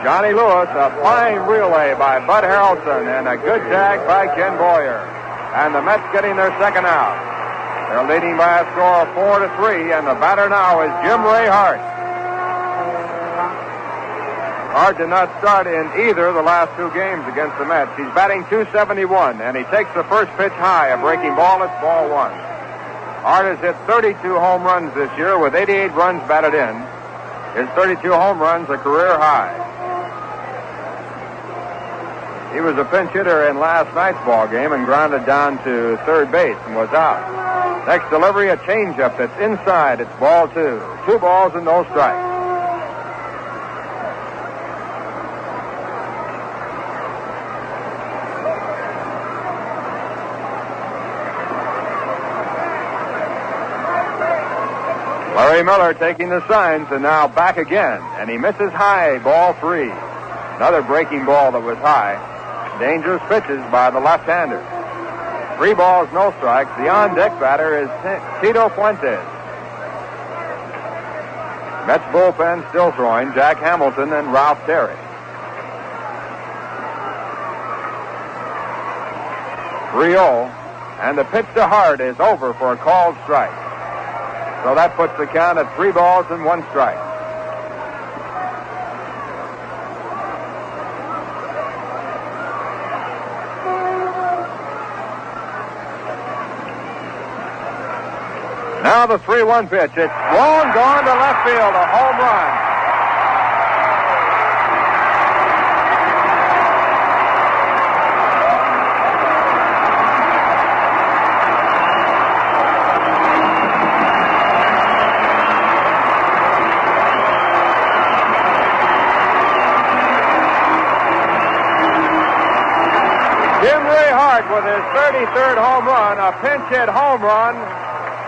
Johnny Lewis, a fine relay by Bud Harrelson, and a good tag by Ken Boyer. And the Mets getting their second out. They're leading by a score of 4-3, and the batter now is Jim Ray Hart. Hart did not start in either of the last two games against the Mets. He's batting .271, and he takes the first pitch high, a breaking ball. It's ball one. Hart has hit 32 home runs this year with 88 runs batted in. His 32 home runs a career high. He was a pinch hitter in last night's ball game and grounded down to third base and was out. Next delivery, a changeup that's inside. It's ball two. 2 balls and no strikes. Larry Miller taking the signs and now back again. And he misses high, ball 3. Another breaking ball that was high. Dangerous pitches by the left-hander. 3 balls, no strikes. The on-deck batter is Tito Fuentes. Mets bullpen still throwing Jack Hamilton and Ralph Terry. 3-0, and the pitch to Hart is over for a called strike. So that puts the count at 3 balls and 1 strike. Now the 3-1 pitch. It's long gone to left field, a home run. Jim Ray Hart with his 33rd home run, a pinch hit home run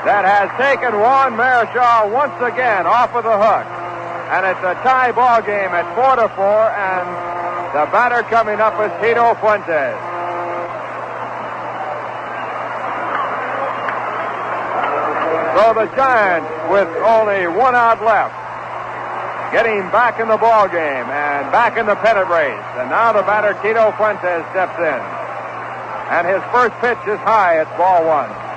that has taken Juan Marichal once again off of the hook. And it's a tie ball game at 4-4, and the batter coming up is Tito Fuentes. So the Giants, with only 1 out left, getting back in the ball game and back in the pennant race. And now the batter Tito Fuentes steps in. And his first pitch is high. It's ball 1.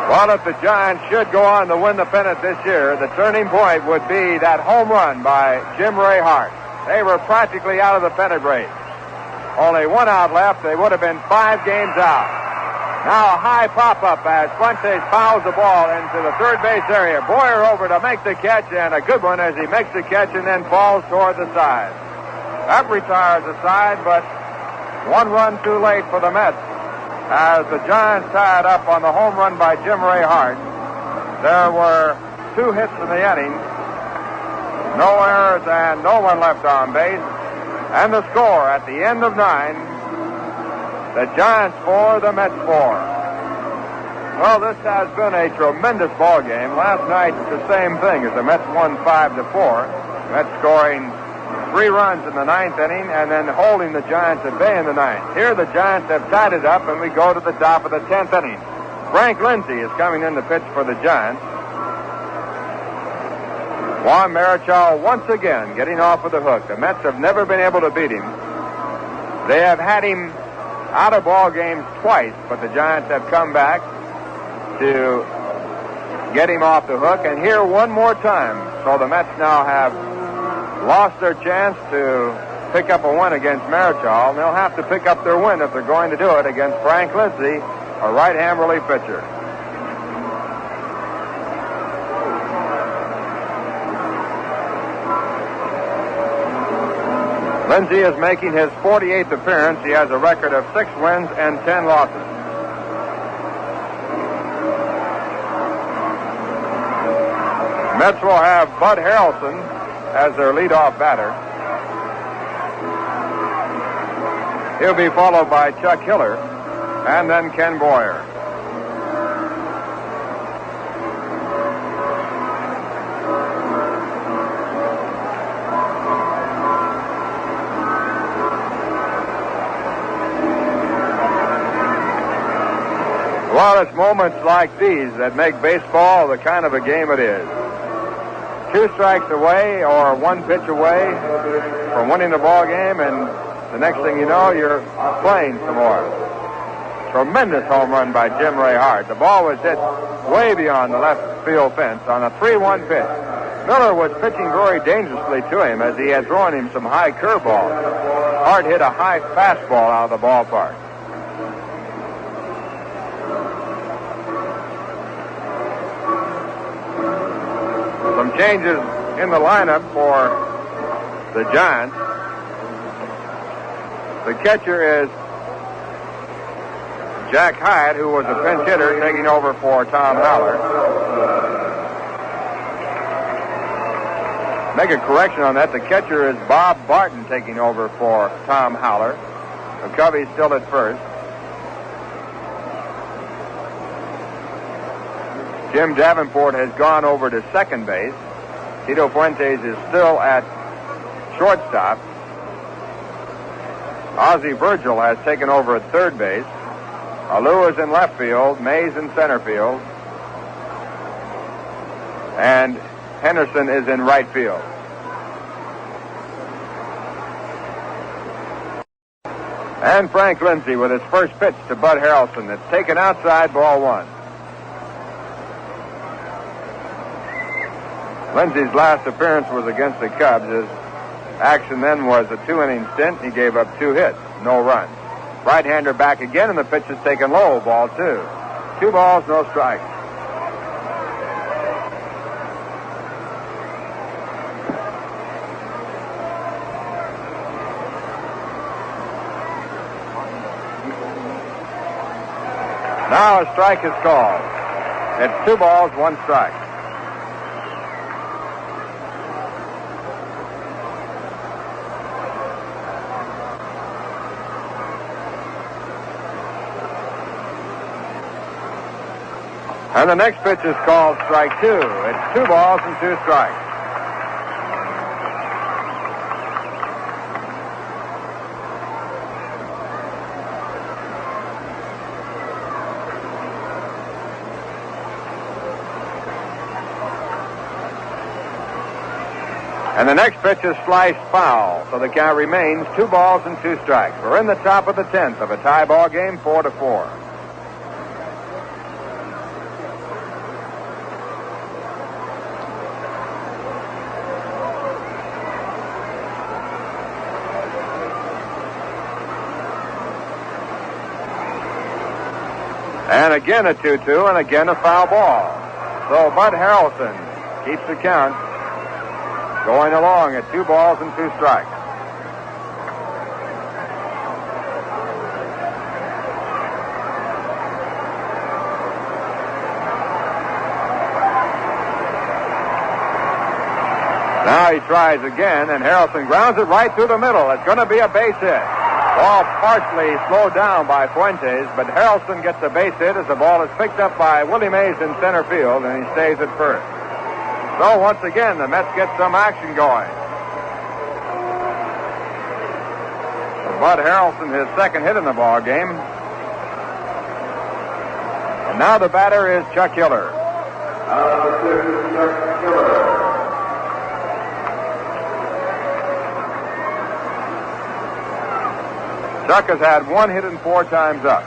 Well, if the Giants should go on to win the pennant this year, the turning point would be that home run by Jim Ray Hart. They were practically out of the pennant race. Only 1 out left. They would have been 5 games out. Now a high pop-up as Fuentes fouls the ball into the third base area. Boyer over to make the catch, and a good one as he makes the catch and then falls toward the side. That retires the side, but 1 run too late for the Mets. As the Giants tied up on the home run by Jim Ray Hart, there were 2 hits in the inning, no errors and no one left on base. And the score at the end of 9, the Giants 4, the Mets 4. Well, this has been a tremendous ball game. Last night, the same thing as the Mets won 5-4. Mets scoring 3 runs in the 9th inning and then holding the Giants at bay in the 9th. Here the Giants have tied it up, and we go to the top of the 10th inning. Frank Lindsay is coming in to pitch for the Giants. Juan Marichal once again getting off with the hook. The Mets have never been able to beat him. They have had him out of ball games twice, but the Giants have come back to get him off the hook, and here one more time. So the Mets now have lost their chance to pick up a win against Marichal, and they'll have to pick up their win if they're going to do it against Frank Lindsay, a right-hand relief pitcher. Lindsay is making his 48th appearance. He has a record of 6 wins and 10 losses. Mets will have Bud Harrelson as their leadoff batter. He'll be followed by Chuck Hiller and then Ken Boyer. Well, it's moments like these that make baseball the kind of a game it is. 2 strikes away or 1 pitch away from winning the ball game, and the next thing you know, you're playing some more. Tremendous home run by Jim Ray Hart. The ball was hit way beyond the left field fence on a 3-1 pitch. Miller was pitching very dangerously to him as he had thrown him some high curveballs. Hart hit a high fastball out of the ballpark. Some changes in the lineup for the Giants. The catcher is Jack Hyatt, who was a pinch hitter, taking over for Tom Haller. Make a correction on that. The catcher is Bob Barton, taking over for Tom Haller. McCovey still at first. Jim Davenport has gone over to second base. Tito Fuentes is still at shortstop. Ozzie Virgil has taken over at third base. Alou is in left field. Mays in center field. And Henderson is in right field. And Frank Lindsay with his first pitch to Bud Harrelson. It's taken outside, ball 1. Lindsay's last appearance was against the Cubs. His action then was a 2-inning stint. He gave up 2 hits, no runs. Right-hander back again, and the pitch is taken low, ball 2. 2 balls, no strikes. Now a strike is called. It's 2 balls, 1 strike. And the next pitch is called strike 2. It's 2 balls and 2 strikes. And the next pitch is sliced foul, so the count remains 2 balls and 2 strikes. We're in the top of the 10th of a tie ball game, 4-4. And again a 2-2, and again a foul ball. So Bud Harrelson keeps the count going along at 2 balls and 2 strikes. Now he tries again, and Harrelson grounds it right through the middle. It's going to be a base hit. Ball partially slowed down by Fuentes, but Harrelson gets a base hit as the ball is picked up by Willie Mays in center field, and he stays at first. So once again, the Mets get some action going. Bud Harrelson, his second hit in the ball game. And now the batter is Chuck Hiller. Chuck has had 1 hit and 4 times up.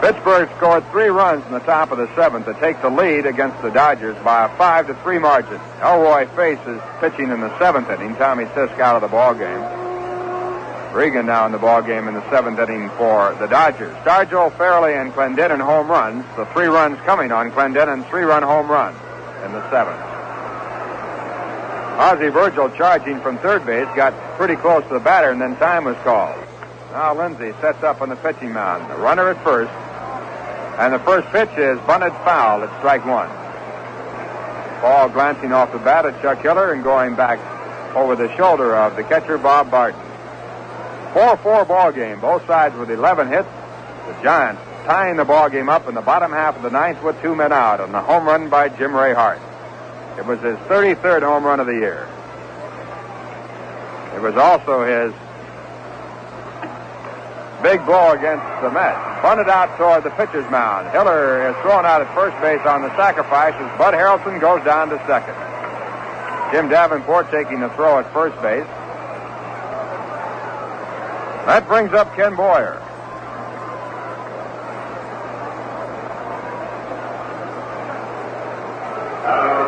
Pittsburgh scored 3 runs in the top of the 7th to take the lead against the Dodgers by a 5-3 margin. Elroy Face is pitching in the 7th inning. Tommy Sisk out of the ball game. Regan now in the ball game in the 7th inning for the Dodgers. Stargell, Fairley, and Clendenin home runs. The 3 runs coming on Clendenin's 3-run home run in the 7th. Ozzie Virgil charging from third base, got pretty close to the batter, and then time was called. Now Lindsay sets up on the pitching mound. The runner at first, and the first pitch is bunted foul at strike 1. Ball glancing off the bat at Chuck Hiller and going back over the shoulder of the catcher, Bob Barton. 4-4 ball game, both sides with 11 hits. The Giants tying the ball game up in the bottom half of the 9th with 2 men out on the home run by Jim Ray Hart. It was his 33rd home run of the year. It was also his big blow against the Mets. Bunted out toward the pitcher's mound. Hiller is thrown out at first base on the sacrifice as Bud Harrelson goes down to second. Jim Davenport taking the throw at first base. That brings up Ken Boyer.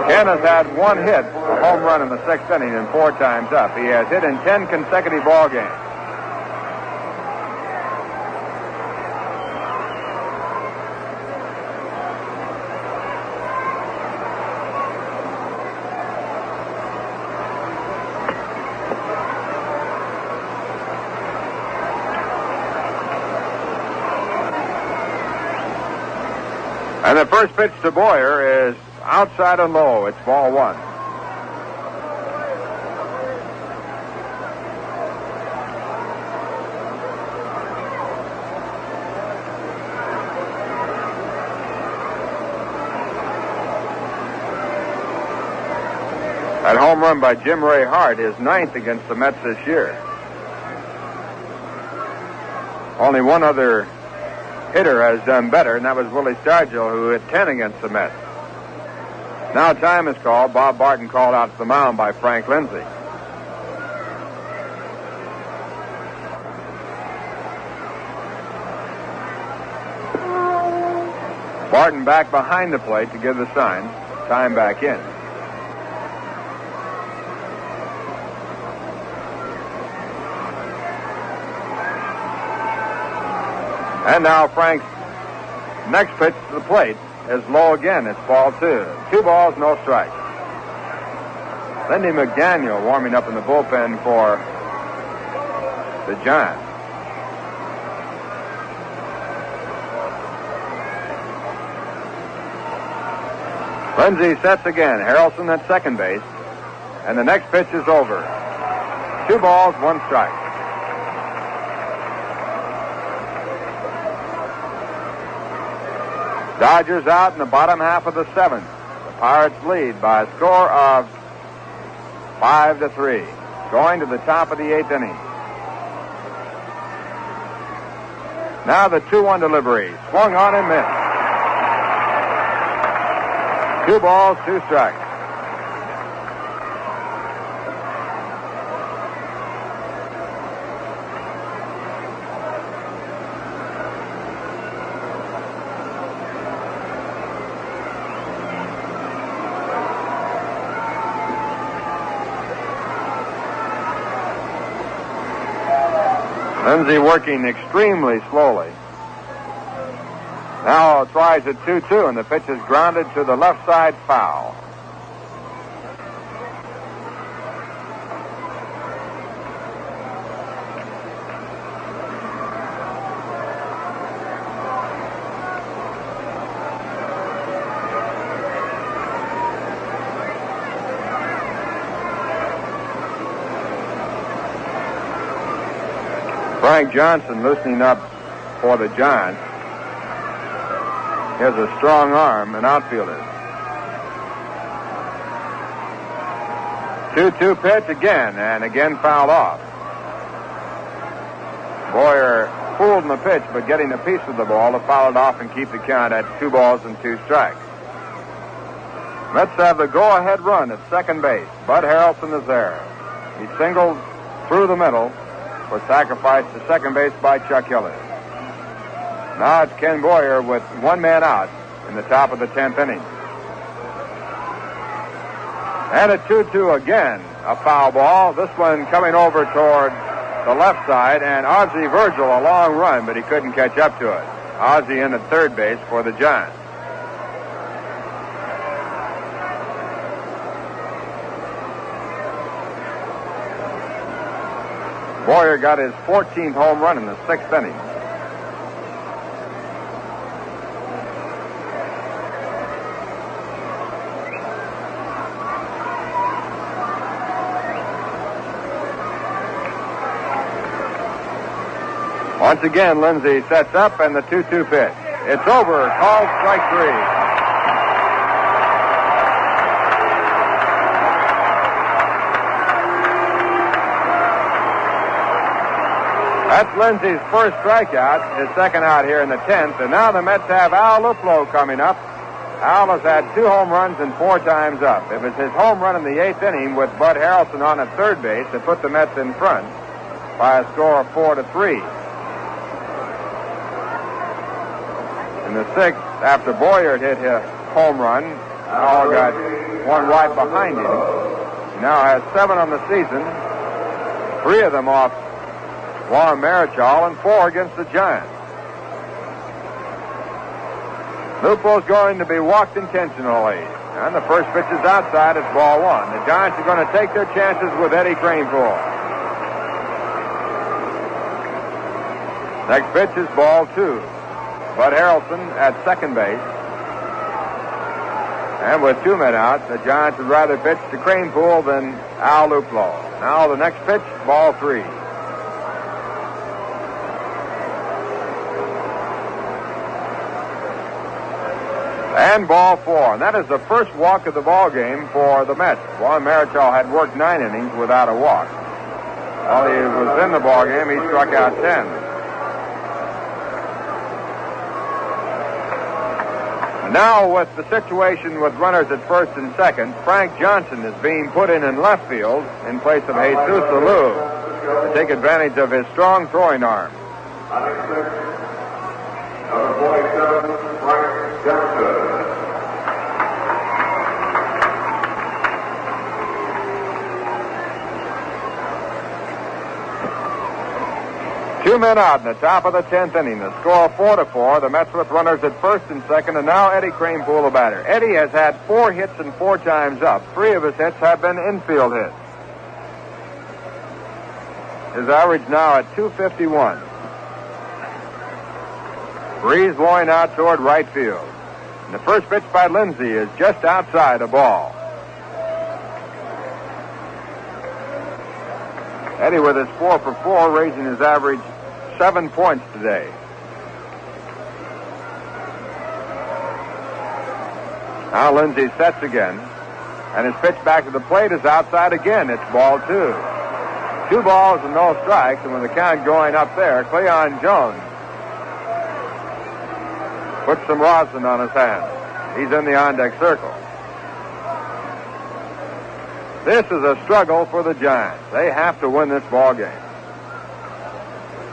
Ken has had 1 hit, a home run in the 6th inning, and 4 times up. He has hit in 10 consecutive ball games. And the first pitch to Boyer is outside and low. It's ball 1. That home run by Jim Ray Hart is 9th against the Mets this year. Only one other hitter has done better, and that was Willie Stargell, who hit 10 against the Mets. Now time is called. Bob Barton called out to the mound by Frank Lindsay. Barton back behind the plate to give the sign. Time back in. And now Frank's next pitch to the plate is low again. It's ball 2. 2 balls, no strikes. Lindy McDaniel warming up in the bullpen for the Giants. Lindsay sets again. Harrelson at second base. And the next pitch is over. 2 balls, 1 strike. Dodgers out in the bottom half of the 7th. The Pirates lead by a score of 5-3. Going to the top of the 8th inning. Now the 2-1 delivery. Swung on and missed. 2 balls, 2 strikes. Lindsay working extremely slowly. Now tries at 2-2, and the pitch is grounded to the left side foul. Frank Johnson loosening up for the Giants. He has a strong arm, an outfielder. 2-2 pitch again, and again fouled off. Boyer fooled in the pitch, but getting a piece of the ball to foul it off and keep the count at 2 balls and 2 strikes. Mets have the go-ahead run at second base. Bud Harrelson is there. He singled through the middle, was sacrificed to second base by Chuck Hillis. Now it's Ken Boyer with one man out in the top of the 10th inning. And a 2-2 again, a foul ball. This one coming over toward the left side, and Ozzie Virgil a long run, but he couldn't catch up to it. Ozzie in at third base for the Giants. Boyer got his 14th home run in the 6th inning. Once again, Lindsay sets up, and the 2-2 pitch. It's over. Called strike three. That's Lindsay's first strikeout, his second out here in the 10th. And now the Mets have Al Luplow coming up. Al has had 2 home runs and 4 times up. It was his home run in the 8th inning with Bud Harrelson on at third base that put the Mets in front by a score of 4-3. In the 6th, after Boyer hit his home run, Al got one right behind him. He now has 7 on the season, 3 of them off Warren Marichal and 4 against the Giants. Lupo's going to be walked intentionally. And the first pitch is outside. It's ball 1. The Giants are going to take their chances with Eddie Kranepool. Next pitch is ball 2. Bud Harrelson at second base. And with 2 men out, the Giants would rather pitch to Kranepool than Al Luplow. Now the next pitch, ball 3. And ball 4. And that is the first walk of the ball game for the Mets. Warren Marichal had worked 9 innings without a walk. While he was in the ball game, he struck out 10. Now, with the situation with runners at first and second, Frank Johnson is being put in left field in place of Jesus Alou to take advantage of his strong throwing arm. Number 47, Frank Johnson. 2 men out in the top of the 10th inning. The score 4-4. The Mets with runners at first and second, and now Eddie Kranepool, the batter. Eddie has had 4 hits and 4 times up. 3 of his hits have been infield hits. His average now at .251. Breeze blowing out toward right field. And the first pitch by Lindsay is just outside a ball. Eddie with his 4 for 4, raising his average 7 points today. Now Lindsay sets again, and his pitch back to the plate is outside again. It's ball 2. 2 balls and no strikes, and with the count going up there, Cleon Jones puts some rosin on his hands. He's in the on-deck circle. This is a struggle for the Giants. They have to win this ball game.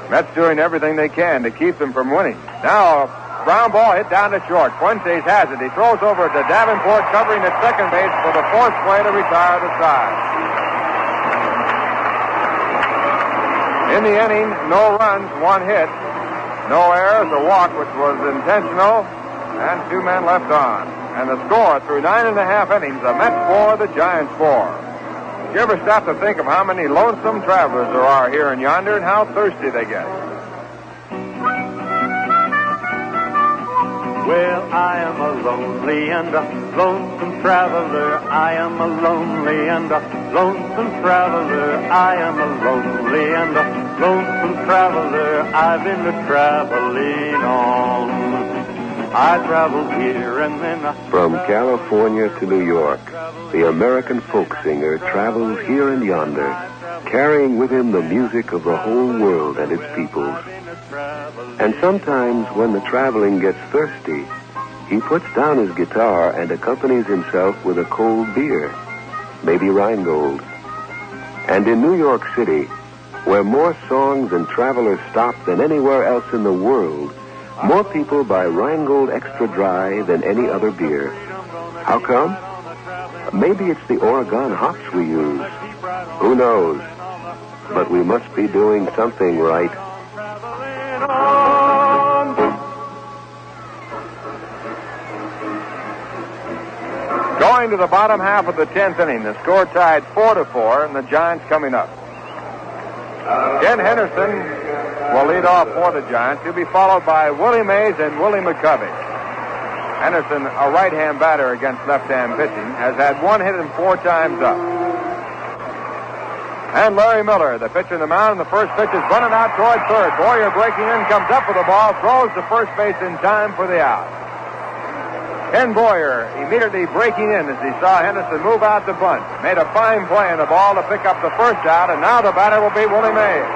Mets doing everything they can to keep them from winning. Now, ground ball hit down to short. Fuentes has it. He throws over to Davenport, covering at second base for the 4th play to retire the side. In the inning, no runs, 1 hit, no errors, a walk which was intentional, and 2 men left on. And the score through 9.5 innings, the Mets 4, the Giants 4. You ever stop to think of how many lonesome travelers there are here in yonder and how thirsty they get? Well, I am a lonely and a lonesome traveler. I am a lonely and a lonesome traveler. I am a lonely and a lonesome traveler. I've been traveling on. I traveled here and then From California to New York, the American folk singer travels here and yonder, carrying with him the music of the whole world and its peoples. And sometimes when the traveling gets thirsty, he puts down his guitar and accompanies himself with a cold beer, maybe Rheingold. And in New York City, where more songs and travelers stop than anywhere else in the world, more people buy Rheingold Extra Dry than any other beer. How come? Maybe it's the Oregon hops we use. Who knows? But we must be doing something right. Going to the bottom half of the 10th inning, the score tied 4-4, and the Giants coming up. Ken Henderson will lead off for the Giants. He'll be followed by Willie Mays and Willie McCovey. Henderson, a right-hand batter against left-hand pitching, has had 1 hit and 4 times up. And Larry Miller, the pitcher in the mound, and the first pitch is running out toward third. Boyer breaking in, comes up with the ball, throws to first base in time for the out. Ken Boyer immediately breaking in as he saw Henderson move out the bunt. Made a fine play in the ball to pick up the first out, and now the batter will be Willie Mays.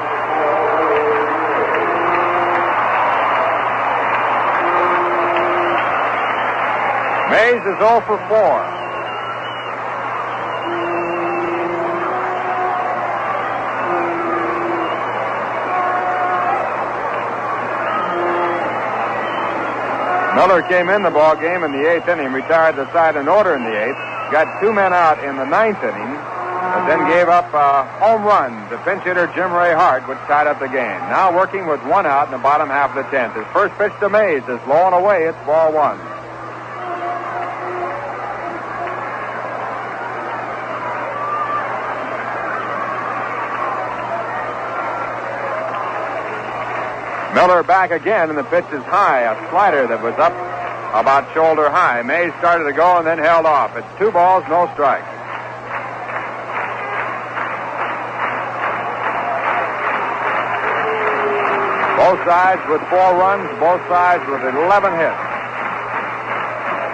Mays is 0 for 4. Miller came in the ball game in the 8th inning, retired the side in order in the 8th, got 2 men out in the 9th inning, but then gave up a home run to pinch hitter Jim Ray Hart, which tied up the game. Now working with 1 out in the bottom half of the 10th. His first pitch to Mays is low and away. It's ball 1. Miller back again, and the pitch is high, a slider that was up about shoulder high. Mays started to go and then held off. It's 2 balls, no strikes. Both sides with 4 runs, both sides with 11 hits.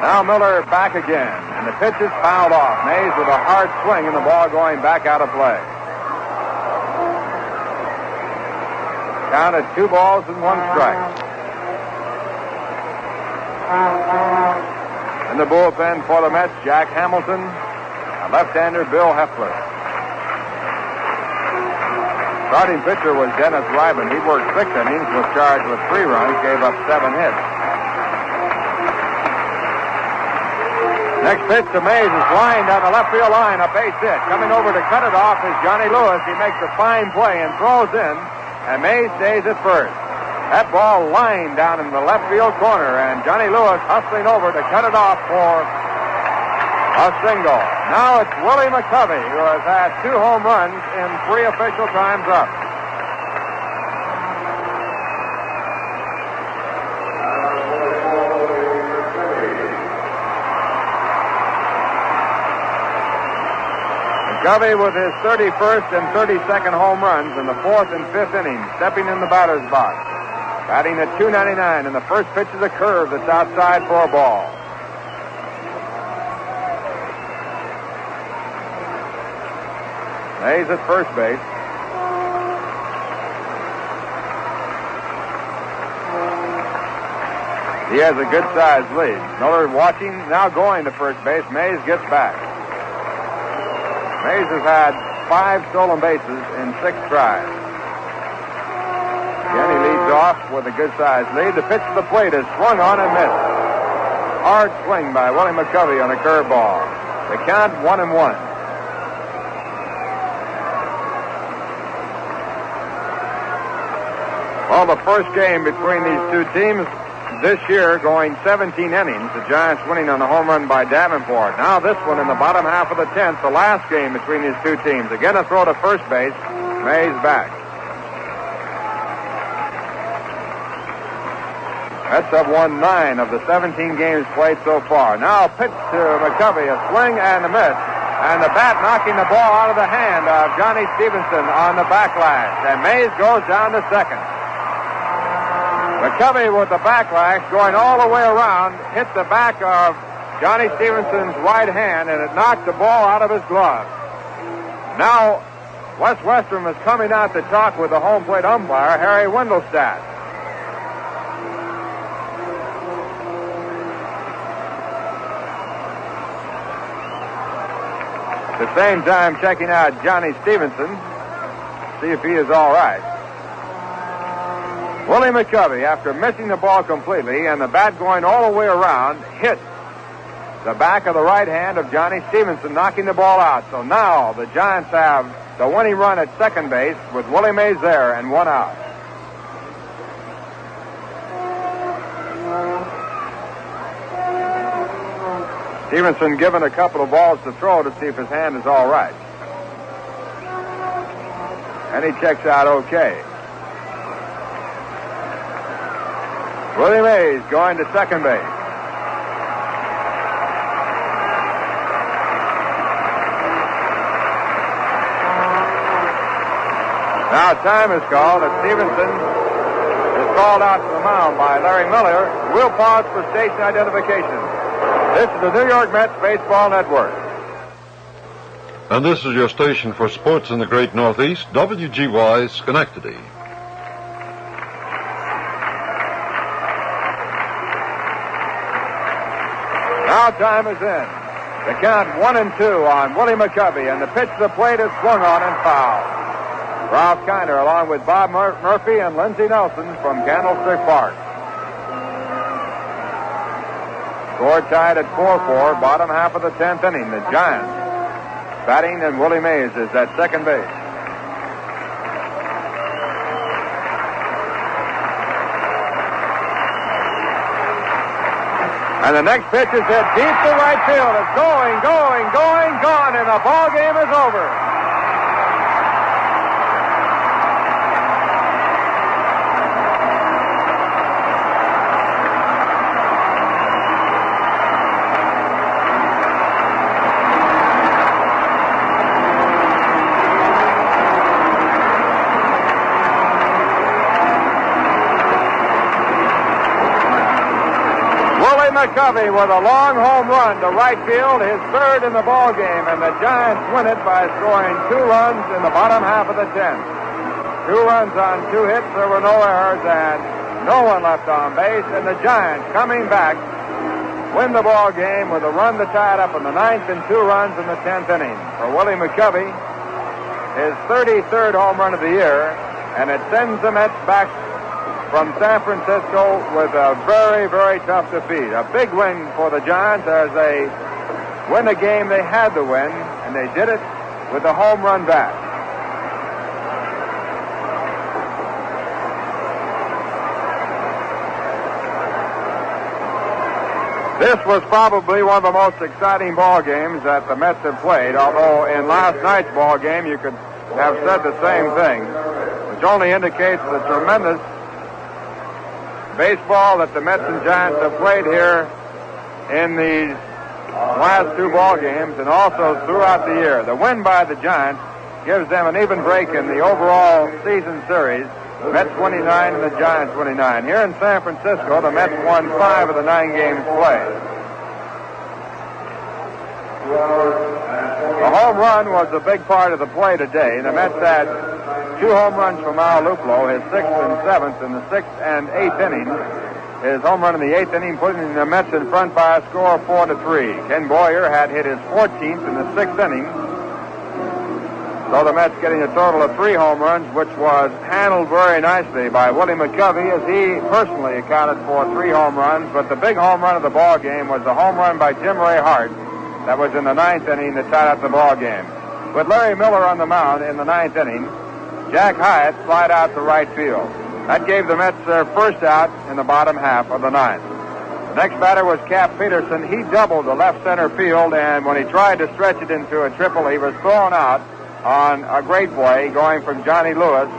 Now Miller back again, and the pitch is fouled off. Mays with a hard swing, and the ball going back out of play. Count at 2 balls and 1 strike. In the bullpen for the Mets, Jack Hamilton, and left-hander Bill Heffler. Starting pitcher was Dennis Ryman. He worked 6 innings, was charged with 3 runs, gave up 7 hits. Next pitch to Mays is lined down the left field line, a base hit. Coming over to cut it off is Johnny Lewis. He makes a fine play and throws in. And Mays stays at first. That ball lined down in the left field corner, and Johnny Lewis hustling over to cut it off for a single. Now it's Willie McCovey, who has had 2 home runs in 3 official times up. McCovey with his 31st and 32nd home runs in the 4th and 5th innings, stepping in the batter's box. Batting at .299, and the first pitch is a curve that's outside for a ball. Mays at first base. He has a good-sized lead. Miller watching, now going to first base. Mays gets back. Mays has had 5 stolen bases in 6 tries. Again, he leads off with a good-sized lead. The pitch to the plate is swung on and missed. Hard swing by Willie McCovey on a curveball. The count 1-1. Well, the first game between these 2 teams this year going 17 innings. The Giants winning on a home run by Davenport. Now this one in the bottom half of the 10th, the last game between these 2 teams. Again, a throw to first base. Mays back. Mets have won 9 of the 17 games played so far. Now a pitch to McCovey, a swing and a miss. And the bat knocking the ball out of the hand of Johnny Stevenson on the backlash. And Mays goes down to second. McCovey with the backlash going all the way around, hit the back of Johnny Stevenson's right hand, and it knocked the ball out of his glove. Now, Wes Westrom is coming out to talk with the home plate umpire, Harry Wendelstadt. At the same time, checking out Johnny Stevenson, see if he is all right. Willie McCovey, after missing the ball completely and the bat going all the way around, hit the back of the right hand of Johnny Stevenson, knocking the ball out. So now the Giants have the winning run at second base with Willie Mays there and one out. Stevenson given a couple of balls to throw to see if his hand is all right. And he checks out okay. Willie Mays going to second base. Now time is called, and Stevenson is called out to the mound by Larry Miller. We'll pause for station identification. This is the New York Mets Baseball Network. And this is your station for sports in the Great Northeast, WGY Schenectady. Now time is in. The count 1-2 on Willie McCovey, and the pitch to the plate is swung on and fouled. Ralph Kiner, along with Bob Murphy and Lindsey Nelson from Candlestick Park. Score tied at 4-4, bottom half of the 10th inning. The Giants batting, and Willie Mays is at second base. And the next pitch is hit deep to right field. It's going, gone, and the ball game is over. McCovey with a long home run to right field, his third in the ball game, and the Giants win it by scoring 2 runs in the bottom half of the 10th. 2 runs on 2 hits, there were no errors, and no one left on base, and the Giants coming back win the ball game with a run to tie it up in the 9th and 2 runs in the 10th inning. For Willie McCovey, his 33rd home run of the year, and it sends the Mets back from San Francisco with a very, very tough defeat. A big win for the Giants as they win a game they had to win, and they did it with a home run bat. This was probably one of the most exciting ball games that the Mets have played, although in last night's ball game you could have said the same thing, which only indicates the tremendous baseball that the Mets and Giants have played here in these last 2 ball games and also throughout the year. The win by the Giants gives them an even break in the overall season series. Mets 29 and the Giants 29. Here in San Francisco, the Mets won 5 of the 9 games played. The home run was a big part of the play today. The Mets had 2 home runs from Al Luplo, his 6th and 7th in the 6th and 8th innings. His home run in the 8th inning putting the Mets in front by a score of 4-3. Ken Boyer had hit his 14th in the 6th inning. So the Mets getting a total of 3 home runs, which was handled very nicely by Willie McCovey, as he personally accounted for 3 home runs. But the big home run of the ball game was the home run by Jim Ray Hart that was in the 9th inning that tied up the ball game. With Larry Miller on the mound in the 9th inning, Jack Hyatt slid out to right field. That gave the Mets their first out in the bottom half of the 9th. The next batter was Cap Peterson. He doubled the left center field, and when he tried to stretch it into a triple, he was thrown out on a great play, going from Johnny Lewis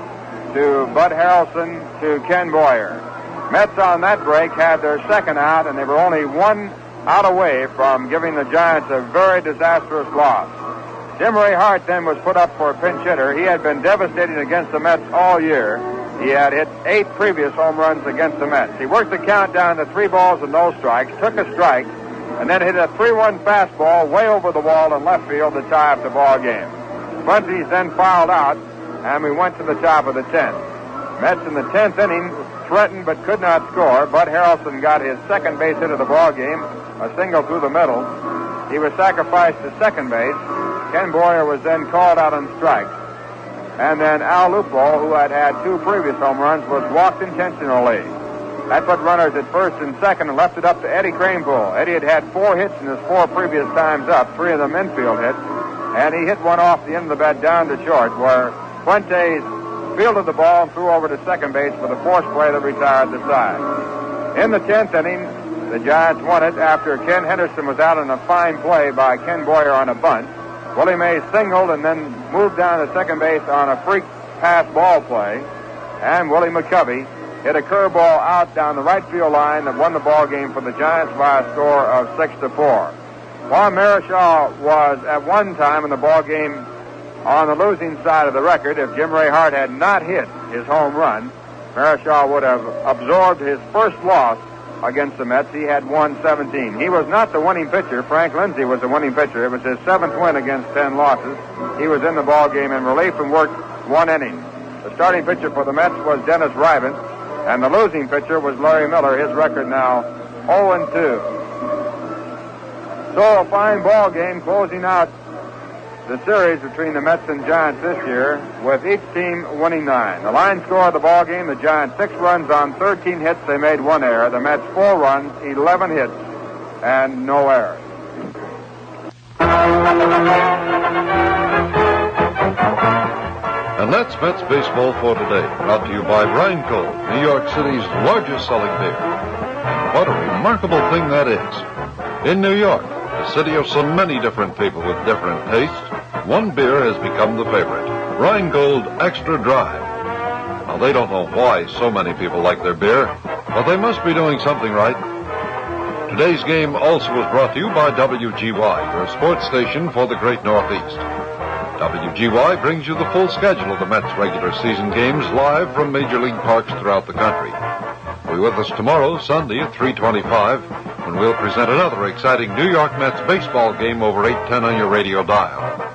to Bud Harrelson to Ken Boyer. Mets on that break had their second out, and they were only 1 out away from giving the Giants a very disastrous loss. Jim Ray Hart then was put up for a pinch hitter. He had been devastating against the Mets all year. He had hit 8 previous home runs against the Mets. He worked the count down to 3 balls and no strikes, took a strike, and then hit a 3-1 fastball way over the wall in left field to tie up the ball game. Bunties then fouled out, and we went to the top of the 10th. Mets in the 10th inning threatened but could not score. Bud Harrelson got his second base hit of the ball game, a single through the middle. He was sacrificed to second base, Ken Boyer was then called out on strikes. And then Al Lupo, who had had 2 previous home runs, was walked intentionally. That put runners at first and second and left it up to Eddie Kranepool. Eddie had had 4 hits in his 4 previous times up, 3 of them infield hits, and he hit one off the end of the bat down to short, where Fuentes fielded the ball and threw over to second base for the force play that retired the side. In the 10th inning, the Giants won it after Ken Henderson was out on a fine play by Ken Boyer on a bunt. Willie Mays singled and then moved down to second base on a freak pass ball play. And Willie McCovey hit a curveball out down the right field line that won the ball game for the Giants by a score of 6-4. Juan Marichal was at one time in the ball game on the losing side of the record. If Jim Ray Hart had not hit his home run, Marichal would have absorbed his first loss against the Mets. He had won 17. He was not the winning pitcher. Frank Lindsay was the winning pitcher. It was his 7th win against 10 losses. He was in the ball game in relief and worked 1 inning. The starting pitcher for the Mets was Dennis Ryban, and the losing pitcher was Larry Miller. His record now 0-2. So a fine ball game closing out the series between the Mets and Giants this year, with each team winning 9. The line score of the ball game, the Giants 6 runs on 13 hits. They made 1 error. The Mets 4 runs, 11 hits, and no errors. And that's Mets baseball for today, brought to you by Rheingold, New York City's largest selling beer. And what a remarkable thing that is. In New York, a city of so many different people with different tastes, one beer has become the favorite, Rheingold Extra Dry. Now, they don't know why so many people like their beer, but they must be doing something right. Today's game also was brought to you by WGY, your sports station for the Great Northeast. WGY brings you the full schedule of the Mets regular season games live from Major League parks throughout the country. Be with us tomorrow, Sunday at 3:25, when we'll present another exciting New York Mets baseball game over 810 on your radio dial.